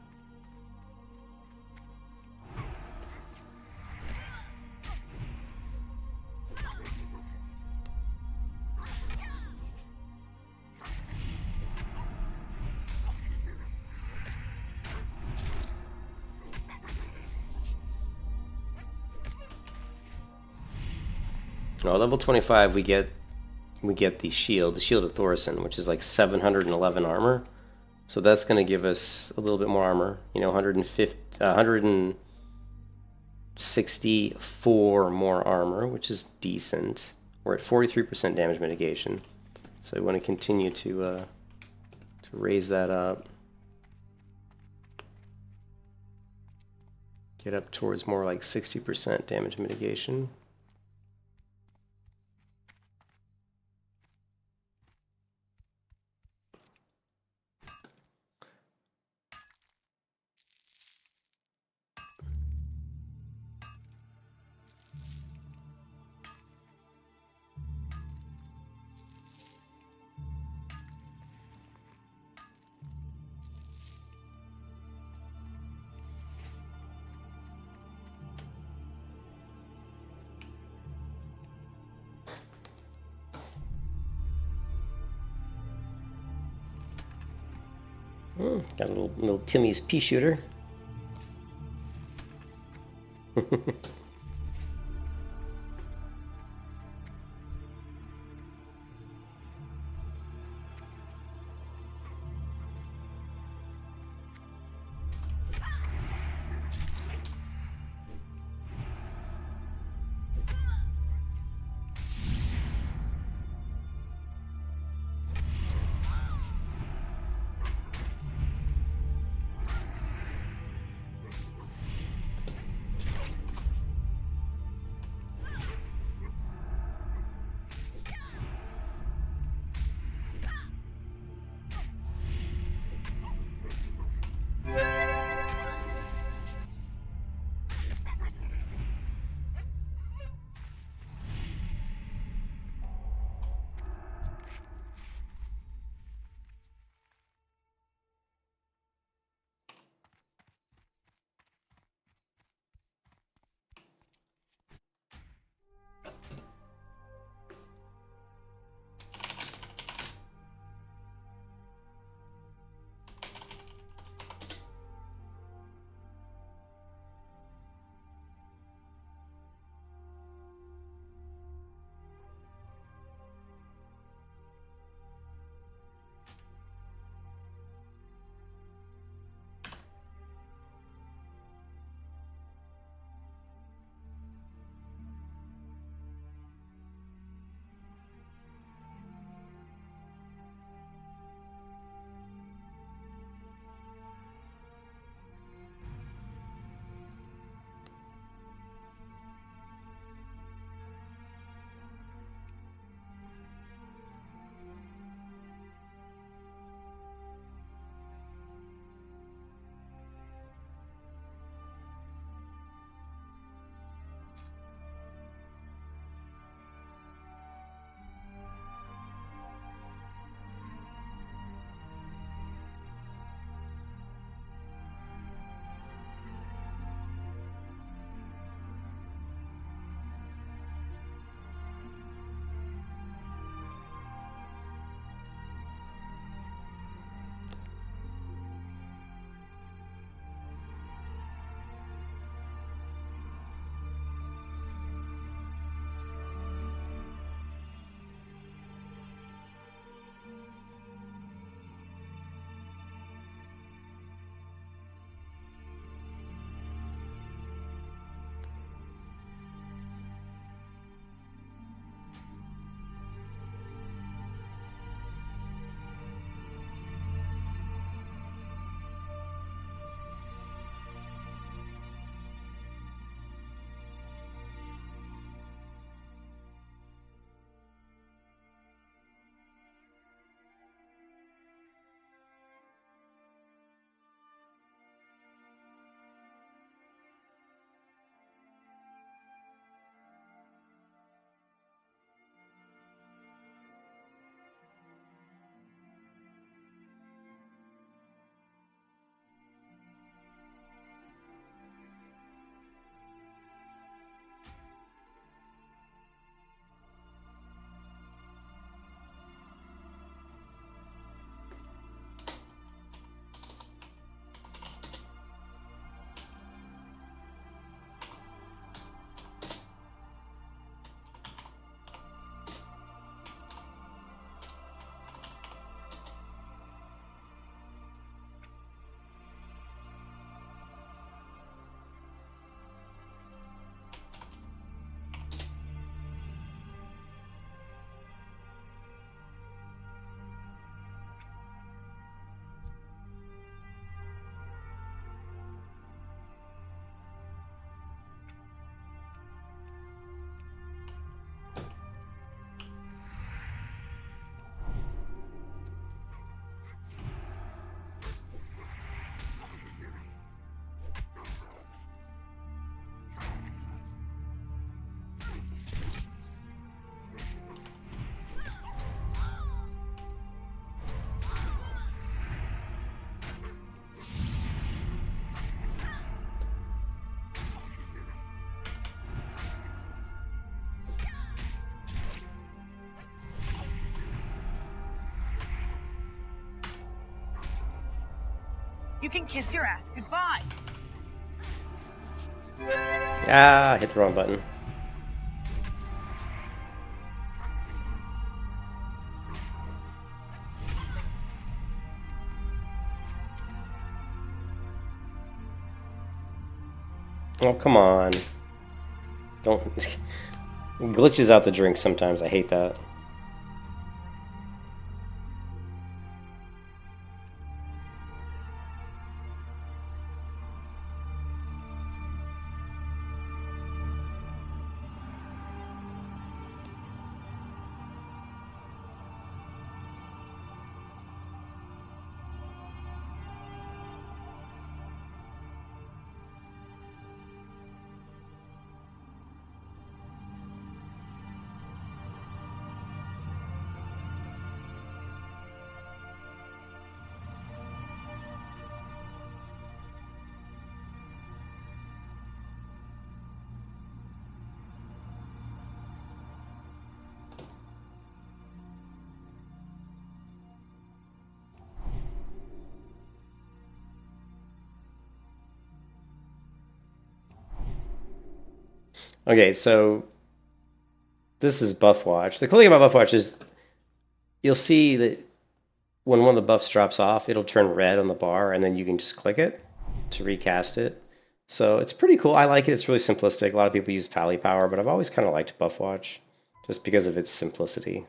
No, level 25 we get the shield of Thorson, which is like 711 armor. So that's going to give us a little bit more armor, you know, 164 more armor, which is decent. We're at 43% damage mitigation, so we want to continue to raise that up. Get up towards more like 60% damage mitigation. Got a little Timmy's pea shooter. You can kiss your ass goodbye. Ah, I hit the wrong button. Oh, come on. Don't... It glitches out the drink sometimes. I hate that. Okay, so this is Buff Watch. The cool thing about Buff Watch is you'll see that when one of the buffs drops off, it'll turn red on the bar, and then you can just click it to recast it. So it's pretty cool. I like it. It's really simplistic. A lot of people use Pally Power, but I've always kind of liked Buff Watch just because of its simplicity.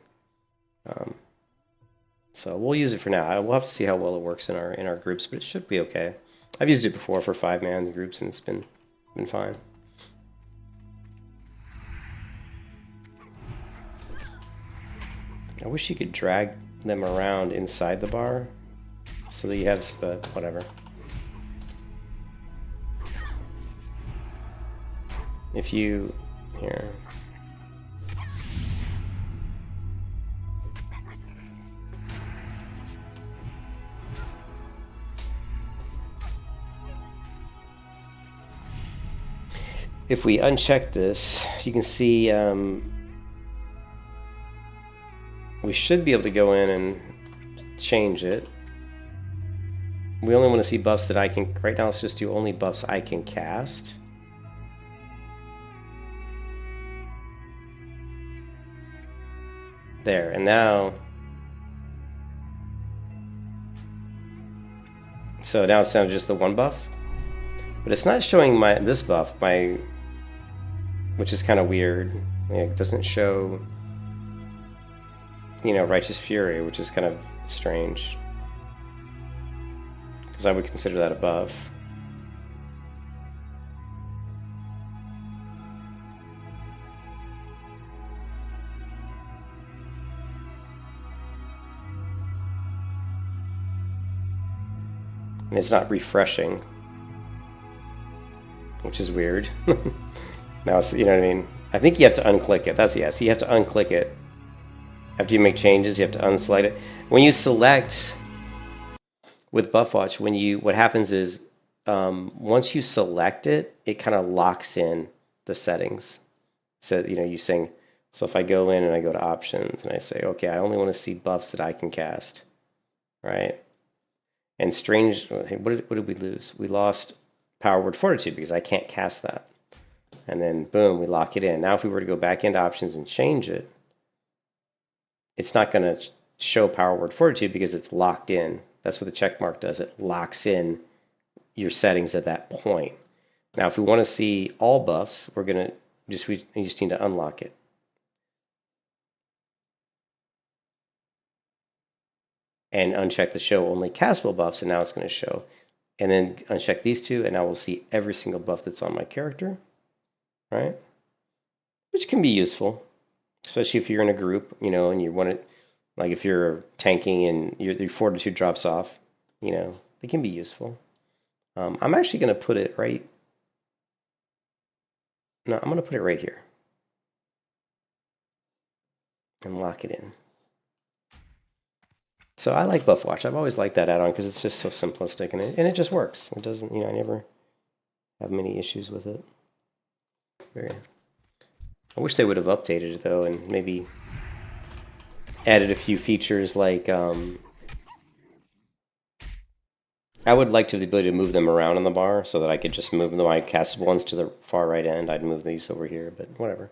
So we'll use it for now. We'll have to see how well it works in our groups, but it should be okay. I've used it before for 5-man groups, and it's been fine. I wish you could drag them around inside the bar so that you have whatever. If you here. If we uncheck this, you can see we should be able to go in and change it. We only want to see buffs that I can... Right now, let's just do only buffs I can cast. There, and now... So now it's down to just the one buff. But it's not showing this buff, which is kind of weird. It doesn't show... Righteous Fury, which is kind of strange. Because I would consider that a buff. And it's not refreshing. Which is weird. Now, it's, you know what I mean? I think you have to unclick it. So you have to unclick it. After you make changes, you have to unselect it. When you select with Buff Watch, what happens is once you select it, it kind of locks in the settings. So you saying, so if I go in and I go to options and I say, okay, I only want to see buffs that I can cast, right? And strange, what did we lose? We lost Power Word Fortitude because I can't cast that. And then boom, we lock it in. Now if we were to go back into options and change it, it's not going to show Power Word Fortitude because it's locked in. That's what the check mark does. It locks in your settings at that point. Now, if we want to see all buffs, we just need to unlock it. And uncheck the show only castable buffs, and now it's going to show. And then uncheck these two, and now we'll see every single buff that's on my character. Right? Which can be useful. Especially if you're in a group, and you want it, like if you're tanking and your fortitude drops off, they can be useful. I'm actually going to put it right. No, I'm going to put it right here. And lock it in. So I like Buff Watch. I've always liked that add-on because it's just so simplistic and it just works. It doesn't, I never have many issues with it. I wish they would have updated it though, and maybe added a few features like I would like to have the ability to move them around on the bar so that I could just move my castable ones to the far right end. I'd move these over here, but whatever.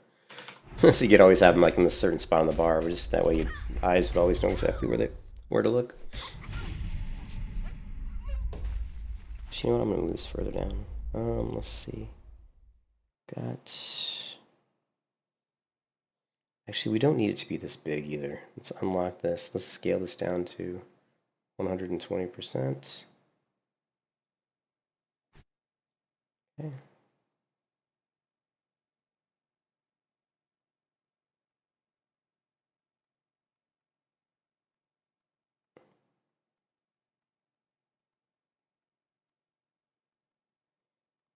So you could always have them like in a certain spot on the bar, but just that way your eyes would always know exactly where to look. You know what? I'm gonna move this further down. Let's see. Actually, we don't need it to be this big either. Let's unlock this. Let's scale this down to 120%. Okay.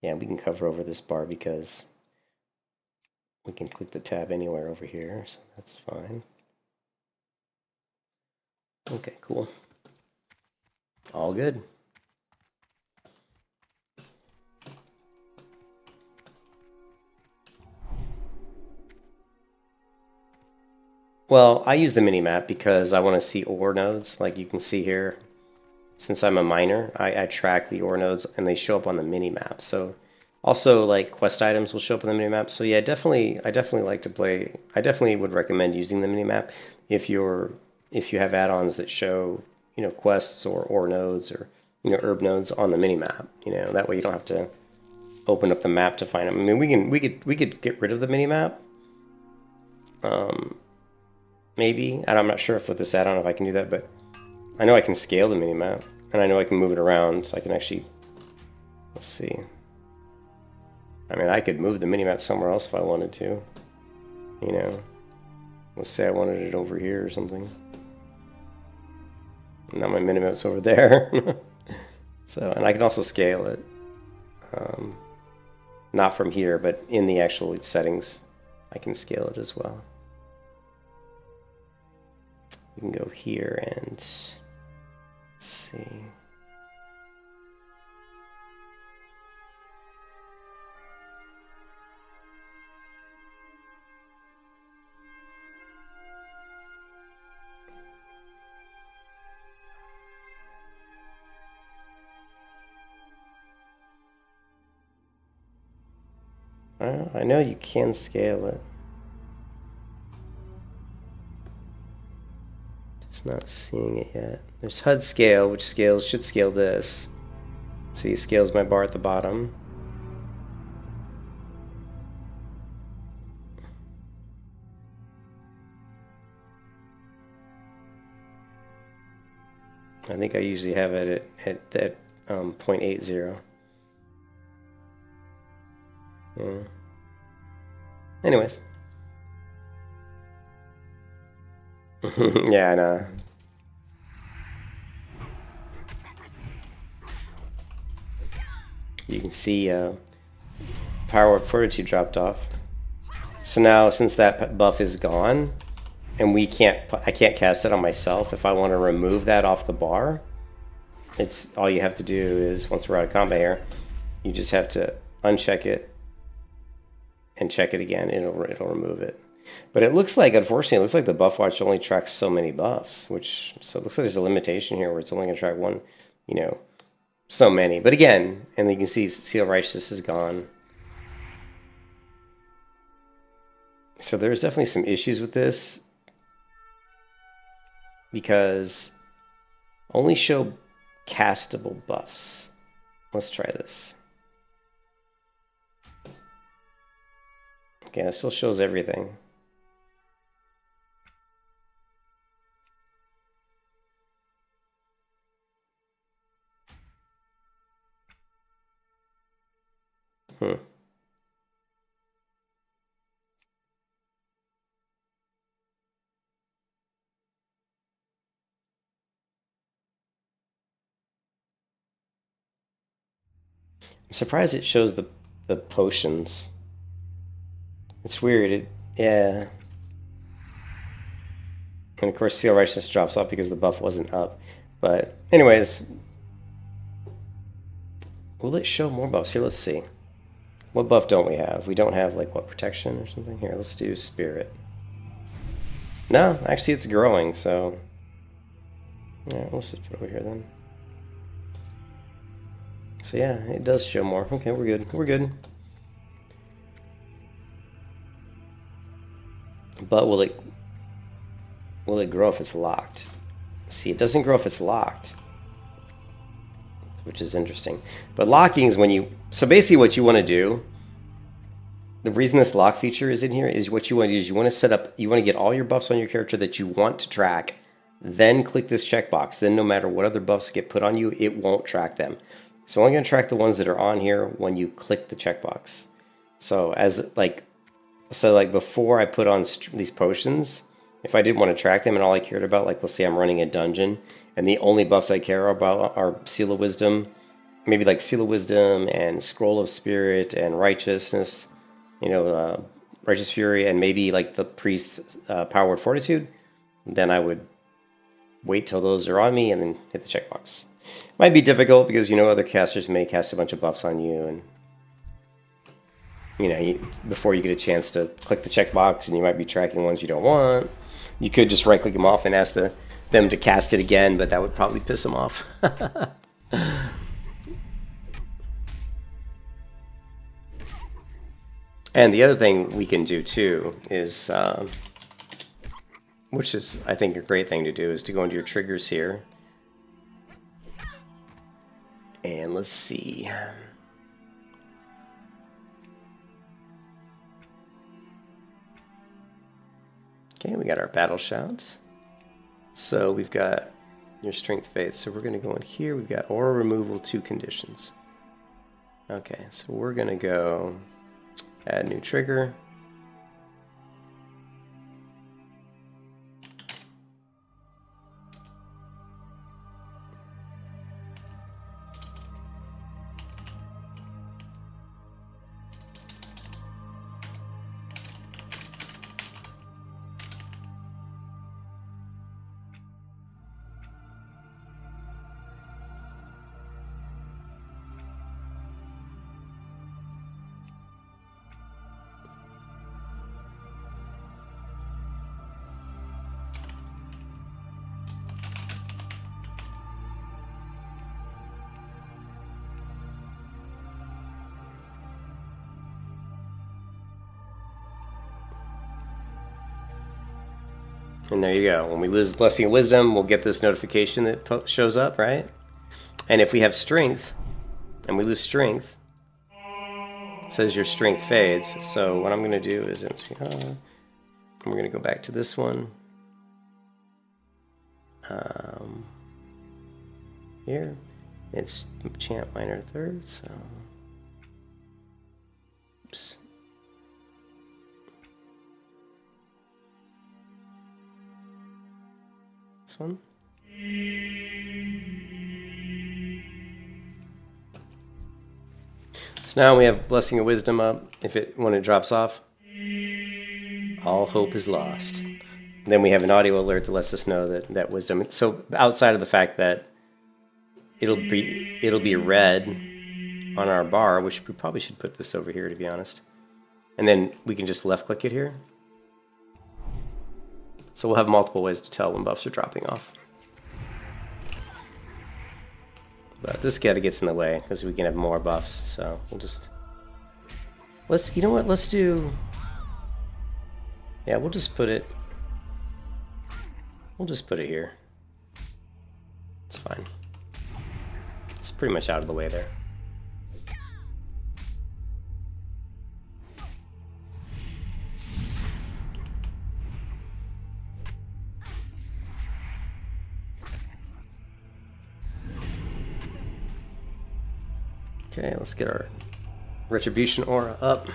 Yeah, we can cover over this bar because we can click the tab anywhere over here, so that's fine. Okay, cool. All good. Well, I use the mini-map because I want to see ore nodes, like you can see here. Since I'm a miner, I track the ore nodes and they show up on the mini-map. So also like quest items will show up on the mini-map. So yeah, I definitely like to play. I definitely would recommend using the mini-map if you have add-ons that show, you know, quests or ore nodes or, you know, herb nodes on the mini-map. You know, that way you don't have to open up the map to find them. I mean, we could get rid of the mini-map. Maybe, and I'm not sure if with this add-on if I can do that, but I know I can scale the mini-map, and I know I can move it around, so I can actually, let's see. I mean, I could move the mini-map somewhere else if I wanted to, you know. Let's say I wanted it over here or something. Now my mini-map's over there. So, and I can also scale it. Not from here, but in the actual settings, I can scale it as well. We can go here and see. I know you can scale it. Just not seeing it yet. There's HUD scale, which should scale this. See, scales my bar at the bottom. I think I usually have it at that 0.80. Yeah. Anyways. Yeah, I know. You can see power of fortitude dropped off. So now, since that buff is gone, and I can't cast it on myself. If I want to remove that off the bar, it's all you have to do is, once we're out of combat here, you just have to uncheck it and check it again. It'll remove it. But it looks like, unfortunately, it looks like the buff watch only tracks so many buffs, so it looks like there's a limitation here where it's only going to track one, you know, so many. But again, and you can see Seal Righteousness is gone. So there's definitely some issues with this, because only show castable buffs. Let's try this. Okay, that still shows everything. I'm surprised it shows the potions. It's weird. Yeah. And of course, Seal Righteousness drops off because the buff wasn't up. But anyways, will it show more buffs? Here, let's see. What buff don't we have? We don't have, like, what, protection or something? Here, let's do Spirit. No, actually it's growing, so... Yeah, let's just put it over here then. So yeah, it does show more. Okay, we're good. We're good. But will it grow if it's locked? See, it doesn't grow if it's locked, which is interesting. But locking is when you... So basically what you want to do, the reason this lock feature is in here is what you want to do is you want to set up, you want to get all your buffs on your character that you want to track, then click this checkbox. Then no matter what other buffs get put on you, it won't track them. It's only going to track the ones that are on here when you click the checkbox. So like before I put on these potions, if I didn't want to track them and all I cared about, like let's say I'm running a dungeon and the only buffs I care about are Seal of Wisdom, maybe like Seal of Wisdom and Scroll of Spirit and Righteousness, you know, Righteous Fury, and maybe like the Priest's Power Word Fortitude, then I would wait till those are on me and then hit the checkbox. Might be difficult because, you know, other casters may cast a bunch of buffs on you, and you know, before you get a chance to click the checkbox, and you might be tracking ones you don't want. You could just right-click them off and ask them to cast it again, but that would probably piss them off. And the other thing we can do too is, which is I think a great thing to do, is to go into your triggers here. And let's see. Okay, we got our battle shouts. So we've got your strength faith. So we're going to go in here. We've got aura removal 2 conditions. Okay, so we're going to go add new trigger. And there you go. When we lose Blessing of Wisdom, we'll get this notification that shows up, right? And if we have Strength, and we lose Strength, it says your Strength fades. So what I'm going to do is, we're going to go back to this one. Here, it's Chant Minor Third, so... Oops. This one. So now we have Blessing of Wisdom up. When it drops off, all hope is lost. And then we have an audio alert that lets us know that wisdom. So outside of the fact that it'll be red on our bar, which we probably should put this over here, to be honest. And then we can just left click it here. So we'll have multiple ways to tell when buffs are dropping off. But this guy gets in the way because we can have more buffs, so we'll just... you know what, let's do... Yeah, we'll just put it here. It's fine. It's pretty much out of the way there. Okay, let's get our Retribution aura up.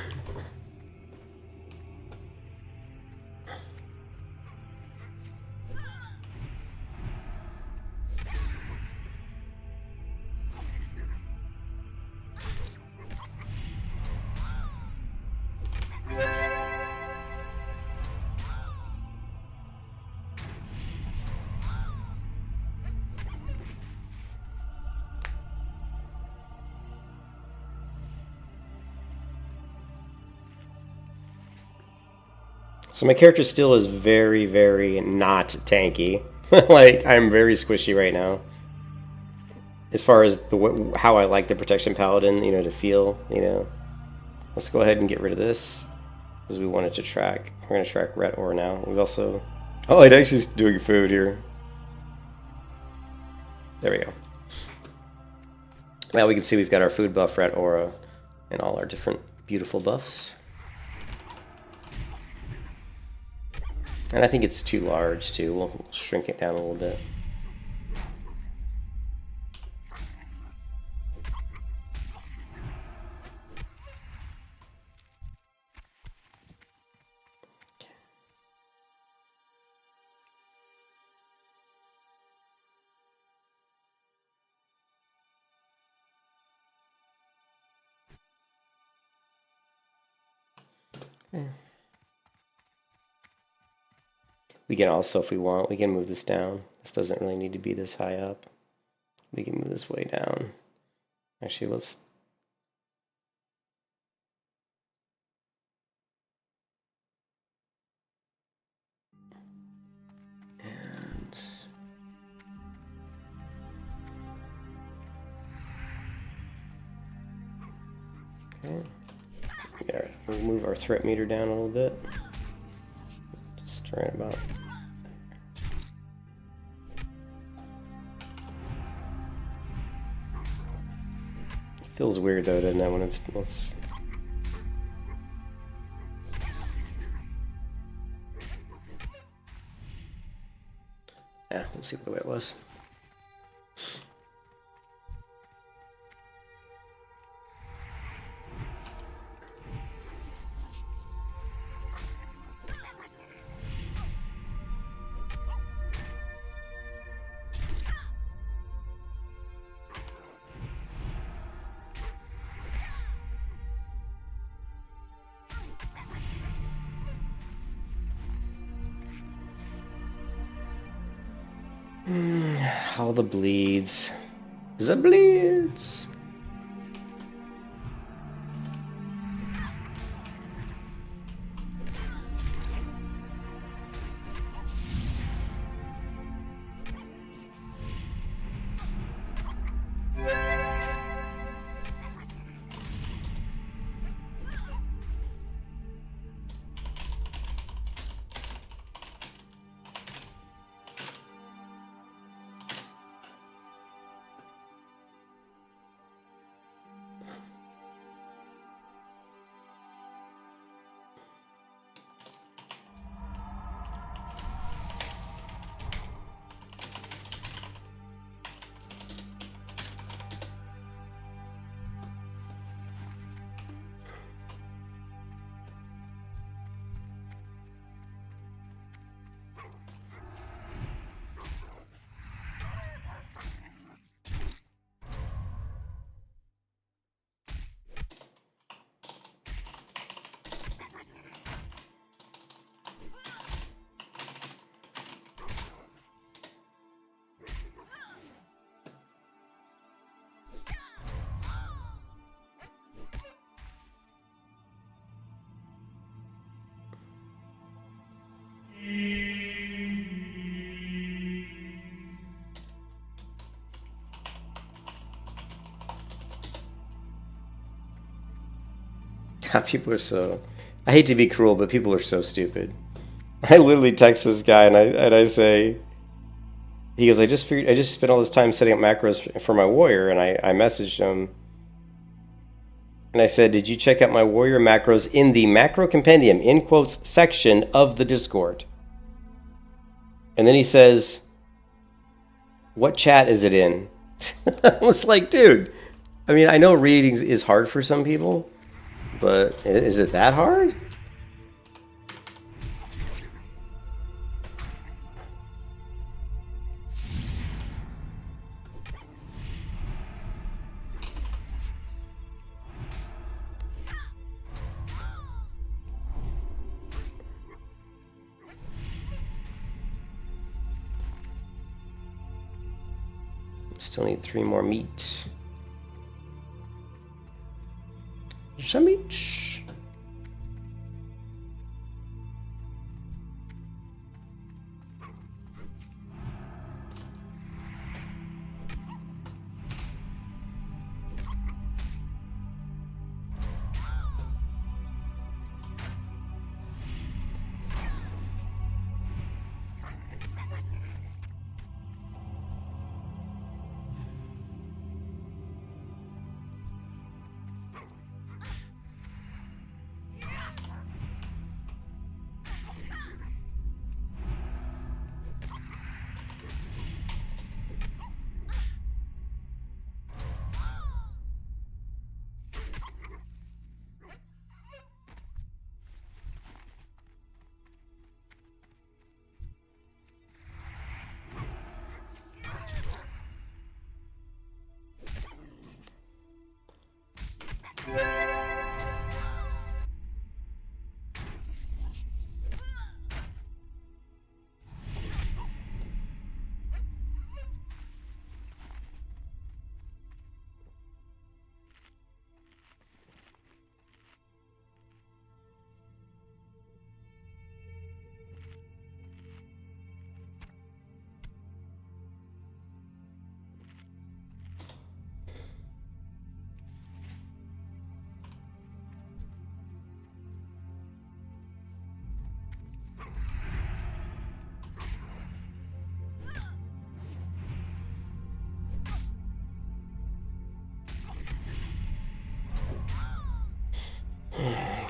So my character still is very, very not tanky. Like, I'm very squishy right now. as far as how I like the protection paladin, you know, to feel, you know. Let's go ahead and get rid of this because we wanted to track. We're going to track red ore now. We've also... Oh, it actually is doing food here. There we go. Now we can see we've got our food buff, red aura, and all our different beautiful buffs. And I think it's too large too. We'll shrink it down a little bit. We can also, if we want, we can move this down. This doesn't really need to be this high up. We can move this way down. Actually, let's... And... Okay. Yeah, we'll move our threat meter down a little bit. Just right about. Feels weird though, doesn't it, when it's... Yeah, we'll see what the way it was. All the bleeds. The bleeds. God, people are so... I hate to be cruel, but people are so stupid. I literally text this guy and I say... He goes, I just spent all this time setting up macros for my warrior, and I messaged him. And I said, did you check out my warrior macros in the macro compendium, in quotes, section of the Discord? And then he says, what chat is it in? I was like, dude, I mean, I know reading is hard for some people, but is it that hard? Still need 3 more meat. Some meat.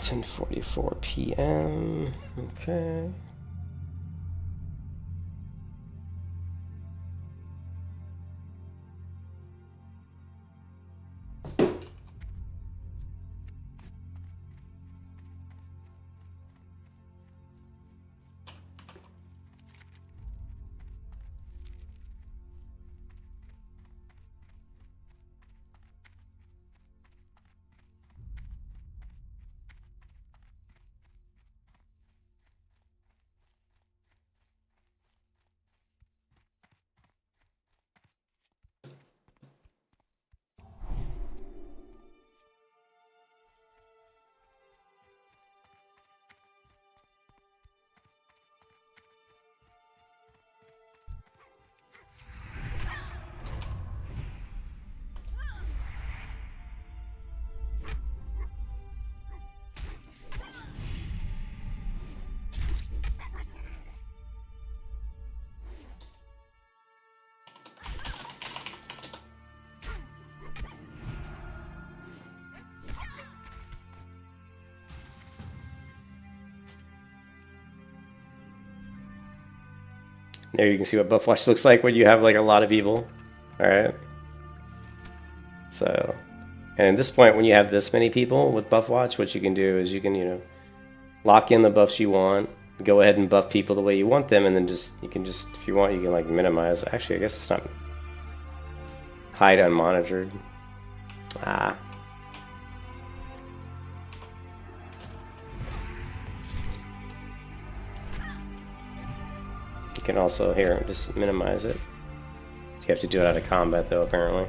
10:44 p.m. Okay. There you can see what buff watch looks like when you have like a lot of evil. Alright. So, and at this point when you have this many people with buff watch, what you can do is you can, you know, lock in the buffs you want, go ahead and buff people the way you want them, and then you can just, if you want, you can like minimize. Actually, I guess it's not hide unmonitored. Ah. You can also, here, just minimize it. You have to do it out of combat though, apparently.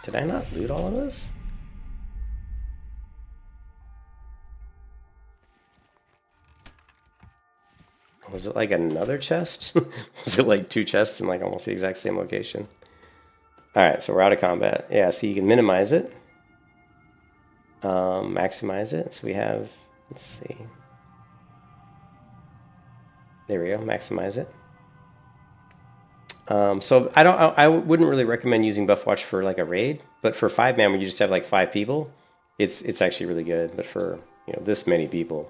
Did I not loot all of this? Was it like another chest? Was it like two chests in like almost the exact same location? Alright, so we're out of combat. Yeah, so you can minimize it. Maximize it. So we have, let's see. There we go, maximize it. So I wouldn't really recommend using buff watch for like a raid, but for 5-man when you just have like 5 people, it's actually really good. But for, you know, this many people,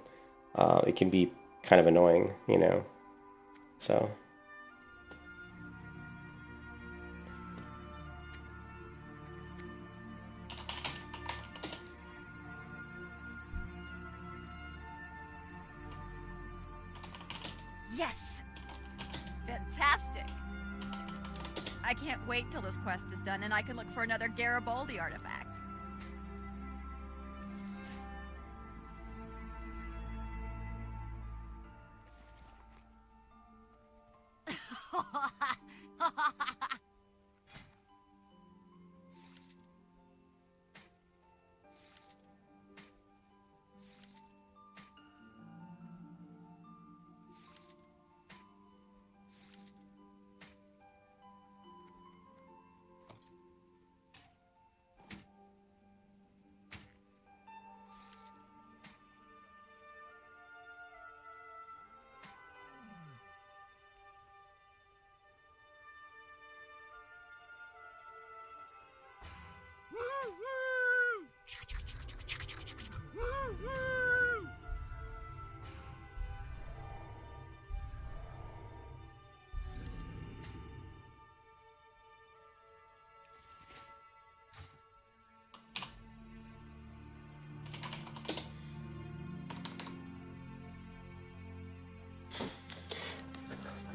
it can be kind of annoying, you know. So Yes! Fantastic! I can't wait till this quest is done and I can look for another Garibaldi artifact.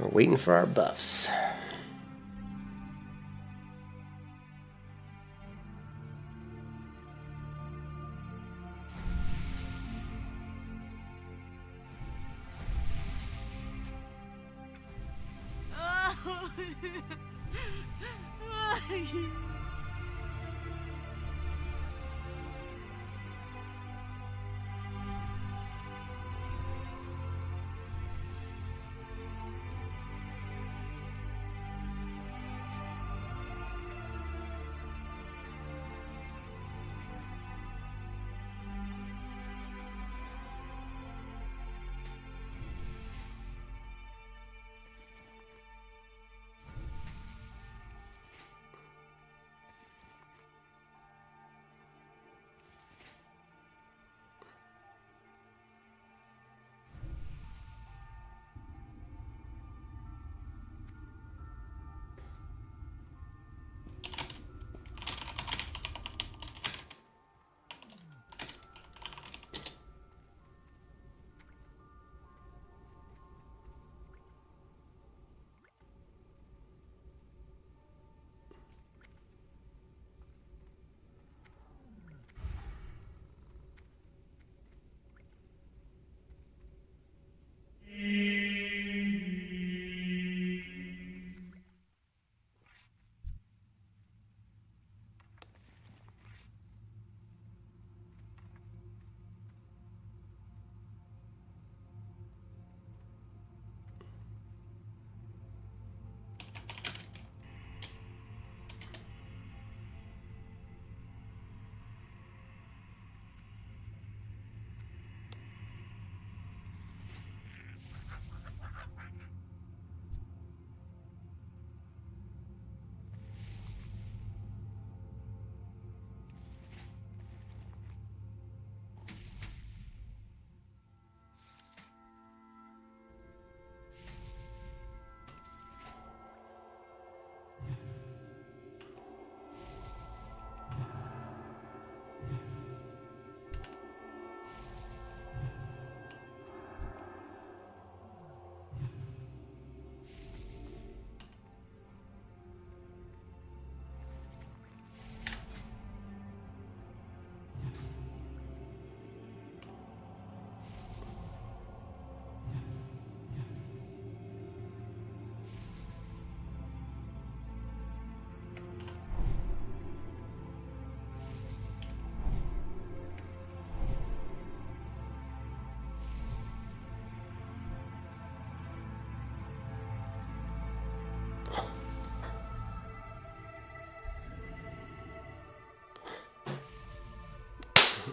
We're waiting for our buffs.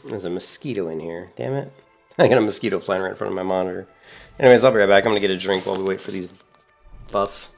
There's a mosquito in here. Damn it. I got a mosquito flying right in front of my monitor. Anyways, I'll be right back. I'm going to get a drink while we wait for these buffs.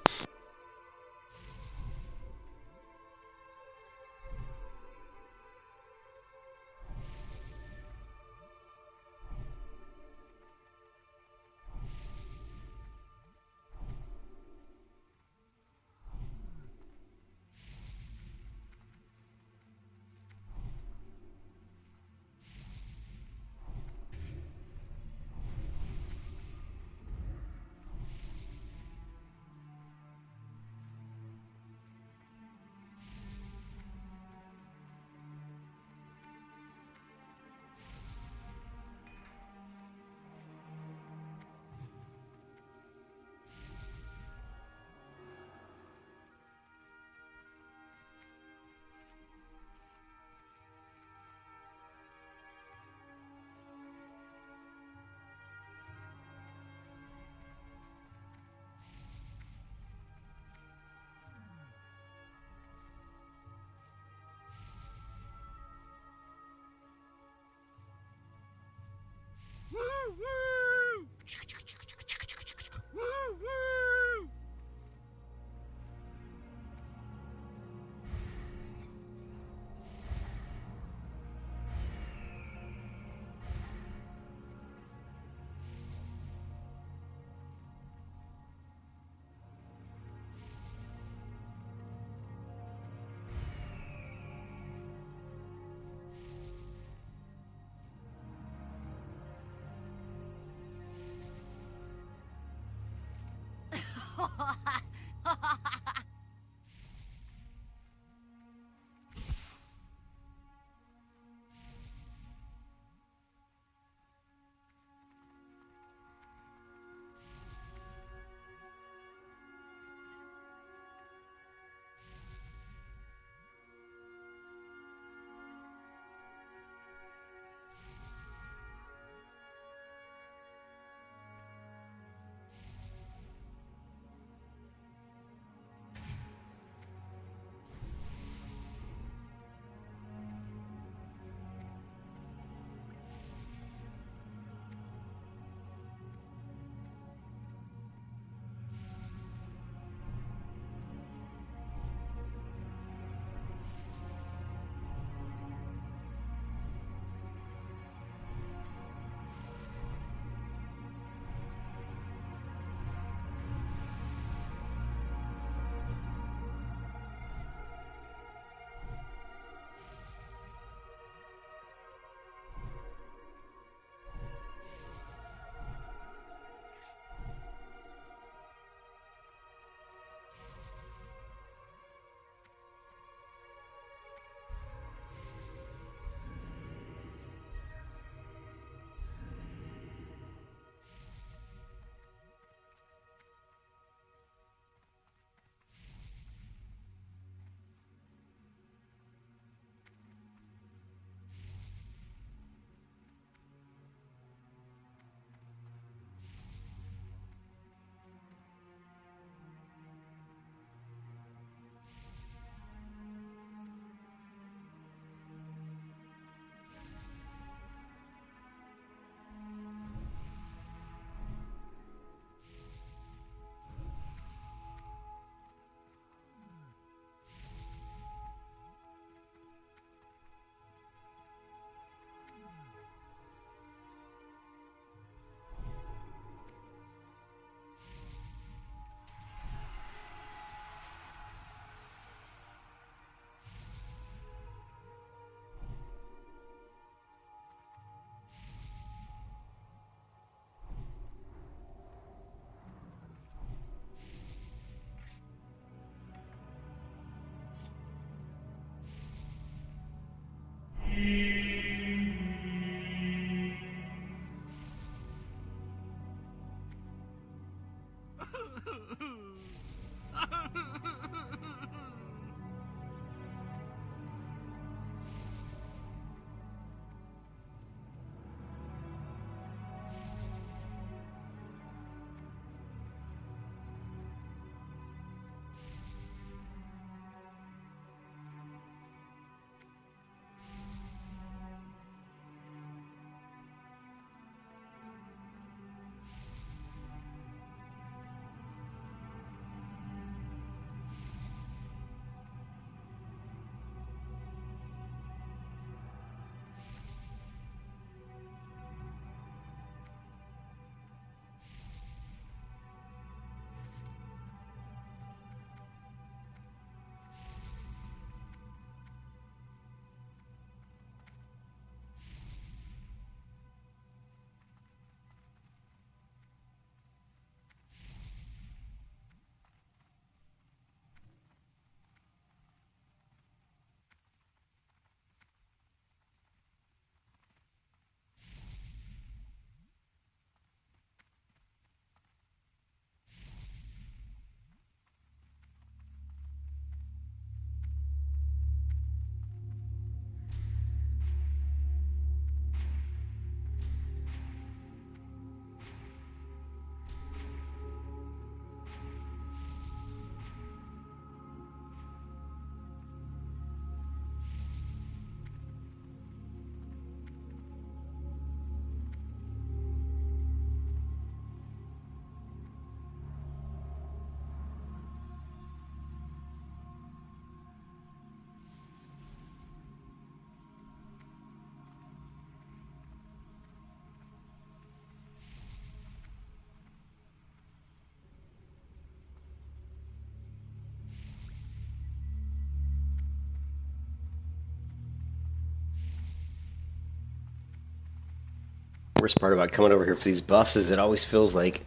Worst part about coming over here for these buffs is it always feels like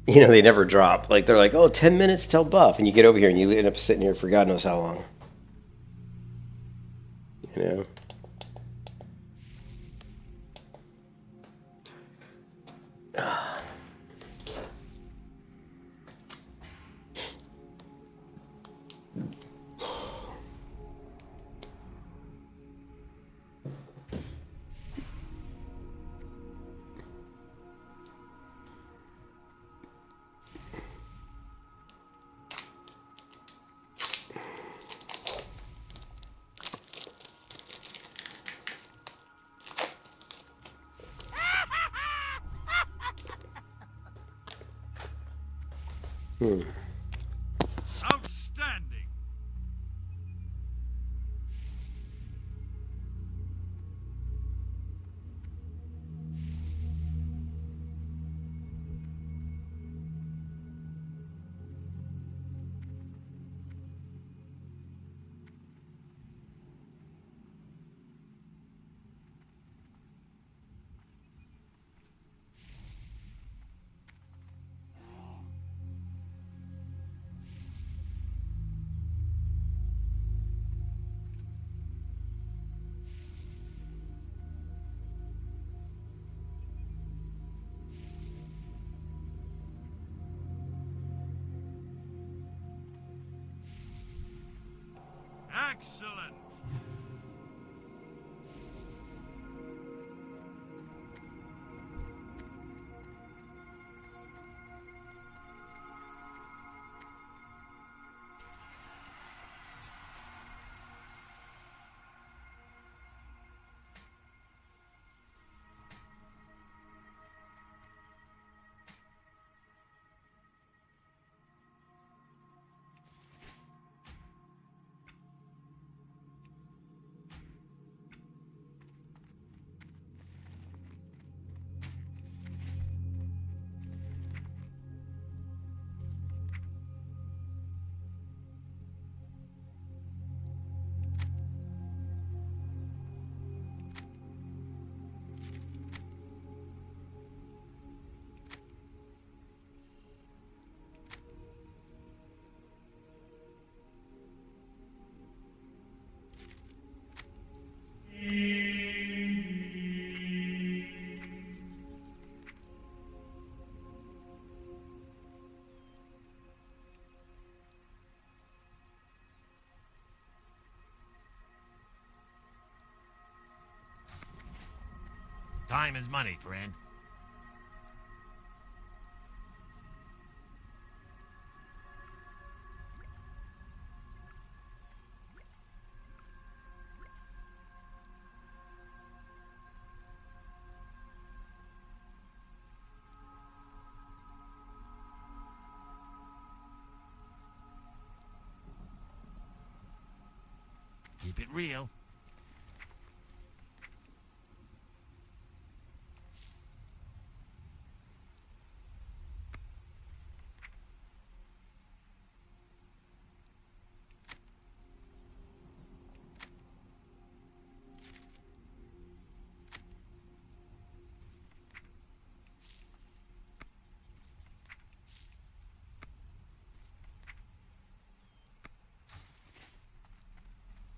you know, they never drop. Like, they're like, oh, 10 minutes till buff. And you get over here and you end up sitting here for God knows how long. You know? Outstanding. Excellent. Time is money, friend. Keep it real.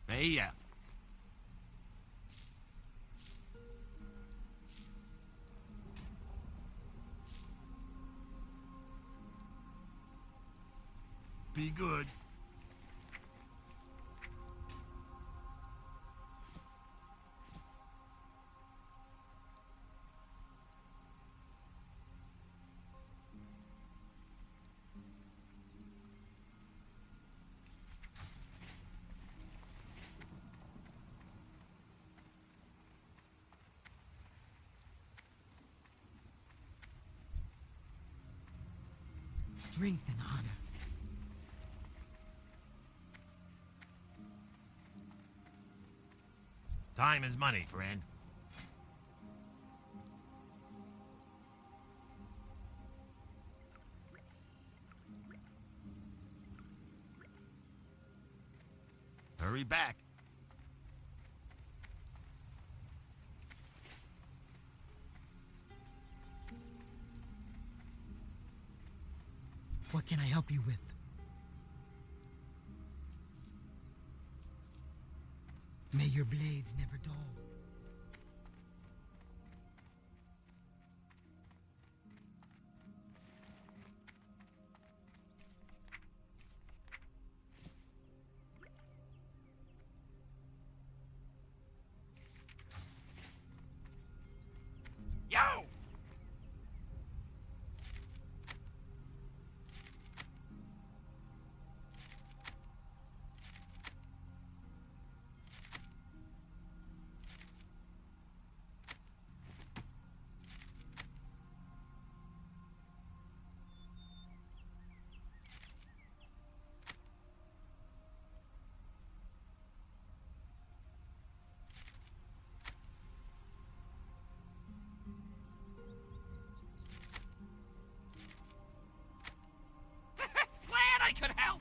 Hey, yeah. Be good. Strength and honor. Time is money, friend. Hurry back. What can I help you with? May your blades never dull. Yo! Glad I could help!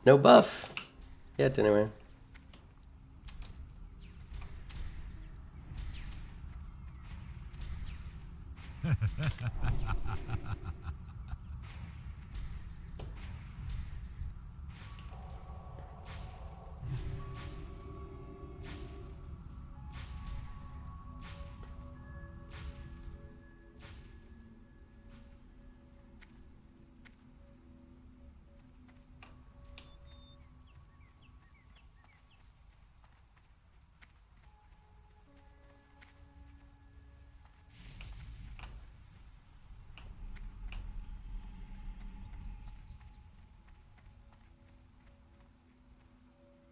No buff. Yet anyway.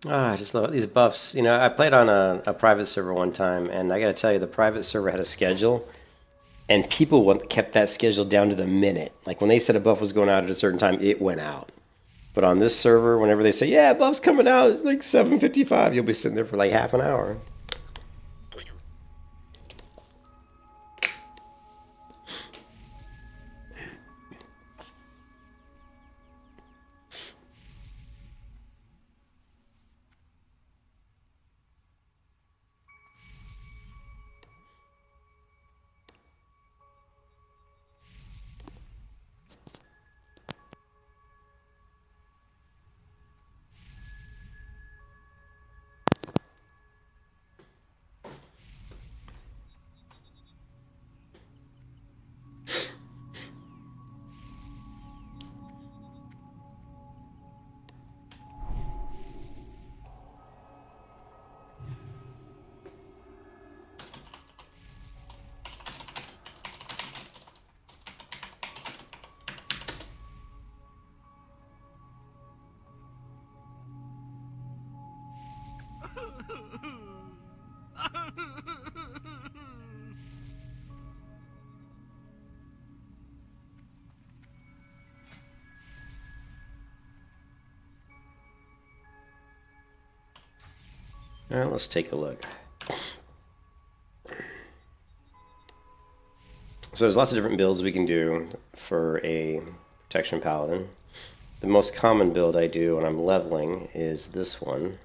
Ah, I just love these buffs. You know, I played on a private server one time, and I gotta tell you, the private server had a schedule, and people kept that schedule down to the minute. Like when they said a buff was going out at a certain time, it went out. But on this server, whenever they say, yeah, buff's coming out at like 7:55, you'll be sitting there for like half an hour. All right, let's take a look. So there's lots of different builds we can do for a protection paladin. The most common build I do when I'm leveling is this one.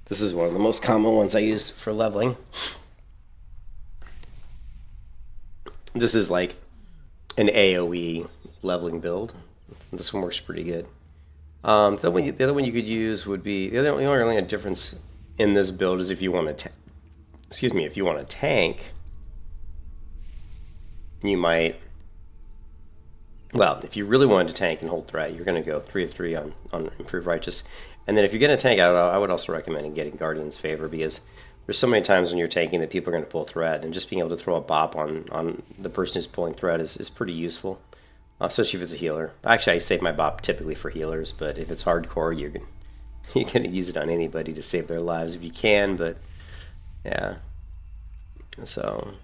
This is one of the most common ones I use for leveling. This is like an AoE leveling build. This one works pretty good. The other one you could use would be the only really difference in this build is if you want to, if you want to tank, you might. Well, if you really wanted to tank and hold threat, you're going to go 3 of 3 on Improved Righteous. And then if you're going to tank, I would also recommend getting Guardian's Favor, because there's so many times when you're tanking that people are going to pull threat, and just being able to throw a bop on the person who's pulling threat is pretty useful, especially if it's a healer. Actually, I save my bop typically for healers, but if it's hardcore, you're going to use it on anybody to save their lives if you can, but yeah. So...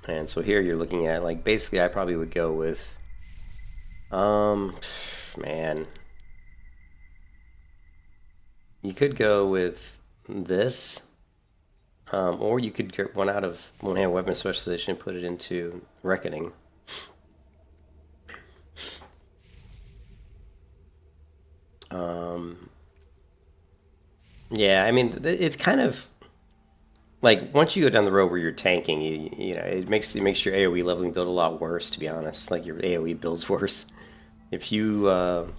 And so here you're looking at, like, basically I probably would go with, man. You could go with this, or you could get one out of one-hand weapon specialization and put it into Reckoning. Yeah, I mean, it's kind of... Like, once you go down the road where you're tanking, you know, it makes your AoE leveling build a lot worse, to be honest. Like, your AoE build's worse. If you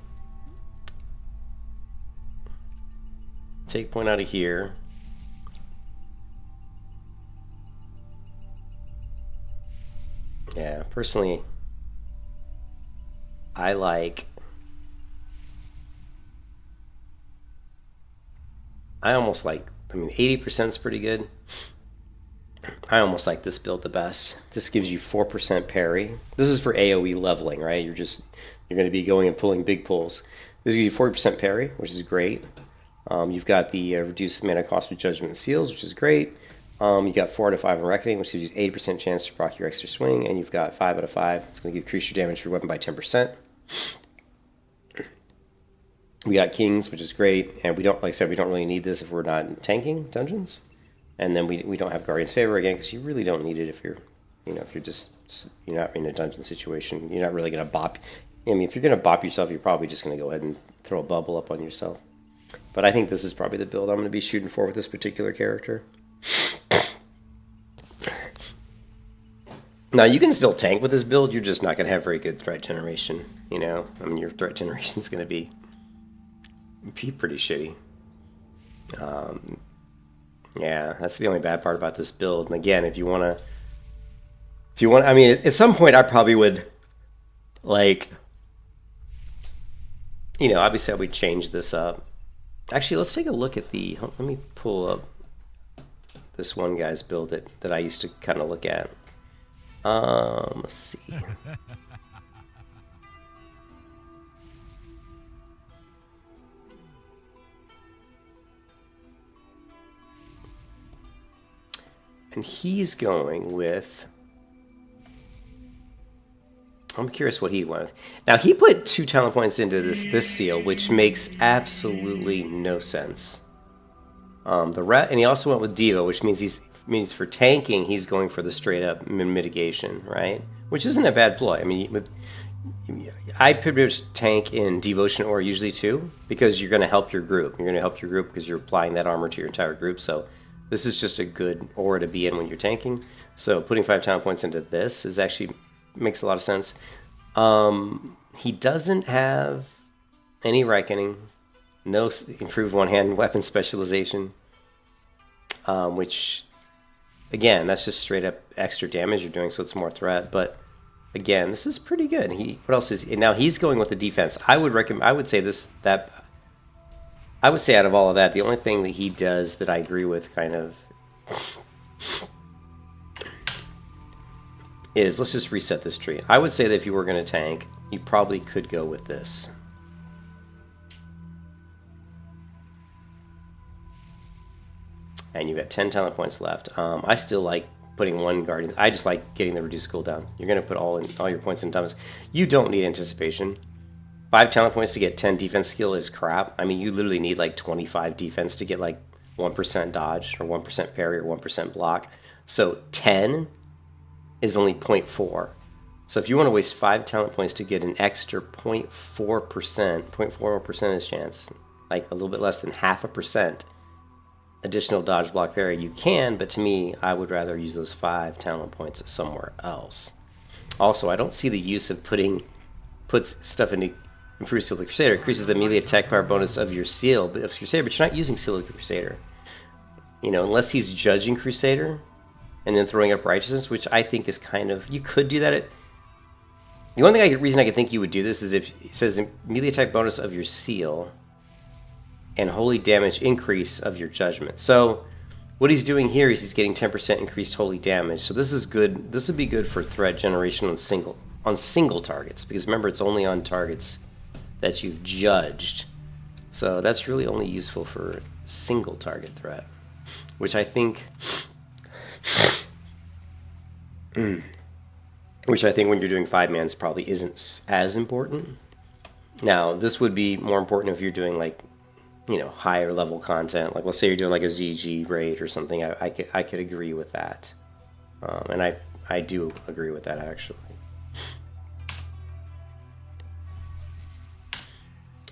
take point out of here, yeah, personally, I almost like, I mean, 80% is pretty good. I almost like this build the best. This gives you 4% parry. This is for AoE leveling, right? You're going to be going and pulling big pulls. This gives you 40% parry, which is great. You've got the reduced mana cost with Judgment and Seals, which is great. You got 4 out of 5 in Reckoning, which gives you 80% chance to proc your extra swing, and you've got 5 out of 5. It's going to increase your damage for your weapon by 10%. We got Kings, which is great, and we don't, like I said, we don't really need this if we're not tanking dungeons. And then we don't have Guardian's Favor again, because you really don't need it if you're, you know, if you're not in a dungeon situation. You're not really going to bop. I mean, if you're going to bop yourself, you're probably just going to go ahead and throw a bubble up on yourself. But I think this is probably the build I'm going to be shooting for with this particular character. Now, you can still tank with this build, you're just not going to have very good threat generation, you know? I mean, your threat generation is going to be pretty shitty. Yeah, that's the only bad part about this build. And again, if you want, I mean, at some point I probably would, like, you know, obviously I would change this up. Actually, let's take a look at the, let me pull up this one guy's build that I used to kind of look at. Let's see. And he's going with, I'm curious what he went. Now, he put 2 talent points into this seal, which makes absolutely no sense. And he also went with Diva, which means for tanking, he's going for the straight up mitigation, right? Which isn't a bad ploy. I mean, I pretty much tank in Devotion Aura usually too, because you're going to help your group. You're going to help your group because you're applying that armor to your entire group. So this is just a good aura to be in when you're tanking. So putting 5 talent points into this is actually makes a lot of sense. He doesn't have any Reckoning, no improved one-hand weapon specialization, which, again, that's just straight up extra damage you're doing, so it's more threat. But again, this is pretty good. What else is now? He's going with the defense. I would say I would say out of all of that, the only thing that he does that I agree with kind of is, let's just reset this tree. I would say that if you were going to tank, you probably could go with this. And you've got 10 talent points left. I still like putting 1 Guardian. I just like getting the reduced cooldown. You're going to put all your points in Thomas. You don't need Anticipation. 5 talent points to get 10 defense skill is crap. I mean, you literally need like 25 defense to get like 1% dodge or 1% parry or 1% block. So 10 is only 0.4. So if you want to waste 5 talent points to get an extra 0.4 percentage chance, like a little bit less than 0.5% additional dodge, block, parry, you can, but to me, I would rather use those 5 talent points somewhere else. Also, I don't see the use of puts stuff into improves Seal of the Crusader. Increases the melee attack power bonus of your Seal of Crusader, but you're not using Seal of the Crusader. You know, unless he's judging Crusader and then throwing up Righteousness, which I think is kind of, you could do that. The only reason I could think you would do this is if it says melee attack bonus of your Seal and holy damage increase of your Judgment. So what he's doing here is he's getting 10% increased holy damage. So this is good. This would be good for threat generation on single targets, because remember, it's only on targets that you've judged. So that's really only useful for single target threat, which I think when you're doing 5-mans probably isn't as important. Now, this would be more important if you're doing, like, you know, higher level content. Like, let's say you're doing like a ZG raid or something. I could agree with that. And I do agree with that, actually.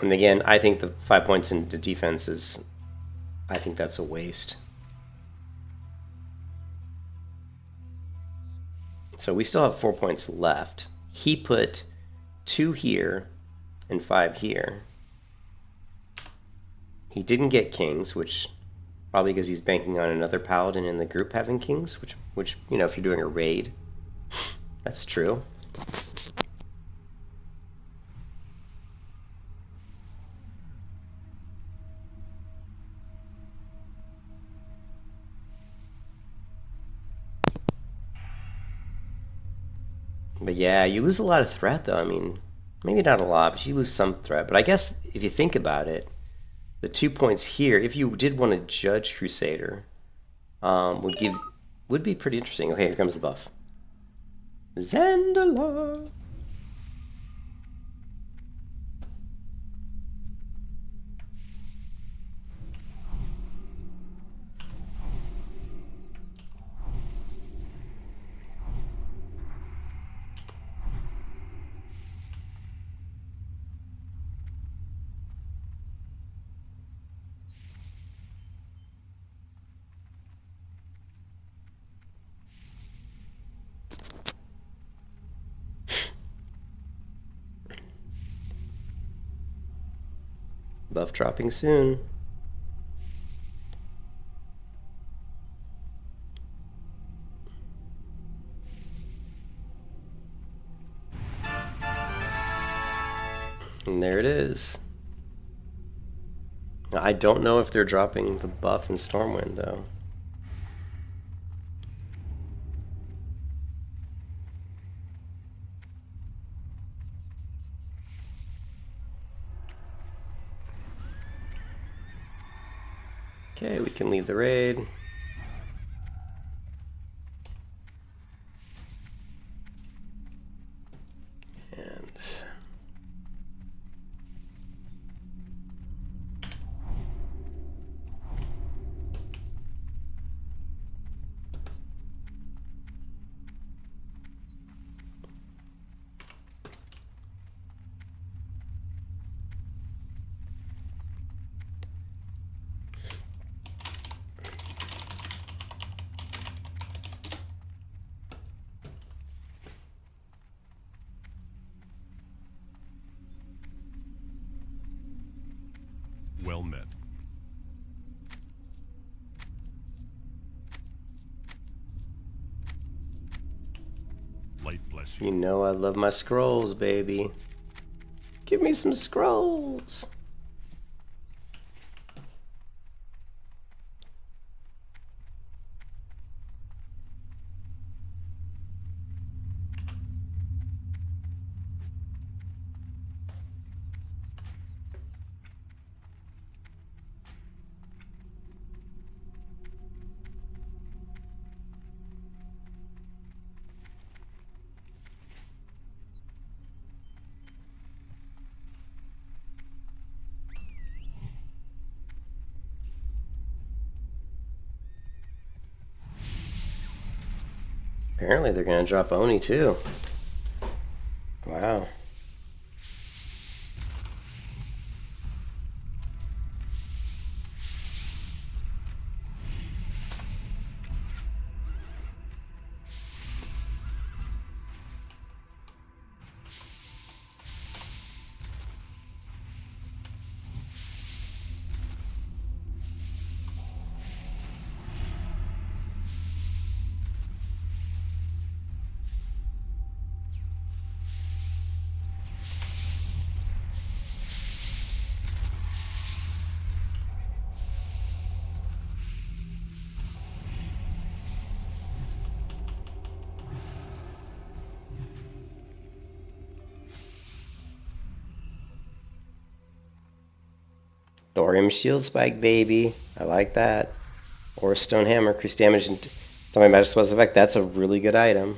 And again, I think the 5 points into defense is, I think that's a waste. So we still have 4 points left. He put 2 here and 5 here. He didn't get kings, which probably because he's banking on another paladin in the group having kings, which you know, if you're doing a raid, that's true. But yeah, you lose a lot of threat, though. I mean, maybe not a lot, but you lose some threat. But I guess if you think about it, the 2 points here, if you did want to judge Crusader, would be pretty interesting. Okay, here comes the buff. Zandala. Buff dropping soon. And there it is. I don't know if they're dropping the buff in Stormwind, though. Okay, we can leave the raid. And Well met. Light bless you. you know I love my scrolls, baby. Give me some scrolls. Apparently they're going to drop Oni too. Wow. Thorium shield spike, baby. I like that. Or stone hammer, increase damage and my magic spells effect. That's a really good item.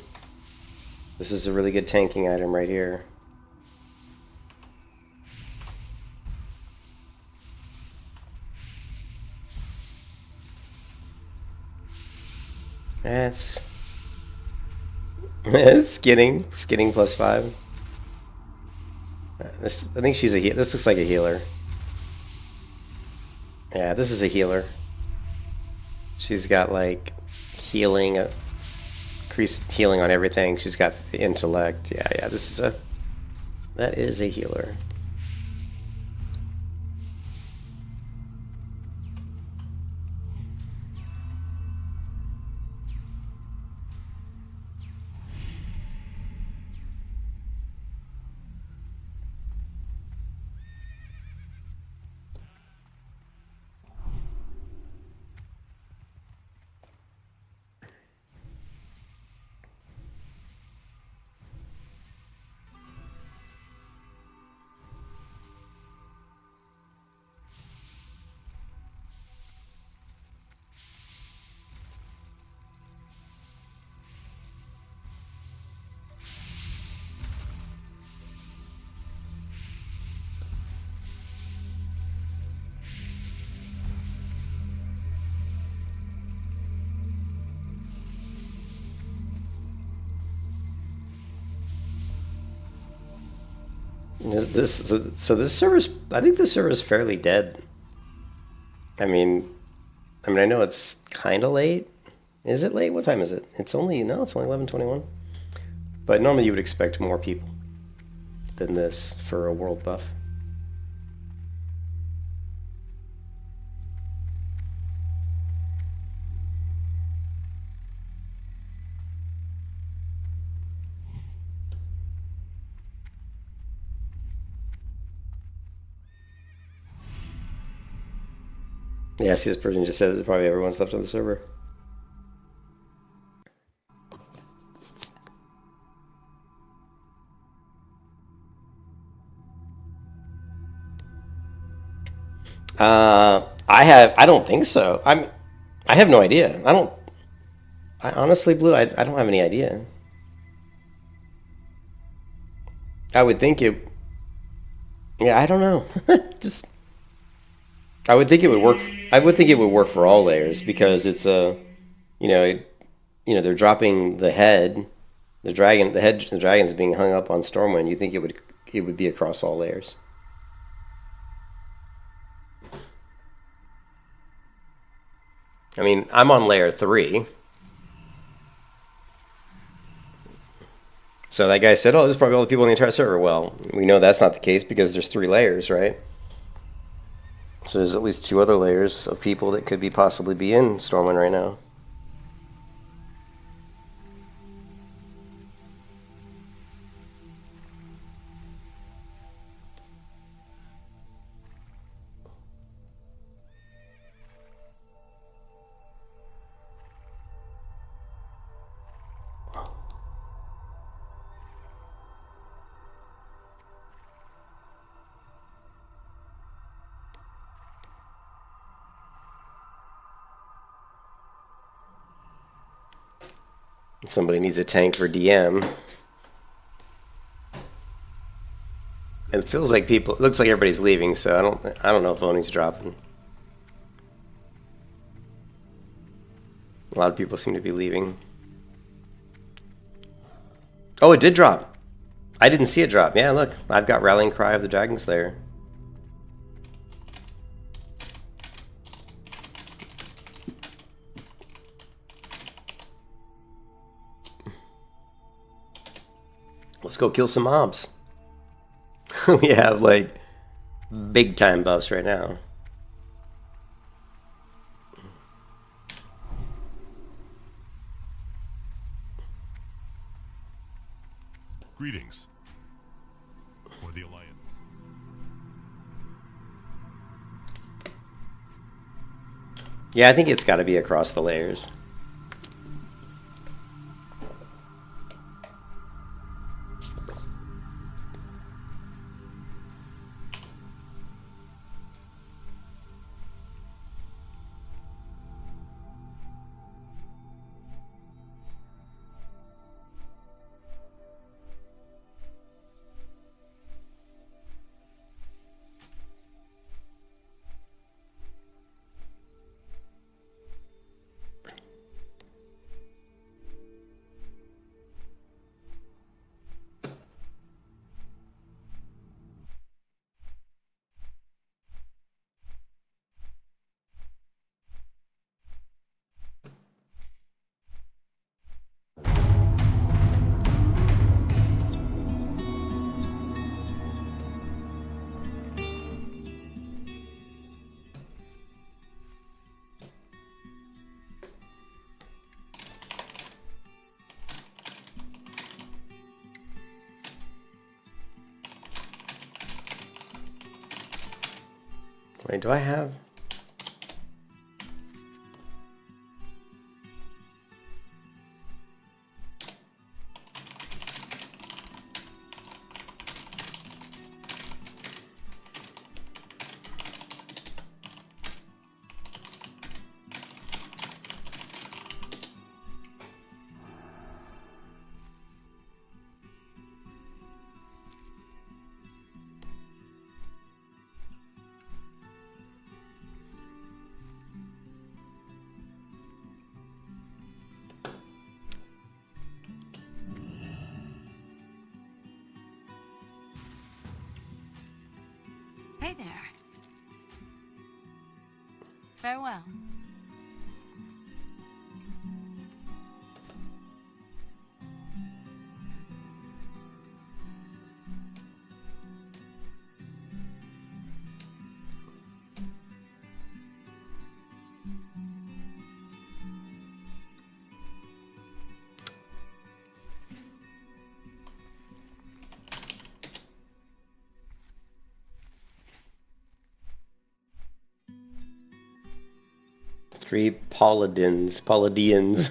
This is a really good tanking item right here. That's skinning +5. I think she's a this looks like a healer. Yeah, this is a healer. She's got like healing, increased healing on everything. She's got intellect. Yeah, that is a healer. This server's, I think this server's fairly dead. I mean I know it's kind of late. Is it late? What time is it? It's only 11:21. But normally you would expect more people than this for a world buff. Yeah, see, this person just said this is probably everyone's left on the server. I don't think so. I have no idea. I honestly, Blue, I don't have any idea. I would think it, yeah, I don't know. Just, I would think it would work. I would think it would work for all layers because it's a, they're dropping the head, the dragon's being hung up on Stormwind. You think it would be across all layers. I mean, I'm on layer 3. So that guy said, oh, this is probably all the people in the entire server. Well, we know that's not the case because there's 3 layers, right? So there's at least 2 other layers of people that could possibly be in Stormwind right now. Somebody needs a tank for DM. It feels like it looks like everybody's leaving, so I don't know if Oni's dropping. A lot of people seem to be leaving. Oh, it did drop. I didn't see it drop. Yeah, look. I've got Rallying Cry of the Dragon Slayer. Let's go kill some mobs. We have, like, big time buffs right now. Greetings. For the Alliance. Yeah, I think it's got to be across the layers. Wait, do I have... Hey there. Farewell. Three Paladins. Paladians.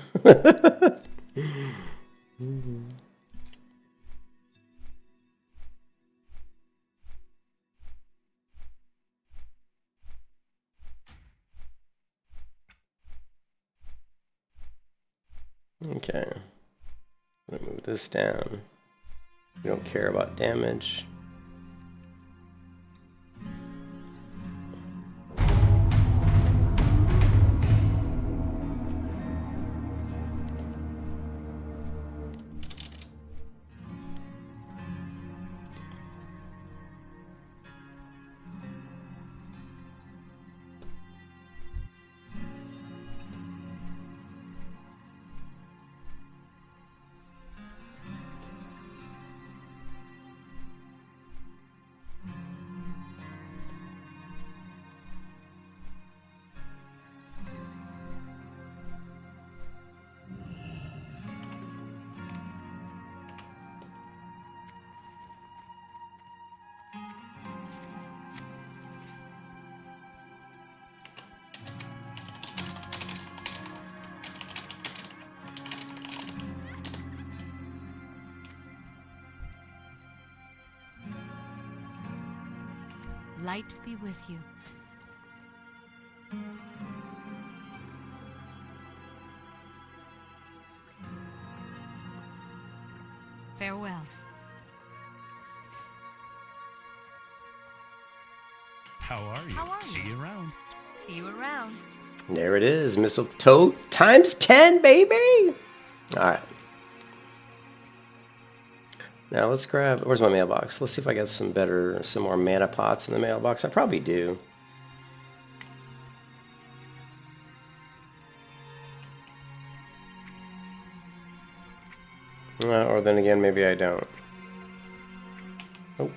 Okay. I'm gonna move this down. We don't care about damage. Light be with you. Farewell. How are you? How are you? See you around. See you around. There it is. Mistletoe times 10, baby! Alright. Now let's grab, where's my mailbox? Let's see if I got some more mana pots in the mailbox. I probably do. Or then again, maybe I don't. Oh.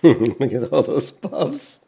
Look at all those buffs.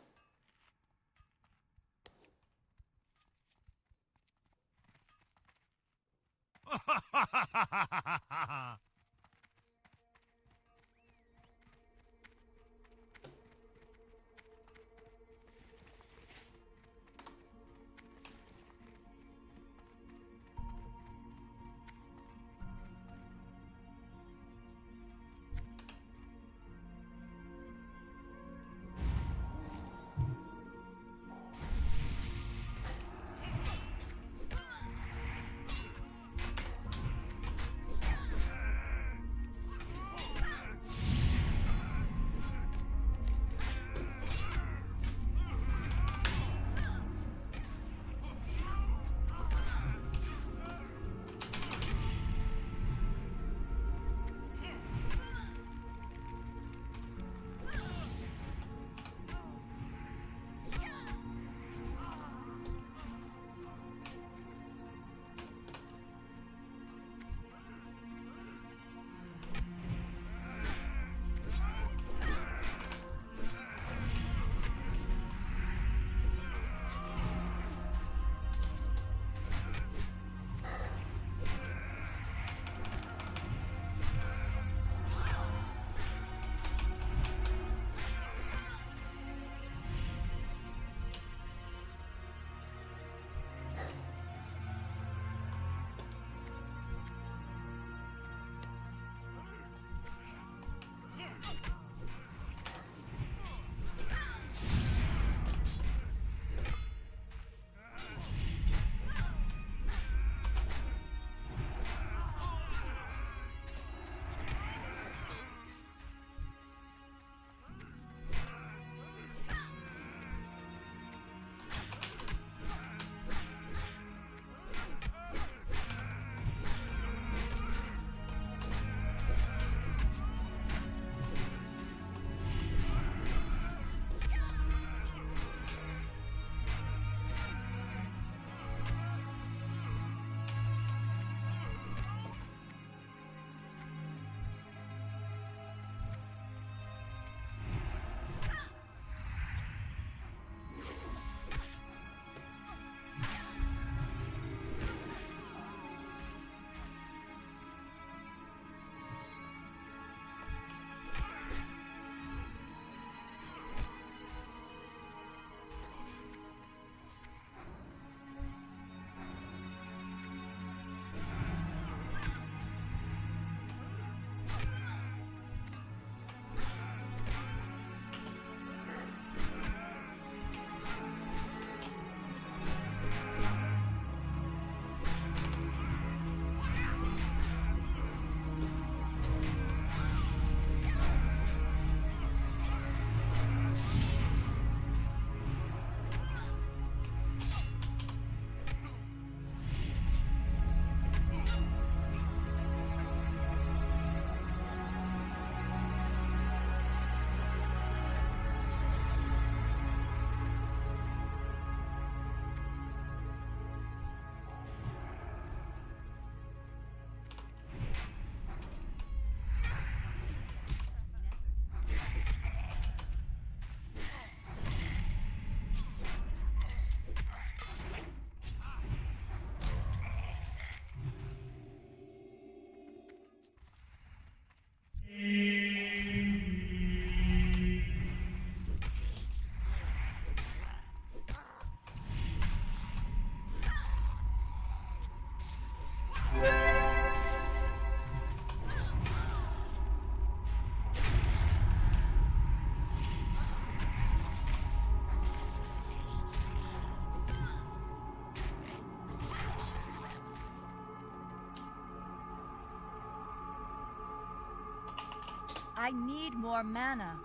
I need more mana.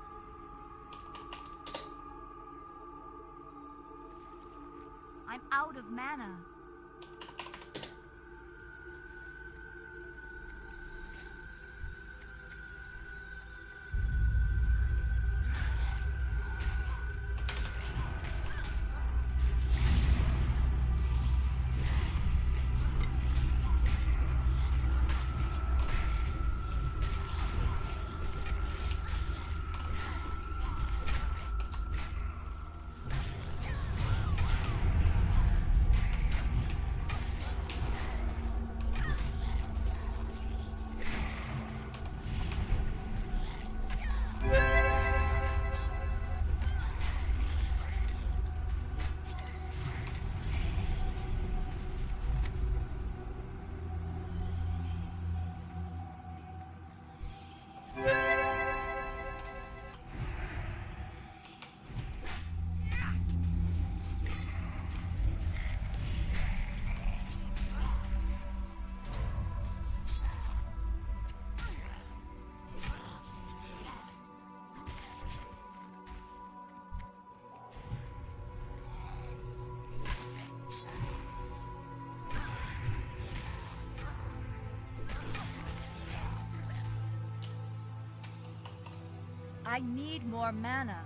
I'm out of mana. I need more mana.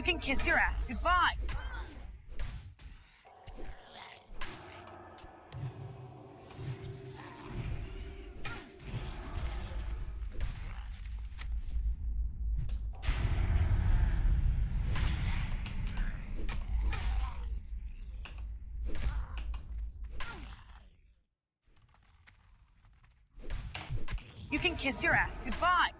can kiss your ass goodbye. You can kiss your ass goodbye.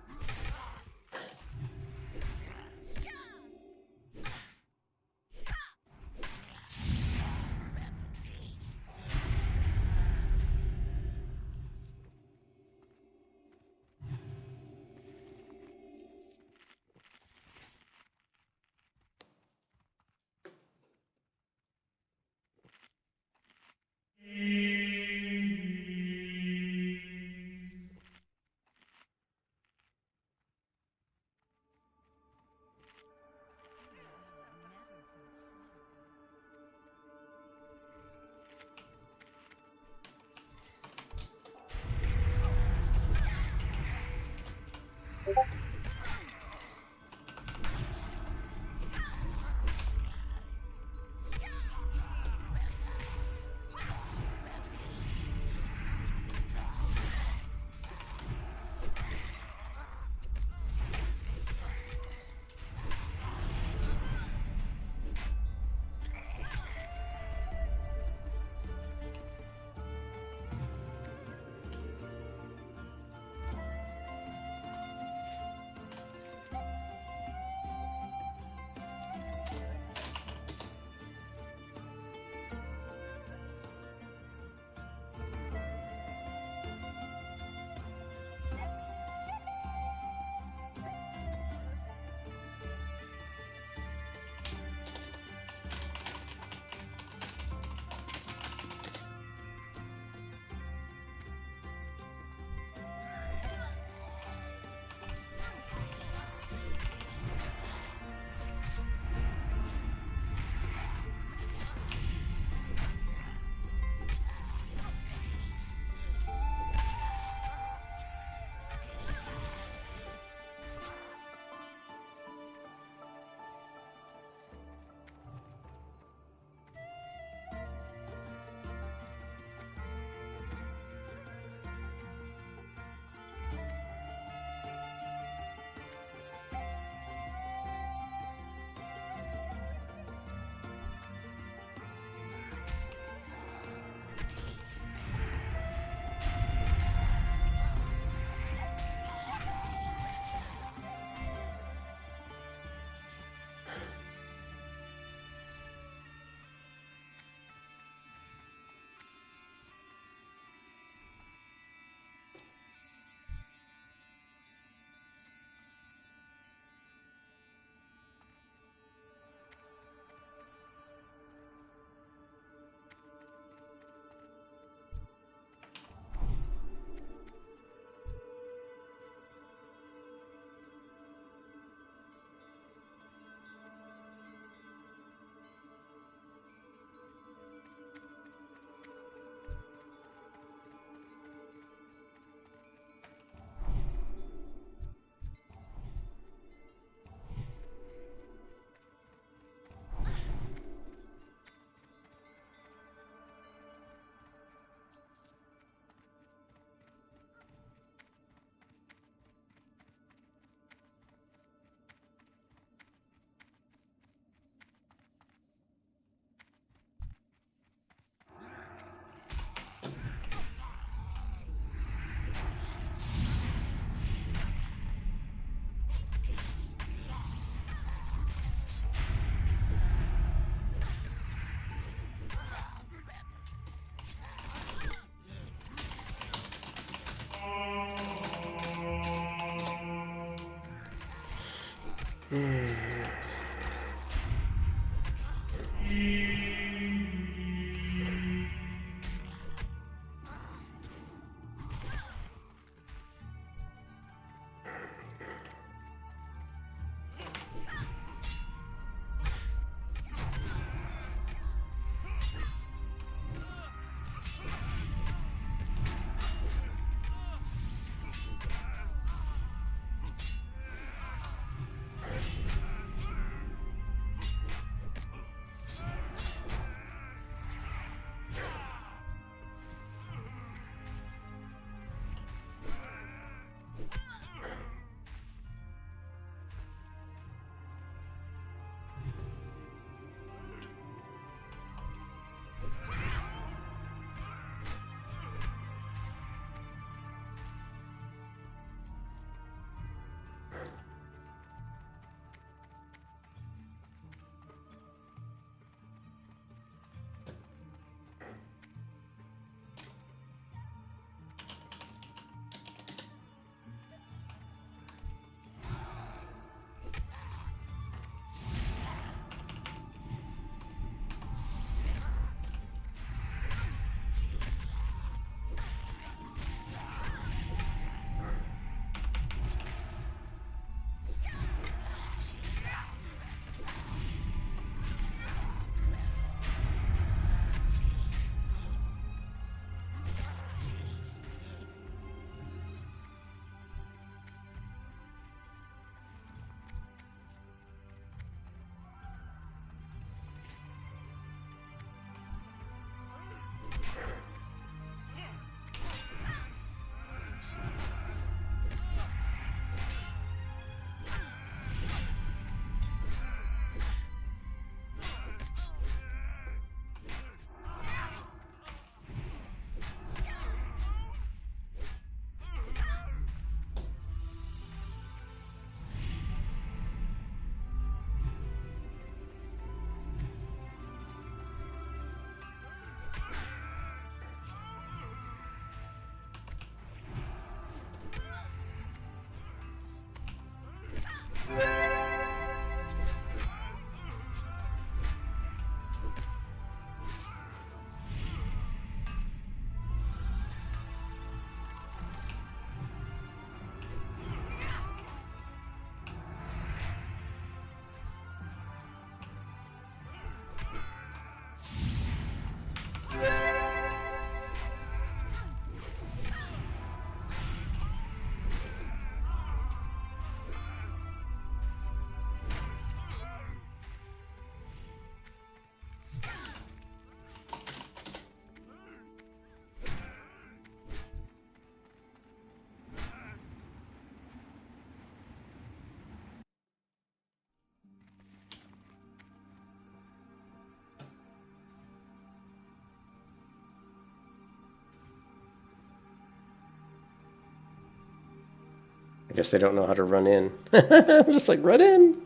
I guess they don't know how to run in. I'm just like, run in.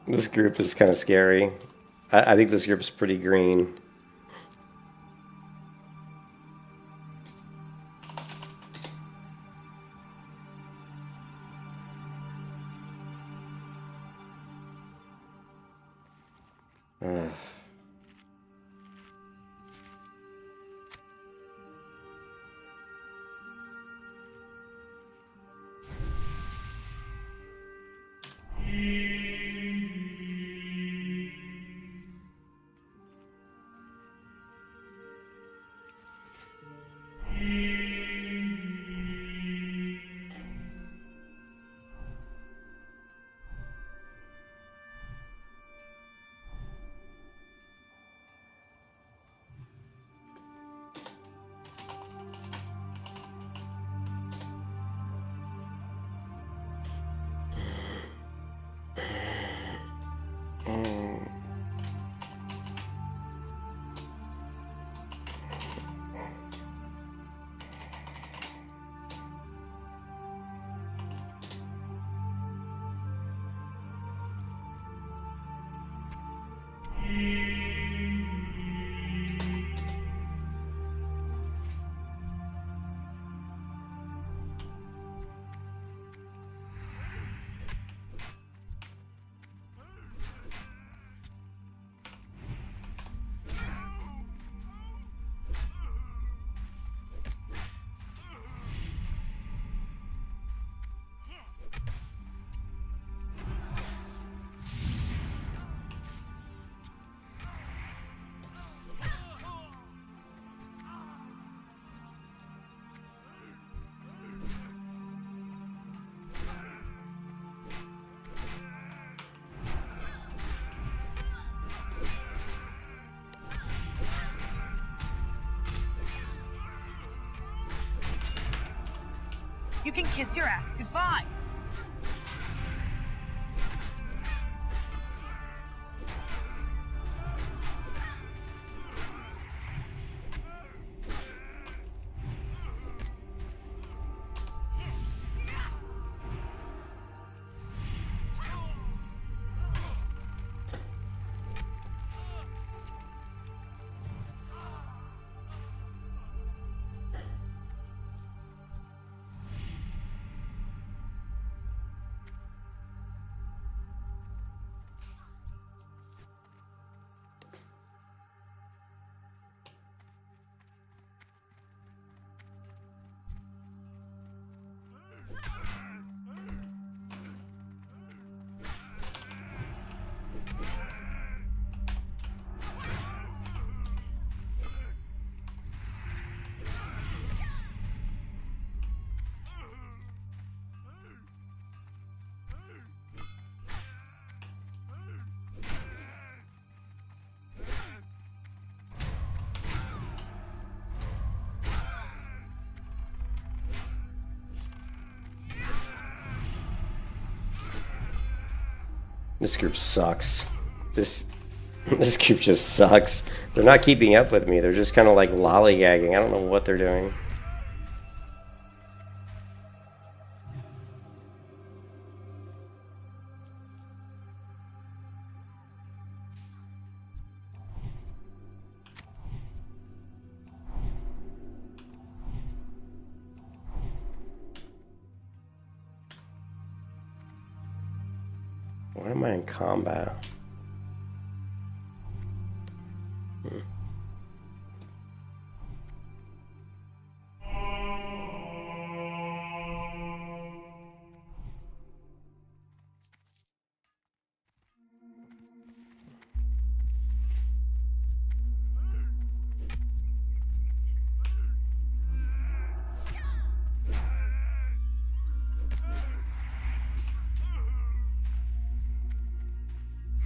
This group is kind of scary. I think this group's pretty green. You can kiss your ass goodbye. This group sucks. This group just sucks. They're not keeping up with me. They're just kind of like lollygagging. I don't know what they're doing. Why am I in combat?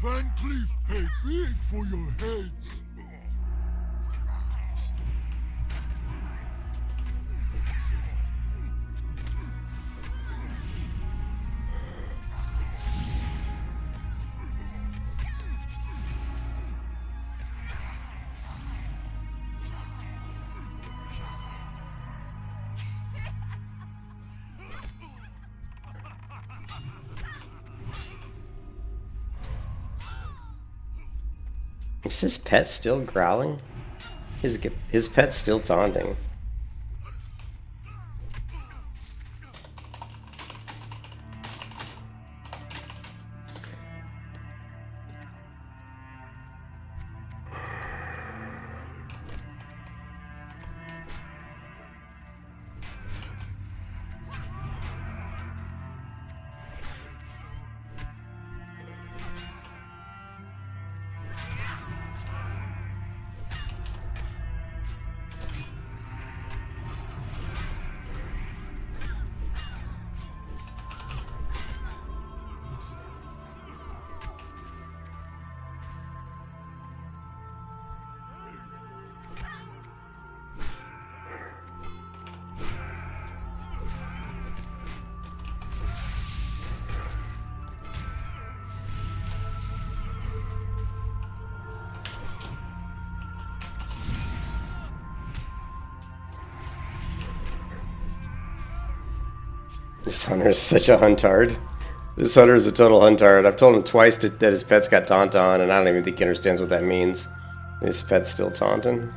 Van Cleef pay big for your head. Is his pet still growling? His pet's still taunting. This hunter is such a huntard. This hunter is a total huntard. I've told him twice that his pet's got taunt on, and I don't even think he understands what that means. His pet's still taunting.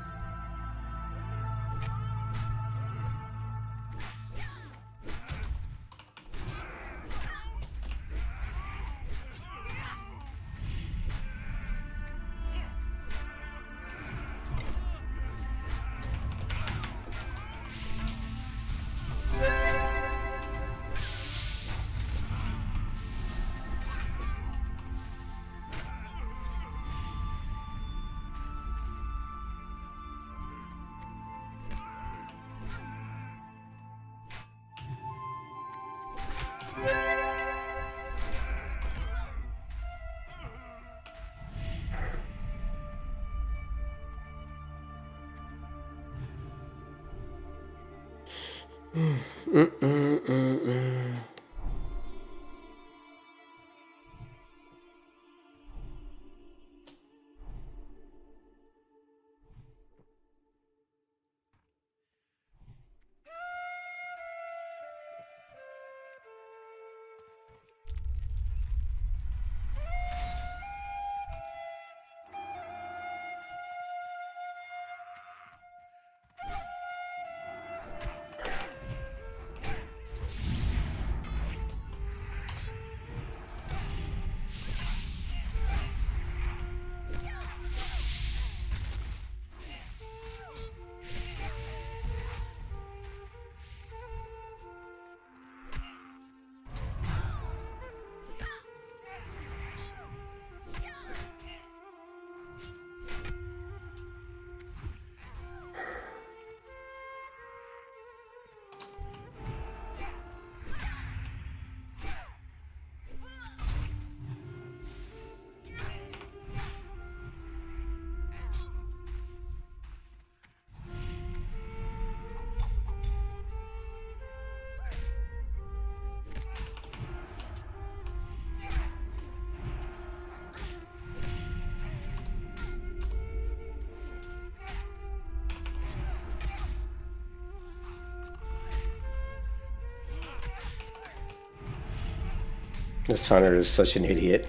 This hunter is such an idiot.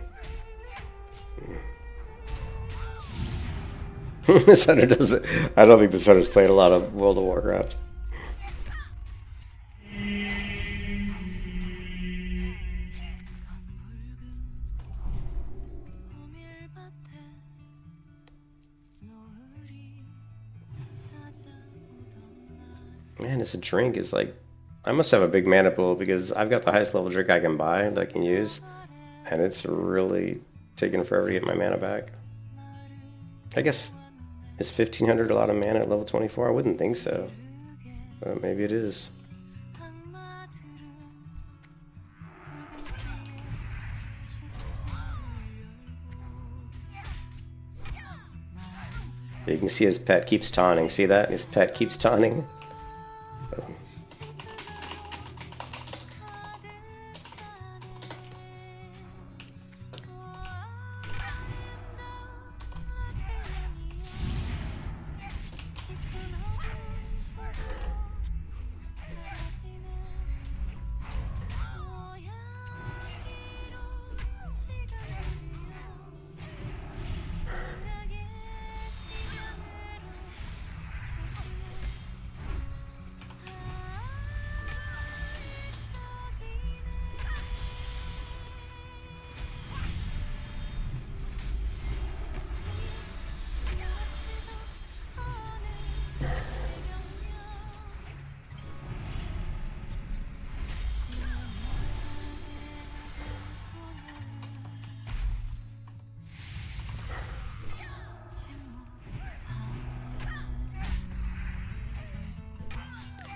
This hunter doesn't. I don't think this hunter's played a lot of World of Warcraft. Man, this drink is like... I must have a big mana pool because I've got the highest level drink I can buy that I can use. And it's really taking forever to get my mana back. I guess, is 1500 a lot of mana at level 24? I wouldn't think so. But maybe it is. You can see his pet keeps taunting. See that? His pet keeps taunting.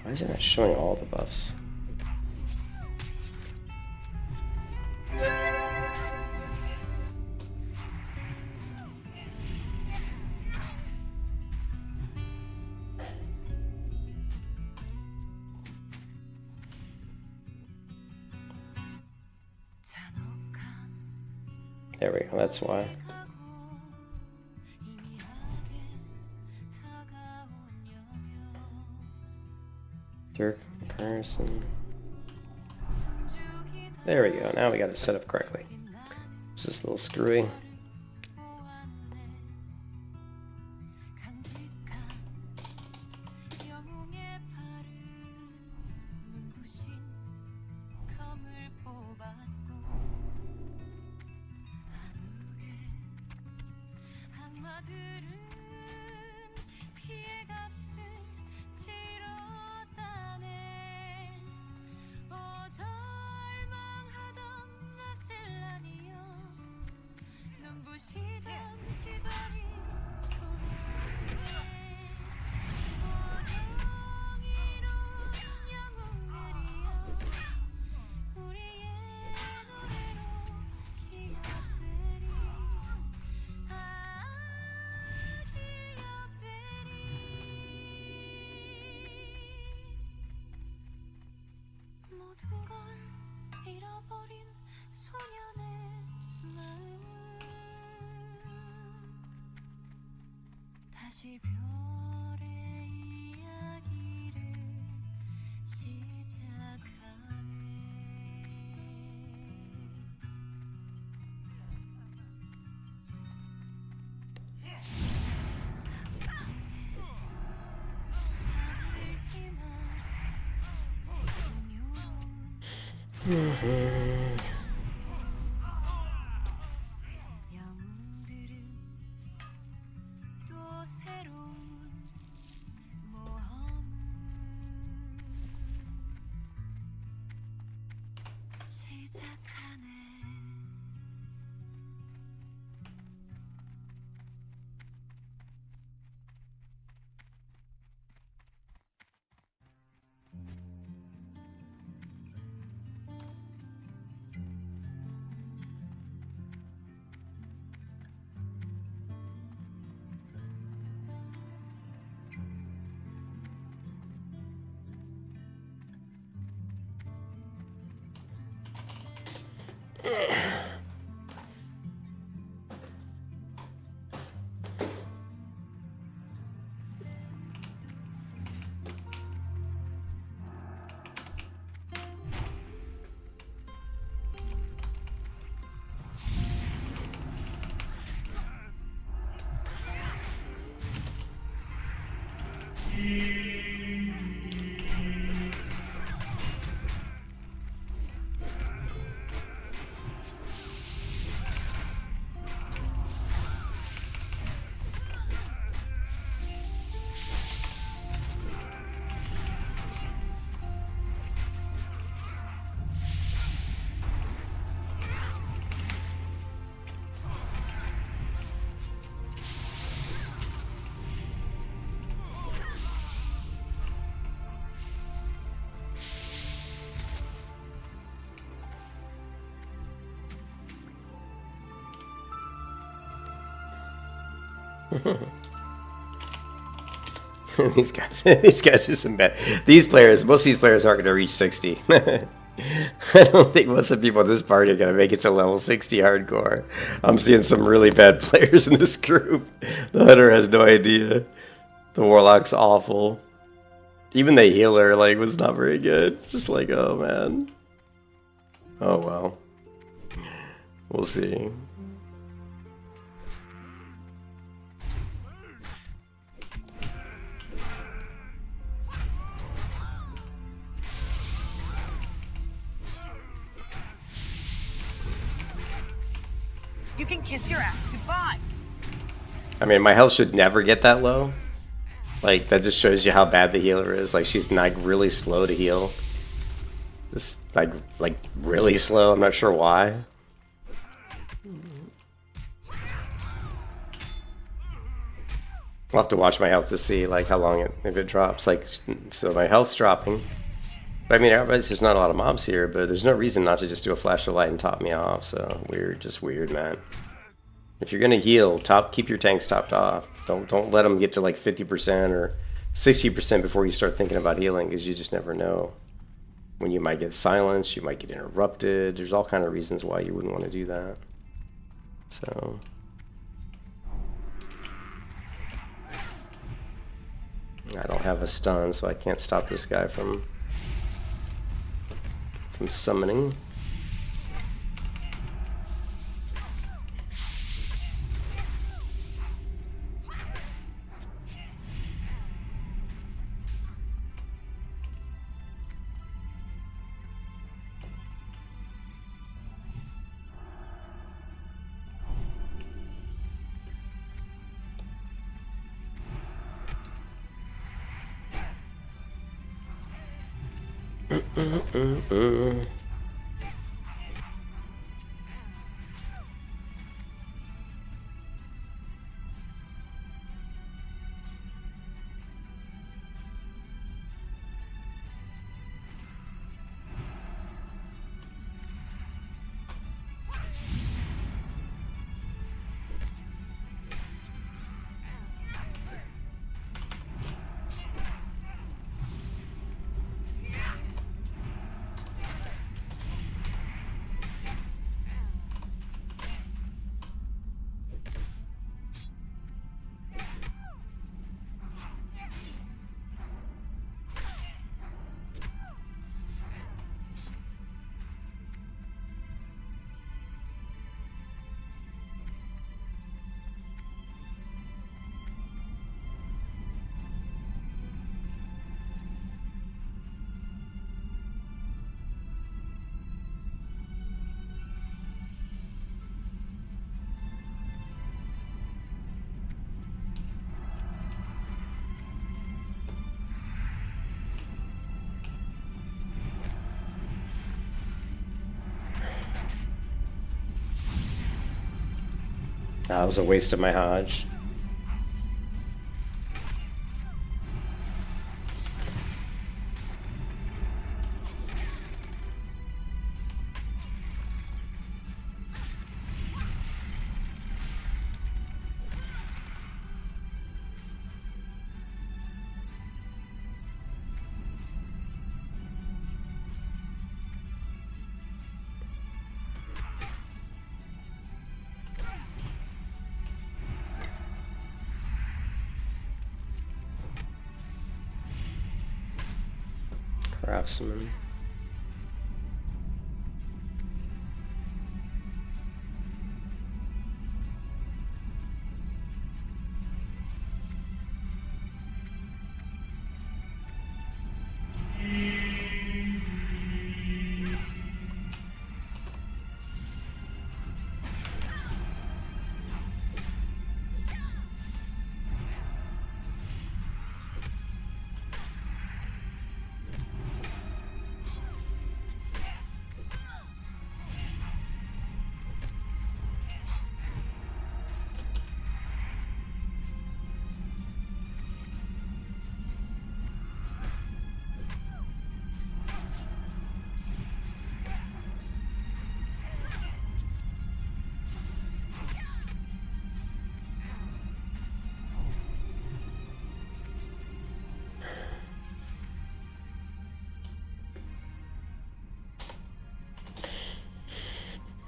Why is it not showing all the buffs? There we go, that's why. Dirk comparison. There we go. Now we got it set up correctly. It's just a little screwy. these guys are some bad. These players, most of these players aren't going to reach 60. I don't think most of the people in this party are going to make it to level 60 hardcore. I'm seeing some really bad players in this group. The hunter has no idea. The warlock's awful. Even the healer like was not very good. It's just like, oh man. Oh well. We'll see. You can kiss your ass goodbye. I mean, my health should never get that low. Like, that just shows you how bad the healer is. Like, she's like really slow to heal. Just like really slow. I'm not sure why. I'll have to watch my health to see like how long if it drops. Like, so my health's dropping. But I mean, there's not a lot of mobs here, but there's no reason not to just do a flash of light and top me off. So weird, just weird, man. If you're gonna heal, keep your tanks topped off. Don't let them get to like 50% or 60% before you start thinking about healing, because you just never know when you might get silenced, you might get interrupted. There's all kind of reasons why you wouldn't want to do that. So. I don't have a stun, so I can't stop this guy from summoning. That was a waste of my Hodge. Craftsman.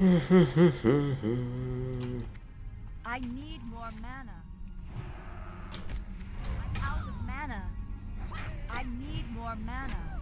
I need more mana. I'm out of mana. I need more mana.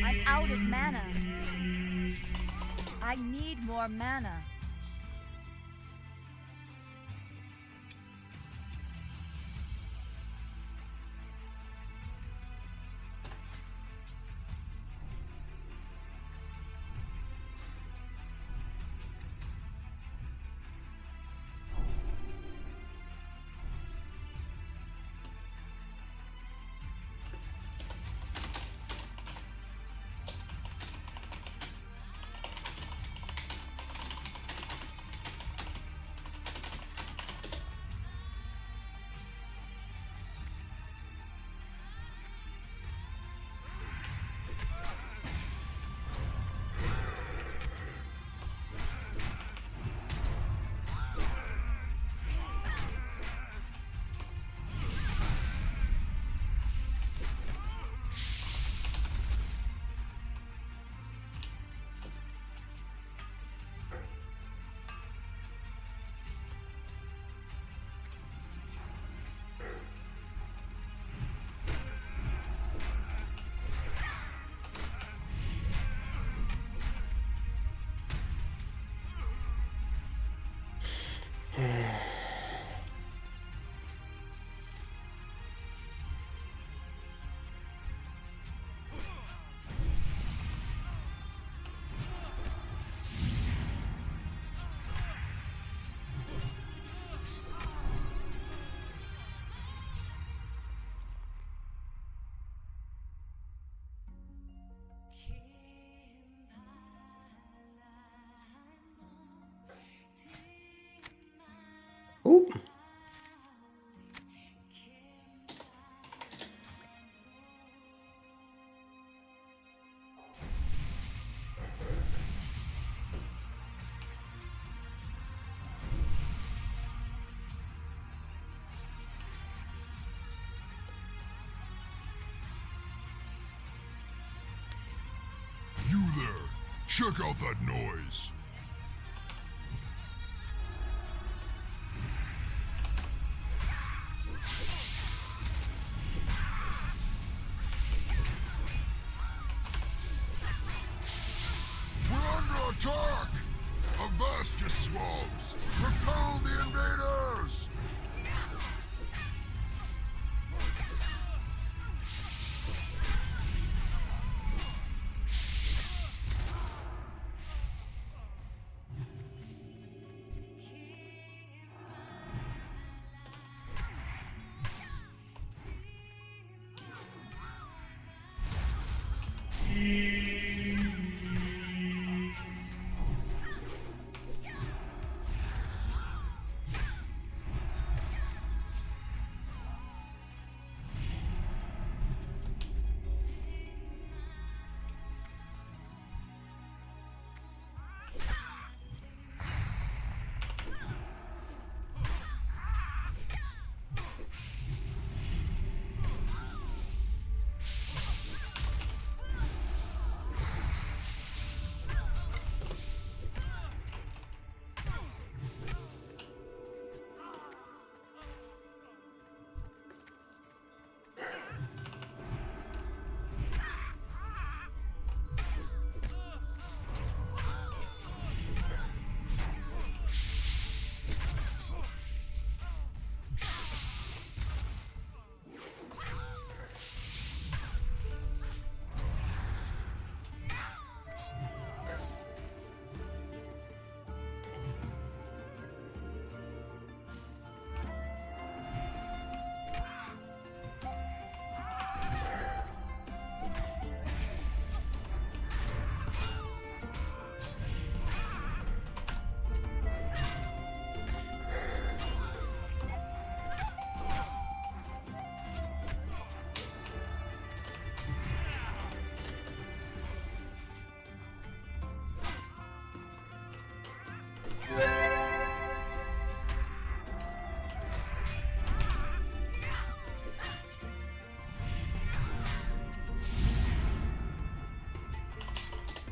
I'm out of mana. I need more mana. Check out that noise. We're under attack! Avast your swabs! Repel the invaders!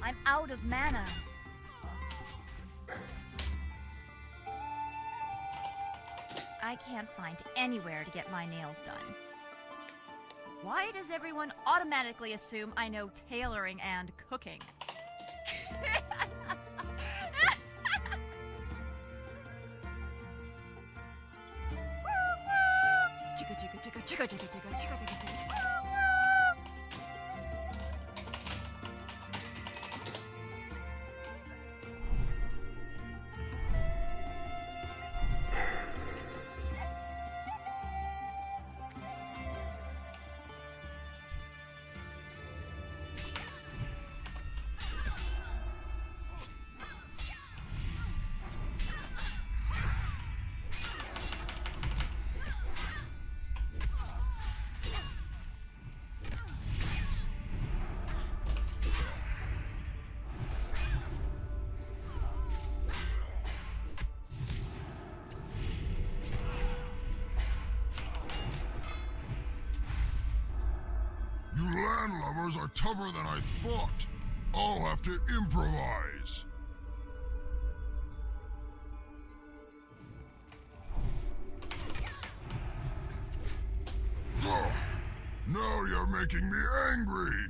I'm out of mana. I can't find anywhere to get my nails done. Why does everyone automatically assume I know tailoring and cooking? Chicka chicka chicka chicka chicka chicka chicka chicka chicka. You landlubbers are tougher than I thought. I'll have to improvise. Ugh. Now you're making me angry.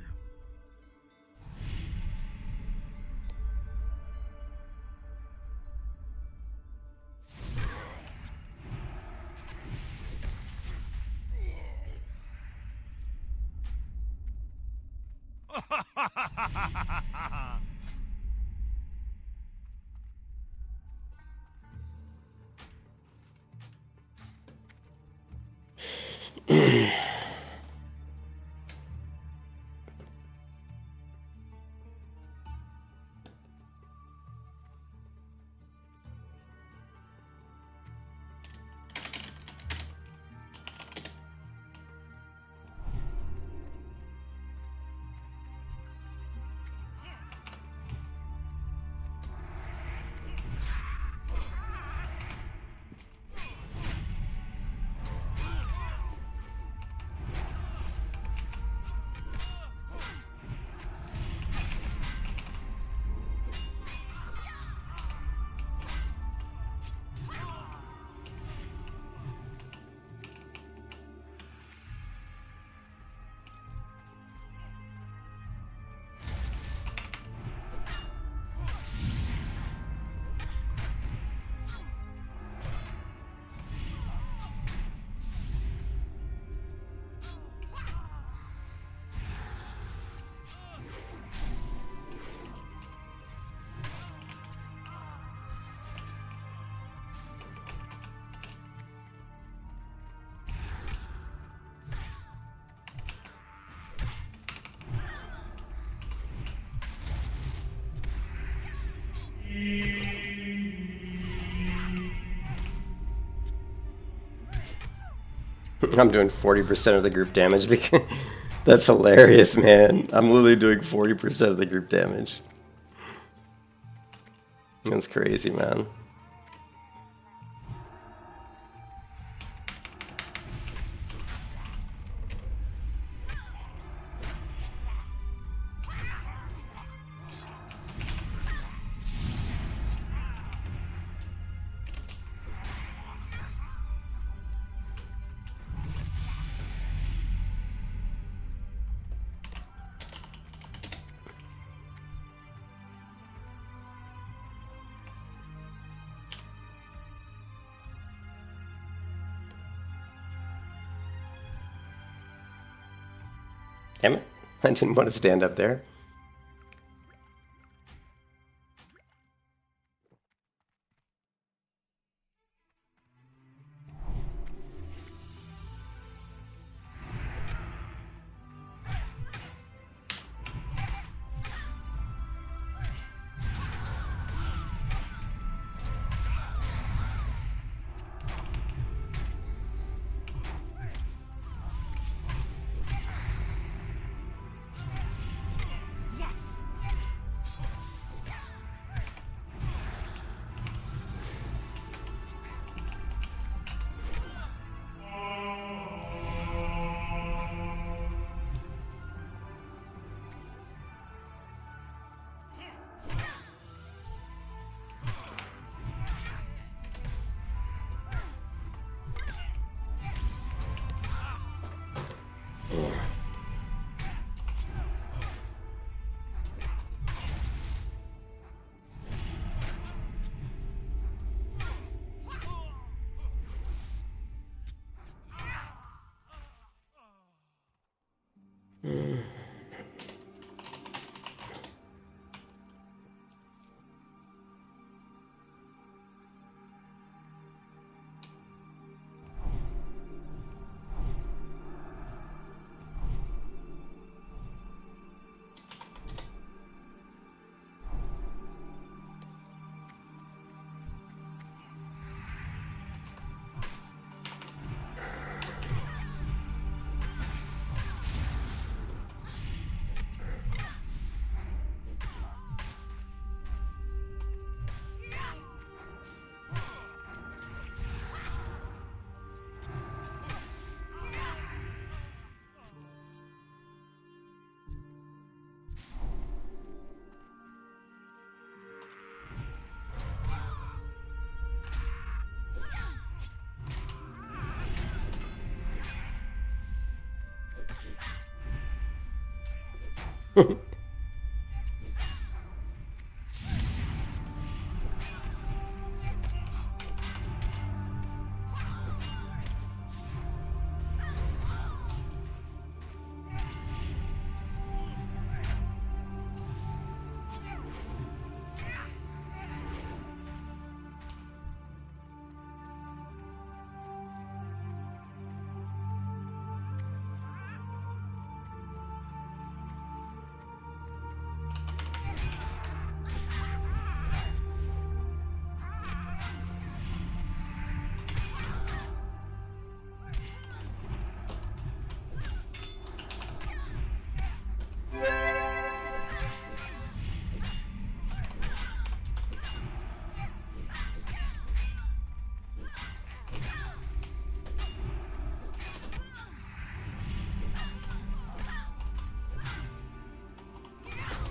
I'm doing 40% of the group damage because that's hilarious, man. I'm literally doing 40% of the group damage. That's crazy, man. Damn it. I didn't want to stand up there.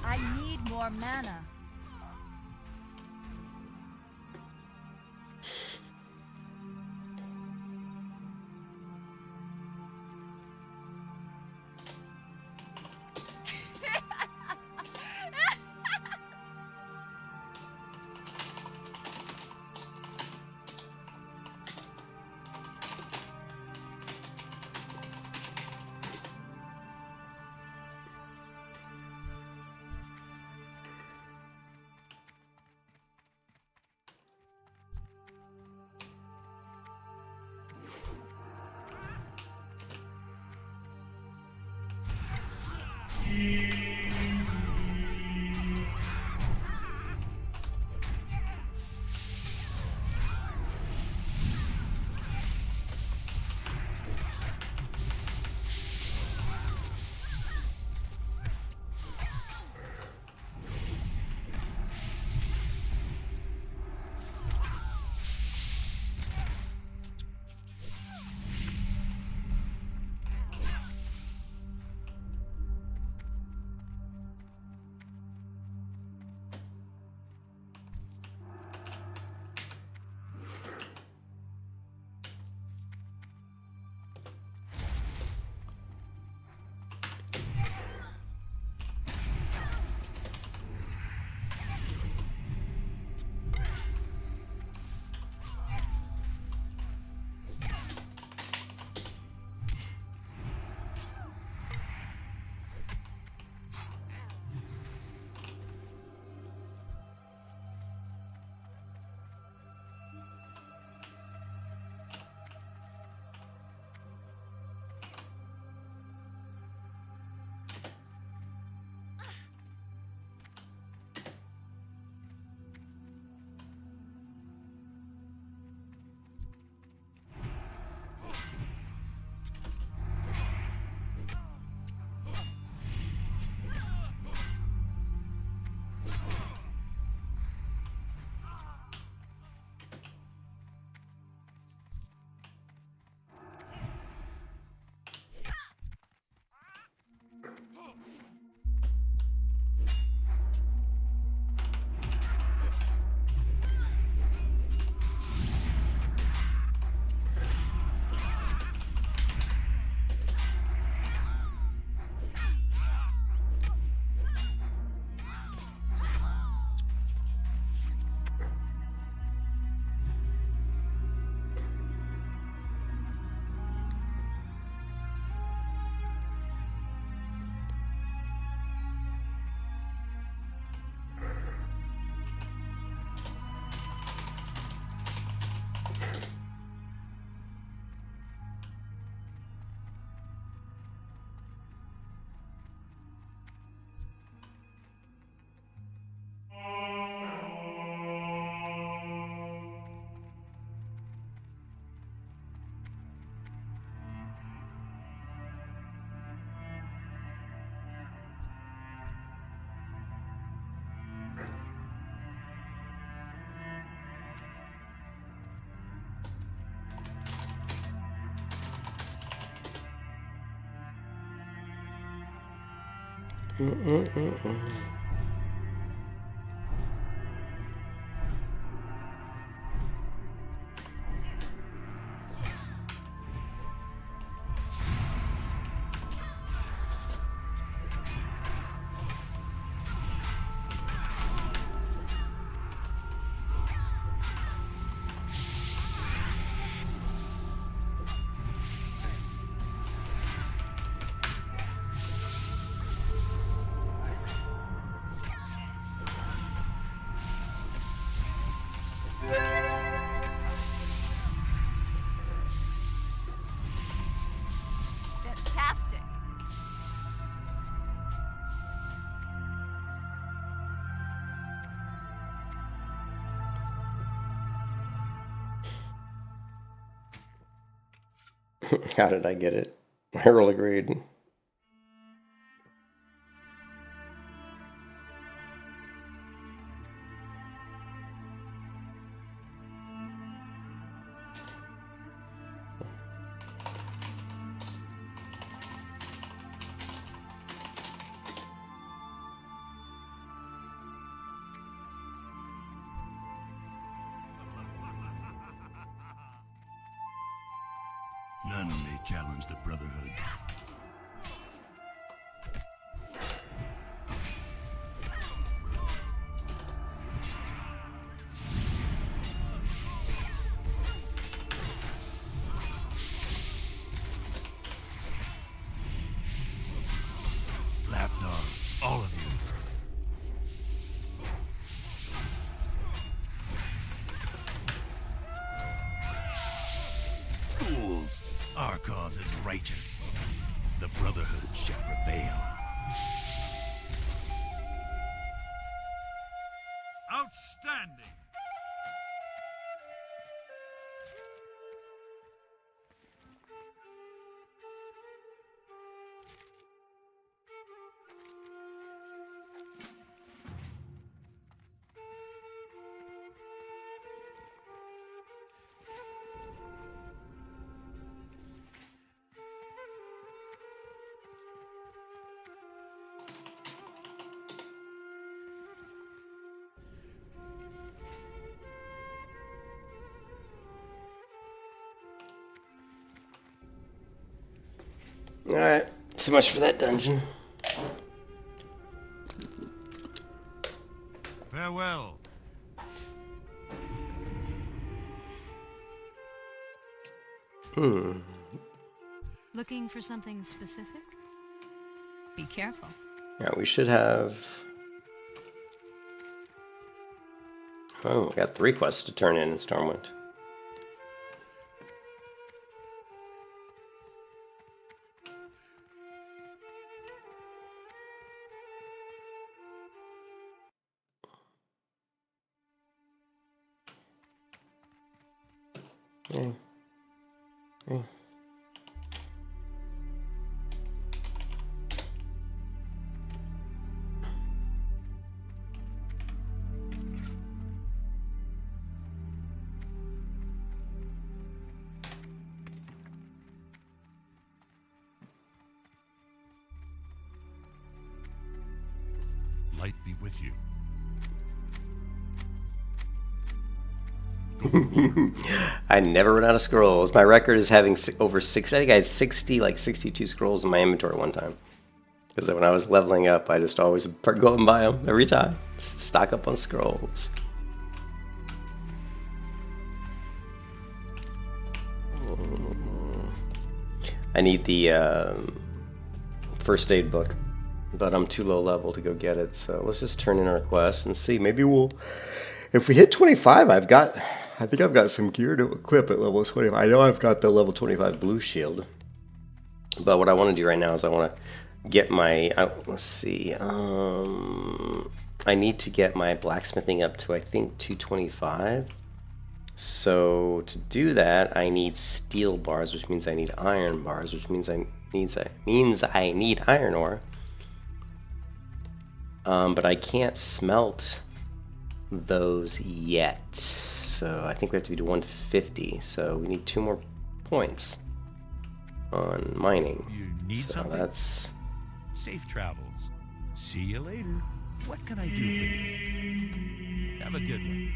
I need more mana. Fantastic. How did I get it? I roll agreed. None may challenge the Brotherhood. Lapdogs, all of you. Fools! Our cause is righteous. The Brotherhood shall prevail. Outstanding! Alright, so much for that dungeon. Farewell. Looking for something specific? Be careful. Yeah, we should have... Oh, we got 3 quests to turn in Stormwind. Light be with you. I never run out of scrolls. My record is having over 6. I think I had 60, like 62 scrolls in my inventory one time. Because when I was leveling up, I just always go and buy them every time. Just stock up on scrolls. I need the first aid book, but I'm too low level to go get it. So let's just turn in our quest and see. Maybe we'll, if we hit 25, I think I've got some gear to equip at level 25. I know I've got the level 25 blue shield, but what I want to do right now is I want to get my, let's see, I need to get my blacksmithing up to, I think, 225. So to do that, I need steel bars, which means I need iron bars, which means I need iron ore. But I can't smelt those yet. So I think we have to do 150. So we need 2 more points on mining. You need so something? that's Safe travels. See you later. What can I do for you? Have a good one.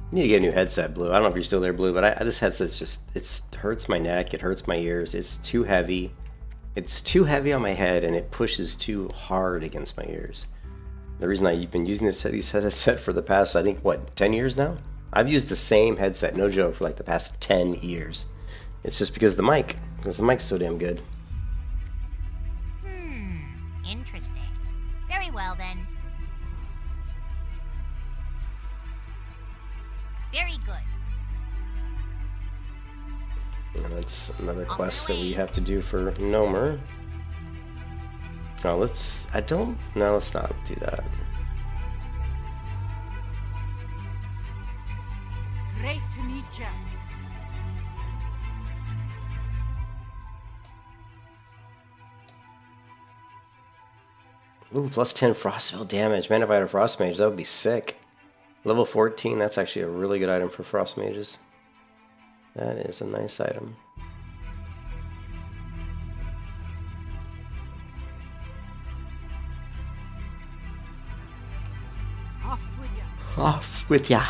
Need to get a new headset, Blue. I don't know if you're still there, Blue, but this headset's just, it hurts my neck, it hurts my ears, it's too heavy. It's too heavy on my head, and it pushes too hard against my ears. The reason I've been using this headset for the past, I think, what, 10 years now? I've used the same headset, no joke, for like the past 10 years. It's just because of the mic, because the mic's so damn good. Interesting. Very well, then. Very good. And that's another quest that we have to do for Nomer. No, let's not do that. Great to meet you. Ooh, plus 10 frost spell damage. Man, if I had a frost mage, that would be sick. Level 14, that's actually a really good item for frost mages. That is a nice item. Off with you. Off with ya.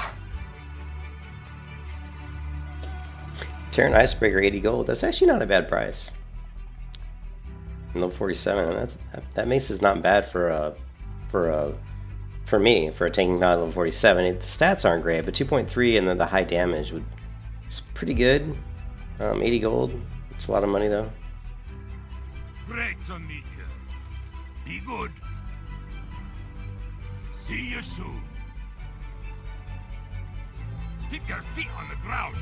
Terran Icebreaker, 80 gold. That's actually not a bad price. And level 47. That mace is not bad for me, for a tanking god level 47. The stats aren't great, but 2.3 and then the high damage is pretty good. 80 gold. It's a lot of money though. Great to meet you. Be good. See you soon. Keep your feet on the ground.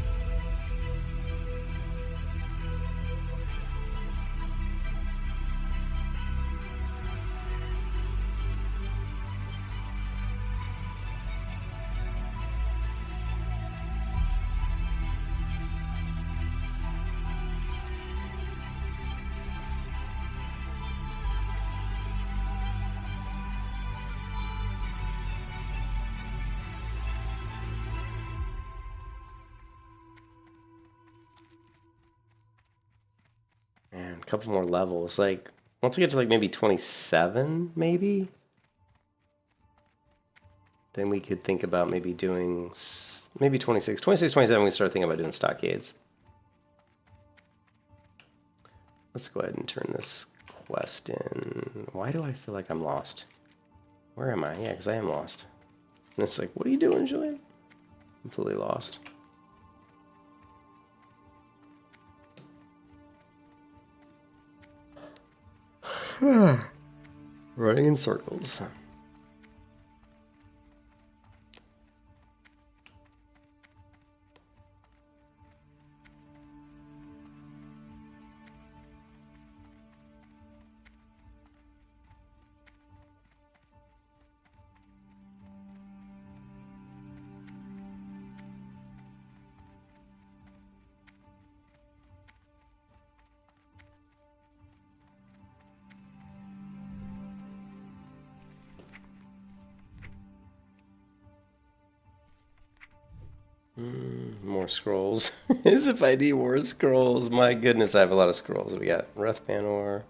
And a couple more levels. Like, once we get to like maybe 27, maybe? Then we could think about maybe doing, maybe 26. 26, 27, we start thinking about doing stockades. Let's go ahead and turn this quest in. Why do I feel like I'm lost? Where am I? Yeah, because I am lost. And it's like, what are you doing, Julian? Completely lost. Running in circles. More scrolls. As if I need more scrolls. My goodness, I have a lot of scrolls. We got Ruthban ore.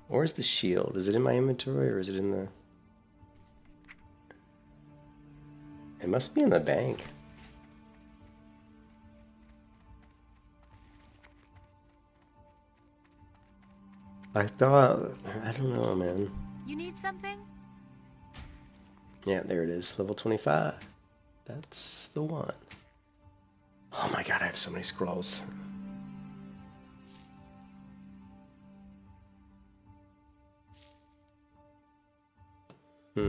Where's the shield? Is it in my inventory or is it in the... It must be in the bank. I thought... I don't know, man. You need something? Yeah, there it is. Level 25. That's the one. Oh my god, I have so many scrolls. I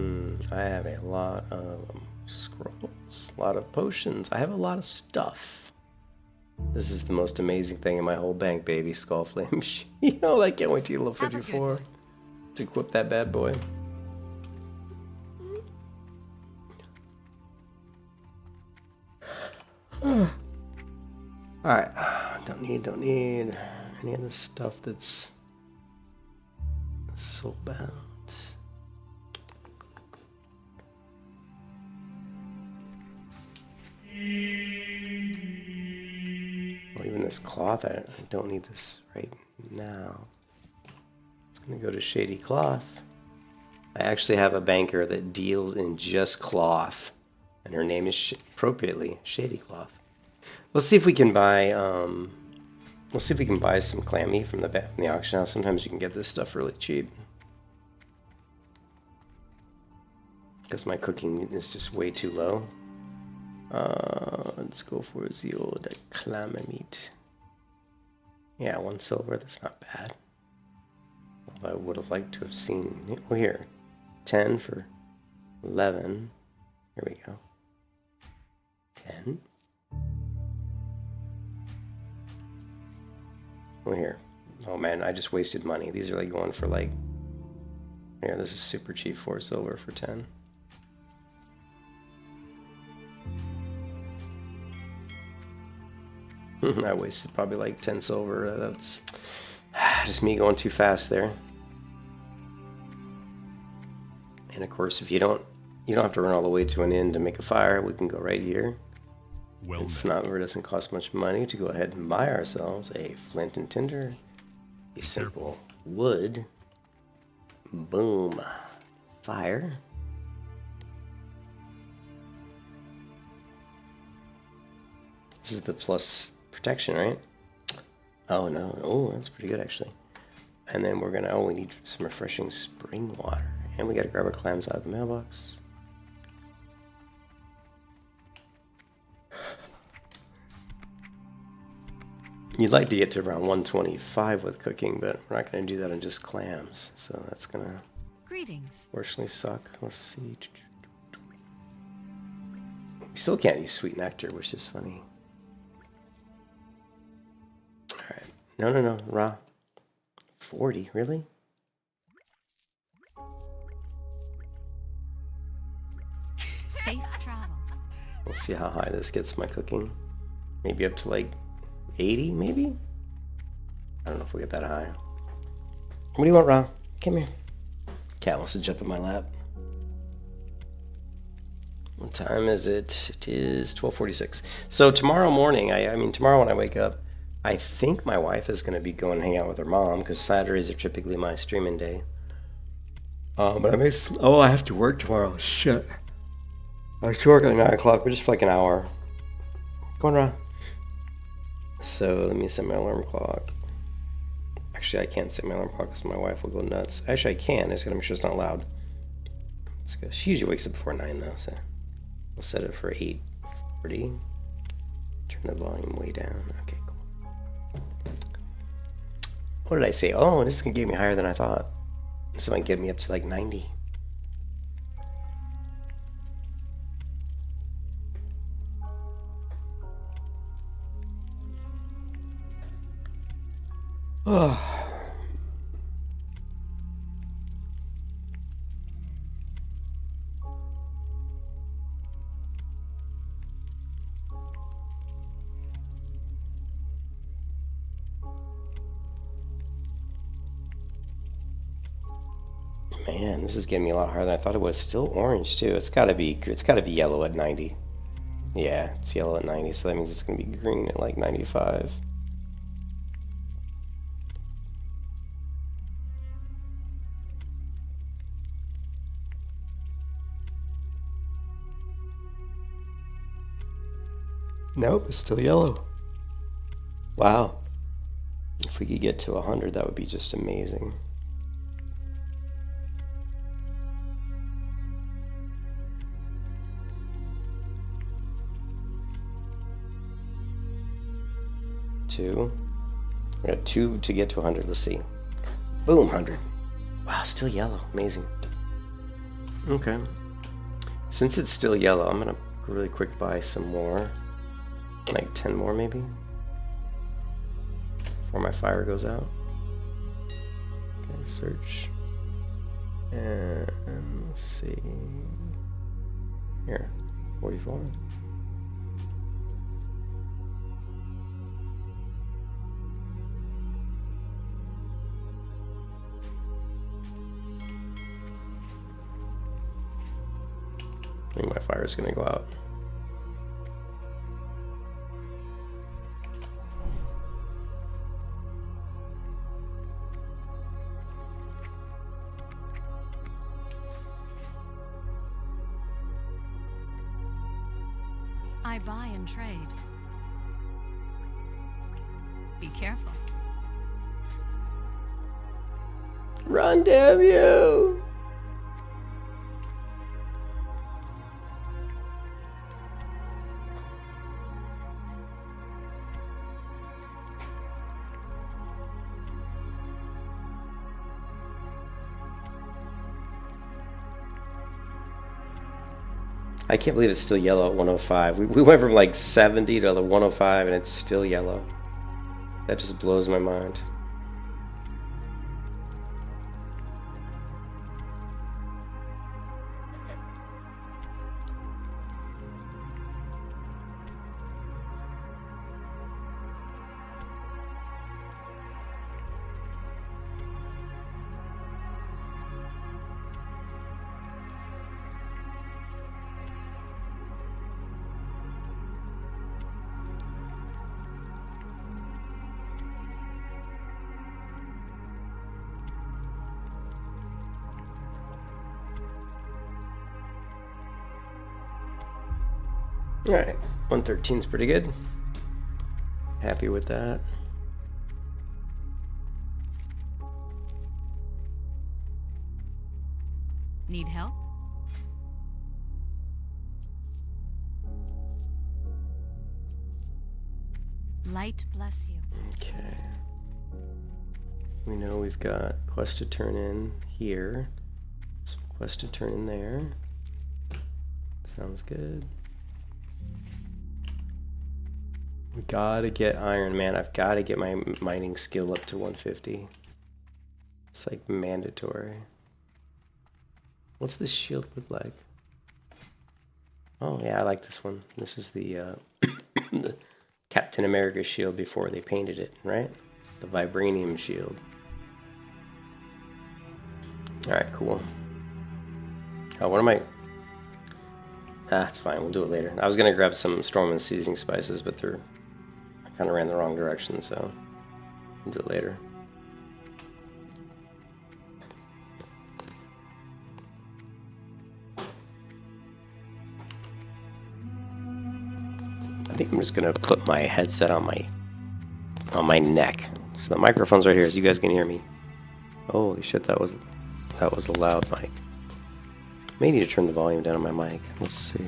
have a lot of scrolls, a lot of potions. I have a lot of stuff. This is the most amazing thing in my whole bank, baby. Skullflame. You know, I can't wait to get level 54 to equip that bad boy. Alright, Don't need any of this stuff that's so bad. Well, even this cloth, I don't need this right now. It's gonna go to Shady Cloth. I actually have a banker that deals in just cloth, and her name is appropriately Shady Cloth. Let's see if we can buy. Let's see if we can buy some clam meat from the auction house. Sometimes you can get this stuff really cheap. Because my cooking is just way too low. Let's go for the old clam meat. Yeah, 1 silver. That's not bad. Although I would have liked to have seen. Well, here, 10 for 11. Here we go. 10. Well, here. Oh man, I just wasted money. These are like going for like. Here, this is super cheap. 4 silver for 10. I wasted probably like 10 silver. That's just me going too fast there. And of course, if you don't have to run all the way to an inn to make a fire. We can go right here. Well, It doesn't cost much money to go ahead and buy ourselves a flint and tinder, a simple wood. Boom, fire. This is the plus protection, right? Oh no, oh that's pretty good actually. And then we're gonna, we need some refreshing spring water. And we gotta grab our clams out of the mailbox. You'd like to get to around 125 with cooking, but we're not gonna do that on just clams. So that's gonna Greetings. fortunately suck. Let's see. We still can't use sweet nectar, which is funny. Alright. No, raw. 40, really? Safe travels. We'll see how high this gets my cooking. Maybe up to like 80, maybe? I don't know if we get that high. What do you want, Ra? Come here. Cat wants to jump in my lap. What time is it? It is 12:46. So tomorrow morning, I mean tomorrow when I wake up, I think my wife is going to be going to hang out with her mom because Saturdays are typically my streaming day. But I may. I have to work tomorrow. Shit. I have to work at 9 o'clock, but just for like an hour. Go on, Ra. So let me set my alarm clock. Actually, I can't set my alarm clock because my wife will go nuts. Actually, I can. I just gotta make sure it's not loud. Let's go. She usually wakes up before 9 though, so we'll set it for 8:40. Turn the volume way down. Okay, cool. What did I say? Oh, this is gonna get me higher than I thought. This might get me up to like 90. Oh. Man, this is getting me a lot higher than I thought it was. Still orange too. It's gotta be yellow at 90. Yeah, it's yellow at 90, so that means it's gonna be green at like 95. Nope, it's still yellow. Wow. If we could get to 100, that would be just amazing. Two. We got 2 to get to 100. Let's see. Boom, 100. Wow, still yellow. Amazing. Okay. Since it's still yellow, I'm gonna really quick buy some more. Like 10 more maybe? Before my fire goes out. Okay, search. And let's see. Here, 44. I think my fire is gonna go out. I buy and trade. Be careful. Run, damn you! I can't believe it's still yellow at 105. We went from like 70 to the 105 and it's still yellow. That just blows my mind. Alright, 113 is pretty good. Happy with that. Need help? Light bless you. Okay. We know we've got quest to turn in here. Some quest to turn in there. Sounds good. We gotta get Iron Man. I've gotta get my mining skill up to 150. It's like mandatory. What's this shield look like? Oh yeah, I like this one. This is the, the Captain America shield before they painted it, right? The vibranium shield. Alright, cool. Oh, what am I... Ah, it's fine. We'll do it later. I was gonna grab some Storm and Seasoning Spices, but they're... I kind of ran the wrong direction, so... We'll do it later. I think I'm just gonna put my headset on my neck. So the microphone's right here, so you guys can hear me. Holy shit, that was a loud mic. May need to turn the volume down on my mic. Let's see.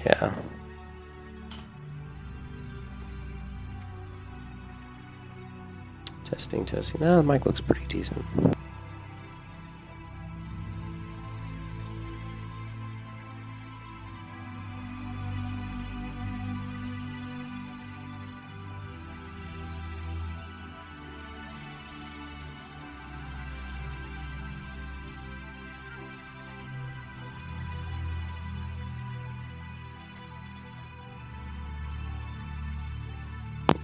Yeah. Testing, testing. No, the mic looks pretty decent.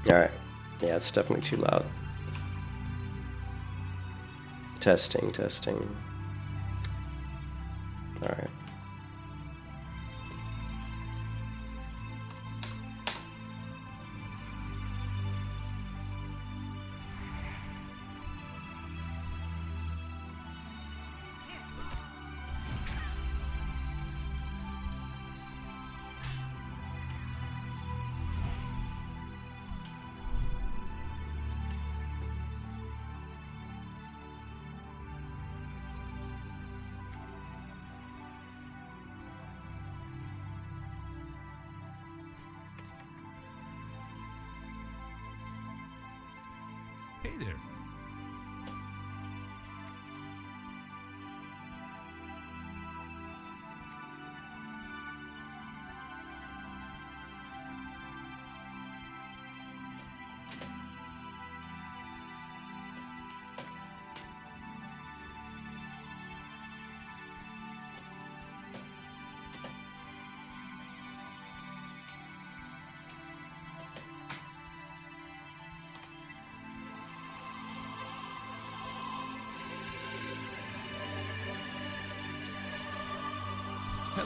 Alright. Yeah, it's definitely too loud. Testing, testing. Alright. Hey there.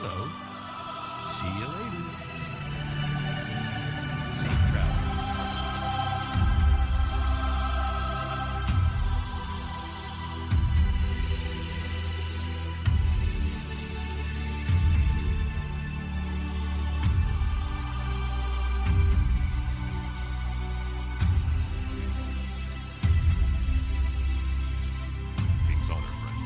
Hello. See you later. Safe travels. King's honor, friend.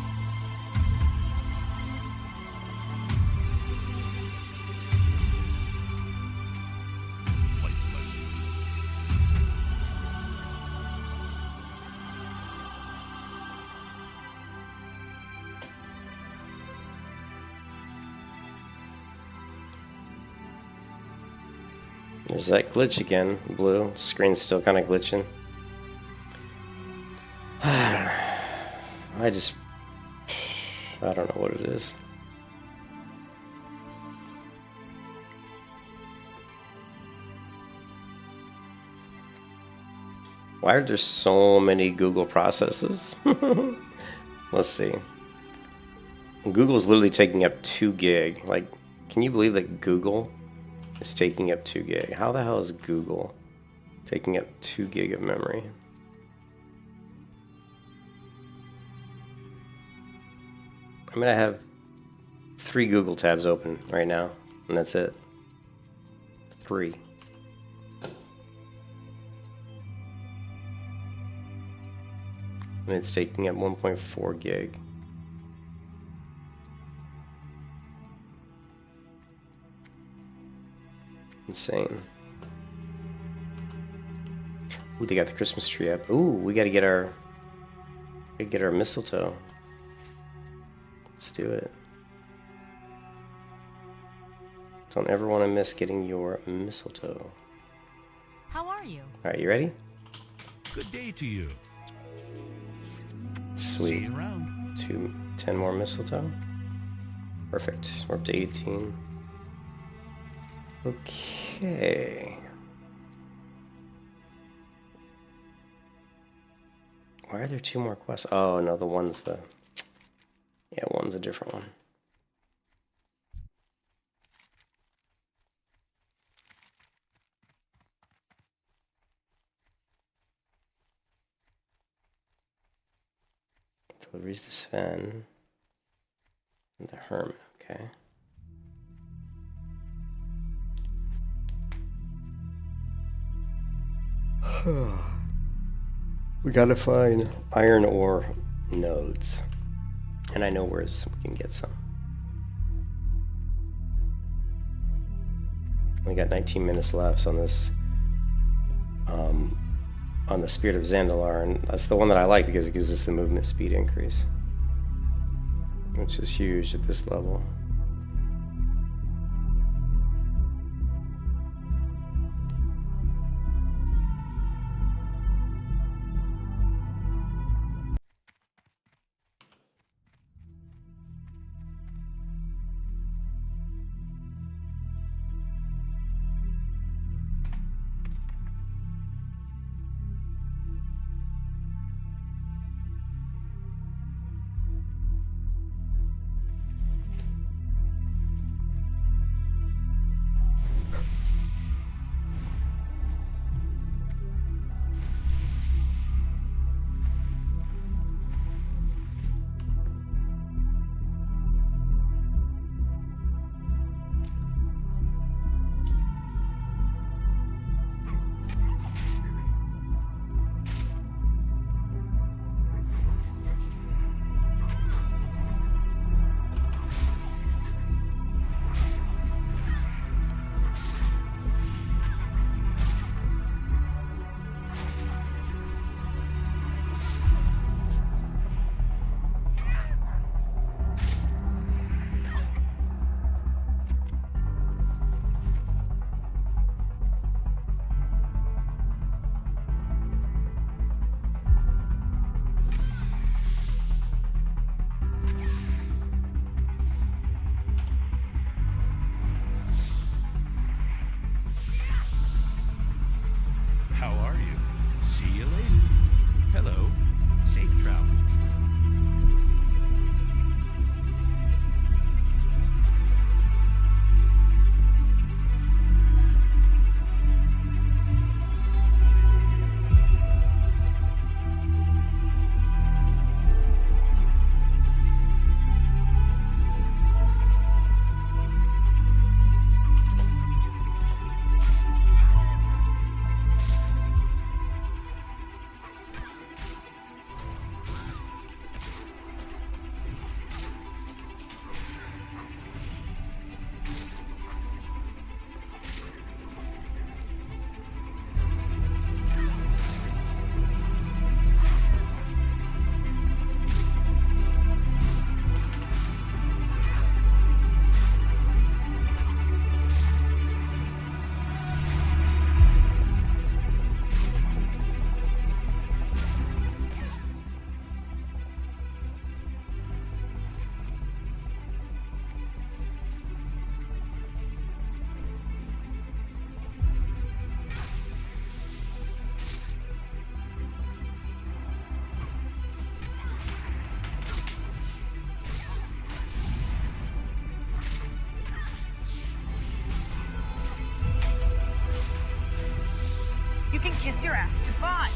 Light bless you. There's that glitch again. Blue. Screen's still kind of glitching. I don't know what it is. Why are there so many Google processes? Let's see. Google's literally taking up 2 gig. Like, can you believe that Google is taking up 2 gig? How the hell is Google taking up 2 gig of memory? I mean, I have 3 Google tabs open right now, and that's it. 3. And it's taking up 1.4 gig. Insane. Ooh, they got the Christmas tree up. Ooh, we gotta get our mistletoe. Let's do it. Don't ever want to miss getting your mistletoe. How are you? Alright, you ready? Good day to you. Sweet. See you around. 10 more mistletoe. Perfect. We're up to 18. Okay. Why are there 2 more quests? Oh no, the one's the... Yeah, one's a different one. Deliveries to Sven. And the Hermit, okay. We gotta find iron ore nodes. And I know where we can get some. We got 19 minutes left on this, on the Spirit of Zandalar, and that's the one that I like because it gives us the movement speed increase, which is huge at this level. How are you? See you later. Hello. Safe travels. King's honor, friend. You can kiss your ass goodbye.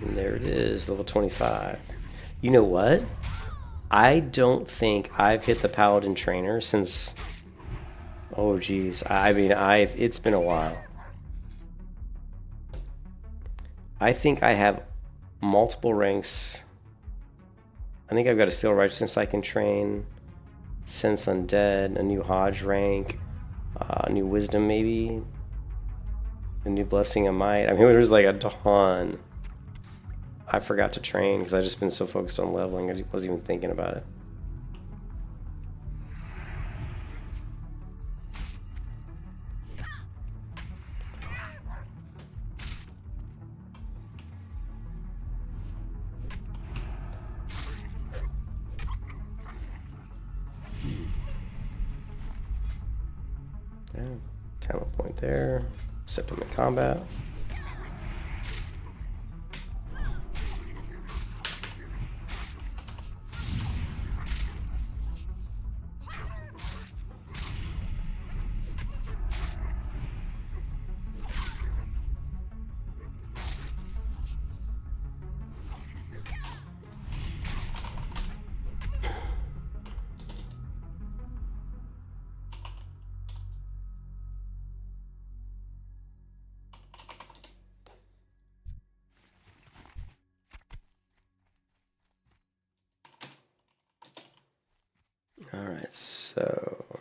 And there it is, level 25. You know what? I don't think I've hit the Paladin trainer since... Oh, geez. I mean, it's been a while. I think I have multiple ranks. I think I've got a Steel Righteousness I can train, Sense Undead, a new Hodge rank, a new Wisdom maybe, a new Blessing of Might. I mean, there's like a ton. I forgot to train because I've just been so focused on leveling, I wasn't even thinking about it. Yeah, talent point there. Accept him in combat. All right, so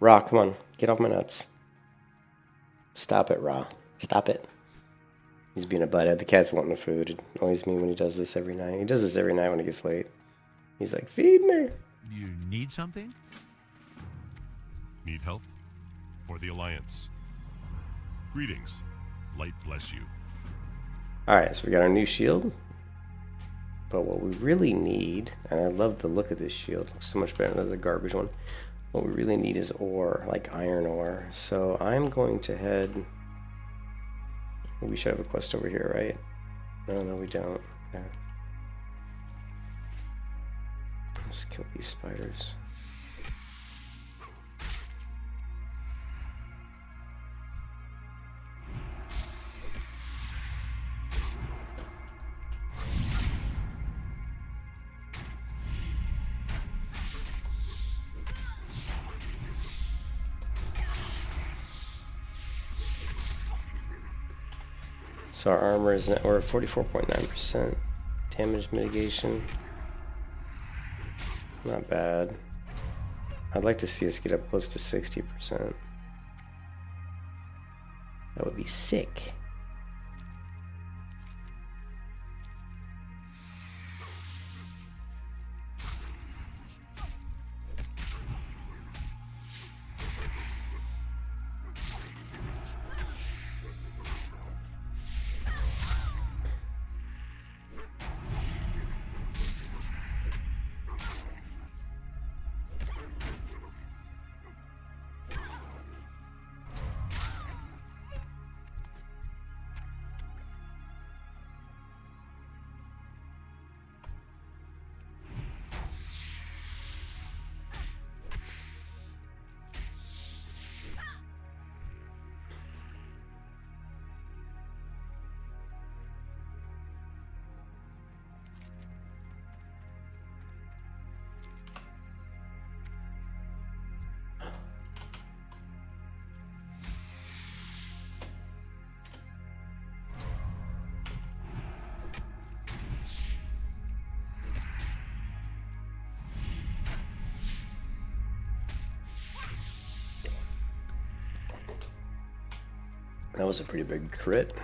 Ra, come on, get off my nuts. Stop it, Ra. Stop it. He's being a butthead. The cat's wanting the food. It annoys me when he does this every night. He does this every night when it gets late. He's like, feed me. You need something? Need help? For the Alliance. Greetings. Light bless you. Alright, so we got our new shield. But what we really need, and I love the look of this shield, looks so much better than the garbage one. What we really need is ore, like iron ore. So I'm going to head... We should have a quest over here, right? No, we don't. Okay. Let's kill these spiders. So our armor is we're at 44.9% damage mitigation. Not bad. I'd like to see us get up close to 60%. That would be sick. That was a pretty big crit.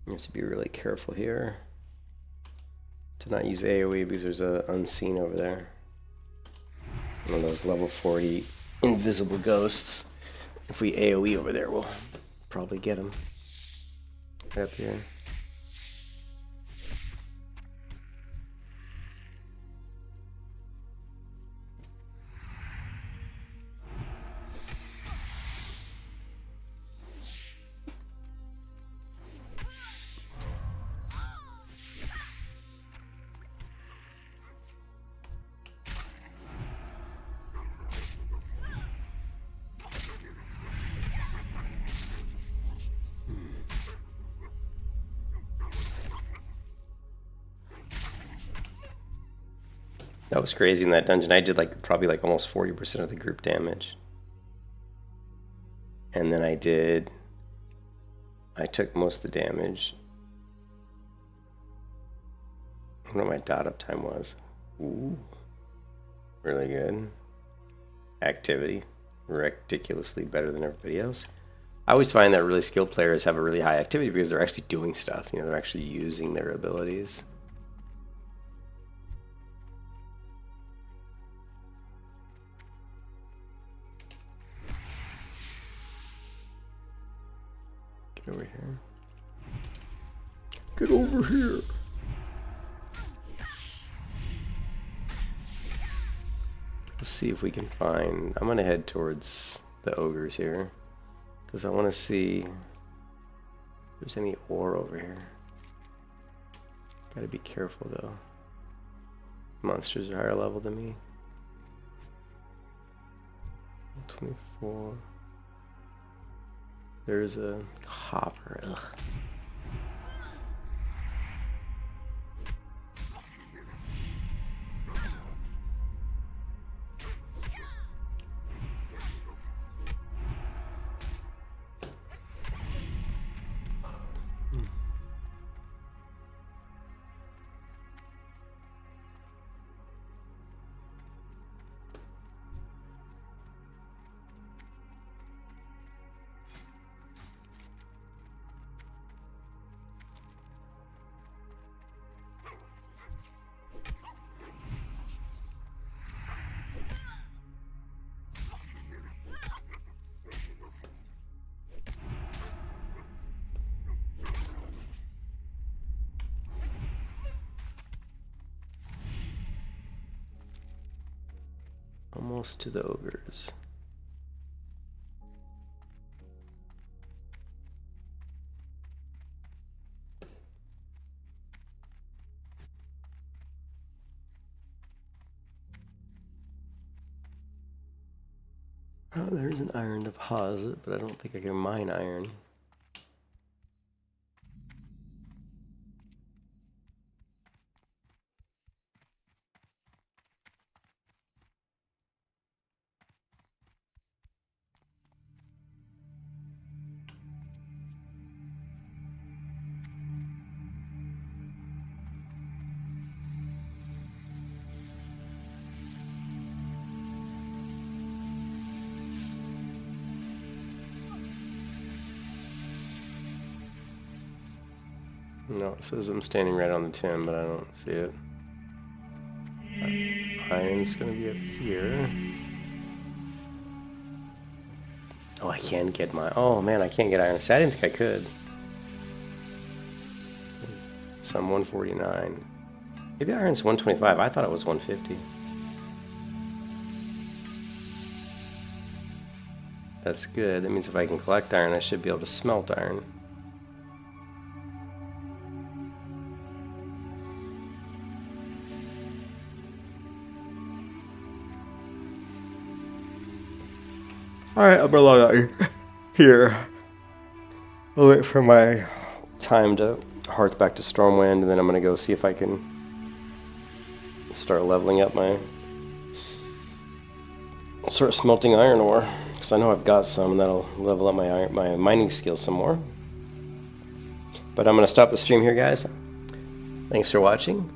You have to be really careful here to not use AoE because there's a unseen over there. One of those level 40 invisible ghosts. If we AoE over there, we'll probably get him. Right up here. That was crazy in that dungeon. I did like probably like almost 40% of the group damage. And then I took most of the damage. I don't know what my dot up time was. Ooh. Really good. Activity. Ridiculously better than everybody else. I always find that really skilled players have a really high activity because they're actually doing stuff. You know, they're actually using their abilities. Get over here. Get over here. Let's see if we can find... I'm going to head towards the ogres here. Because I want to see if there's any ore over here. Gotta be careful though. Monsters are higher level than me. 24. There's a copper. Ugh. Almost to the ogres. Oh, there's an iron deposit, but I don't think I can mine iron. No, it says I'm standing right on the tin, but I don't see it. Iron's gonna be up here. Oh, I can get my... Oh man, I can't get iron. See, I didn't think I could. So I'm 149. Maybe iron's 125. I thought it was 150. That's good. That means if I can collect iron, I should be able to smelt iron. Alright, I'm gonna log out here. I'll wait for my time to hearth back to Stormwind, and then I'm gonna go see if I can start leveling up my... start smelting iron ore, because I know I've got some, and that'll level up my mining skills some more. But I'm gonna stop the stream here, guys. Thanks for watching.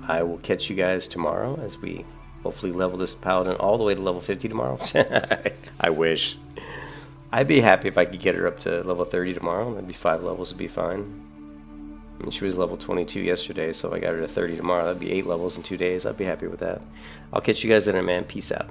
I will catch you guys tomorrow as we hopefully level this paladin all the way to level 50 tomorrow. I wish. I'd be happy if I could get her up to level 30 tomorrow. That'd be 5 levels would be fine. I mean, she was level 22 yesterday, so if I got her to 30 tomorrow, that'd be 8 levels in 2 days. I'd be happy with that. I'll catch you guys later, man. Peace out.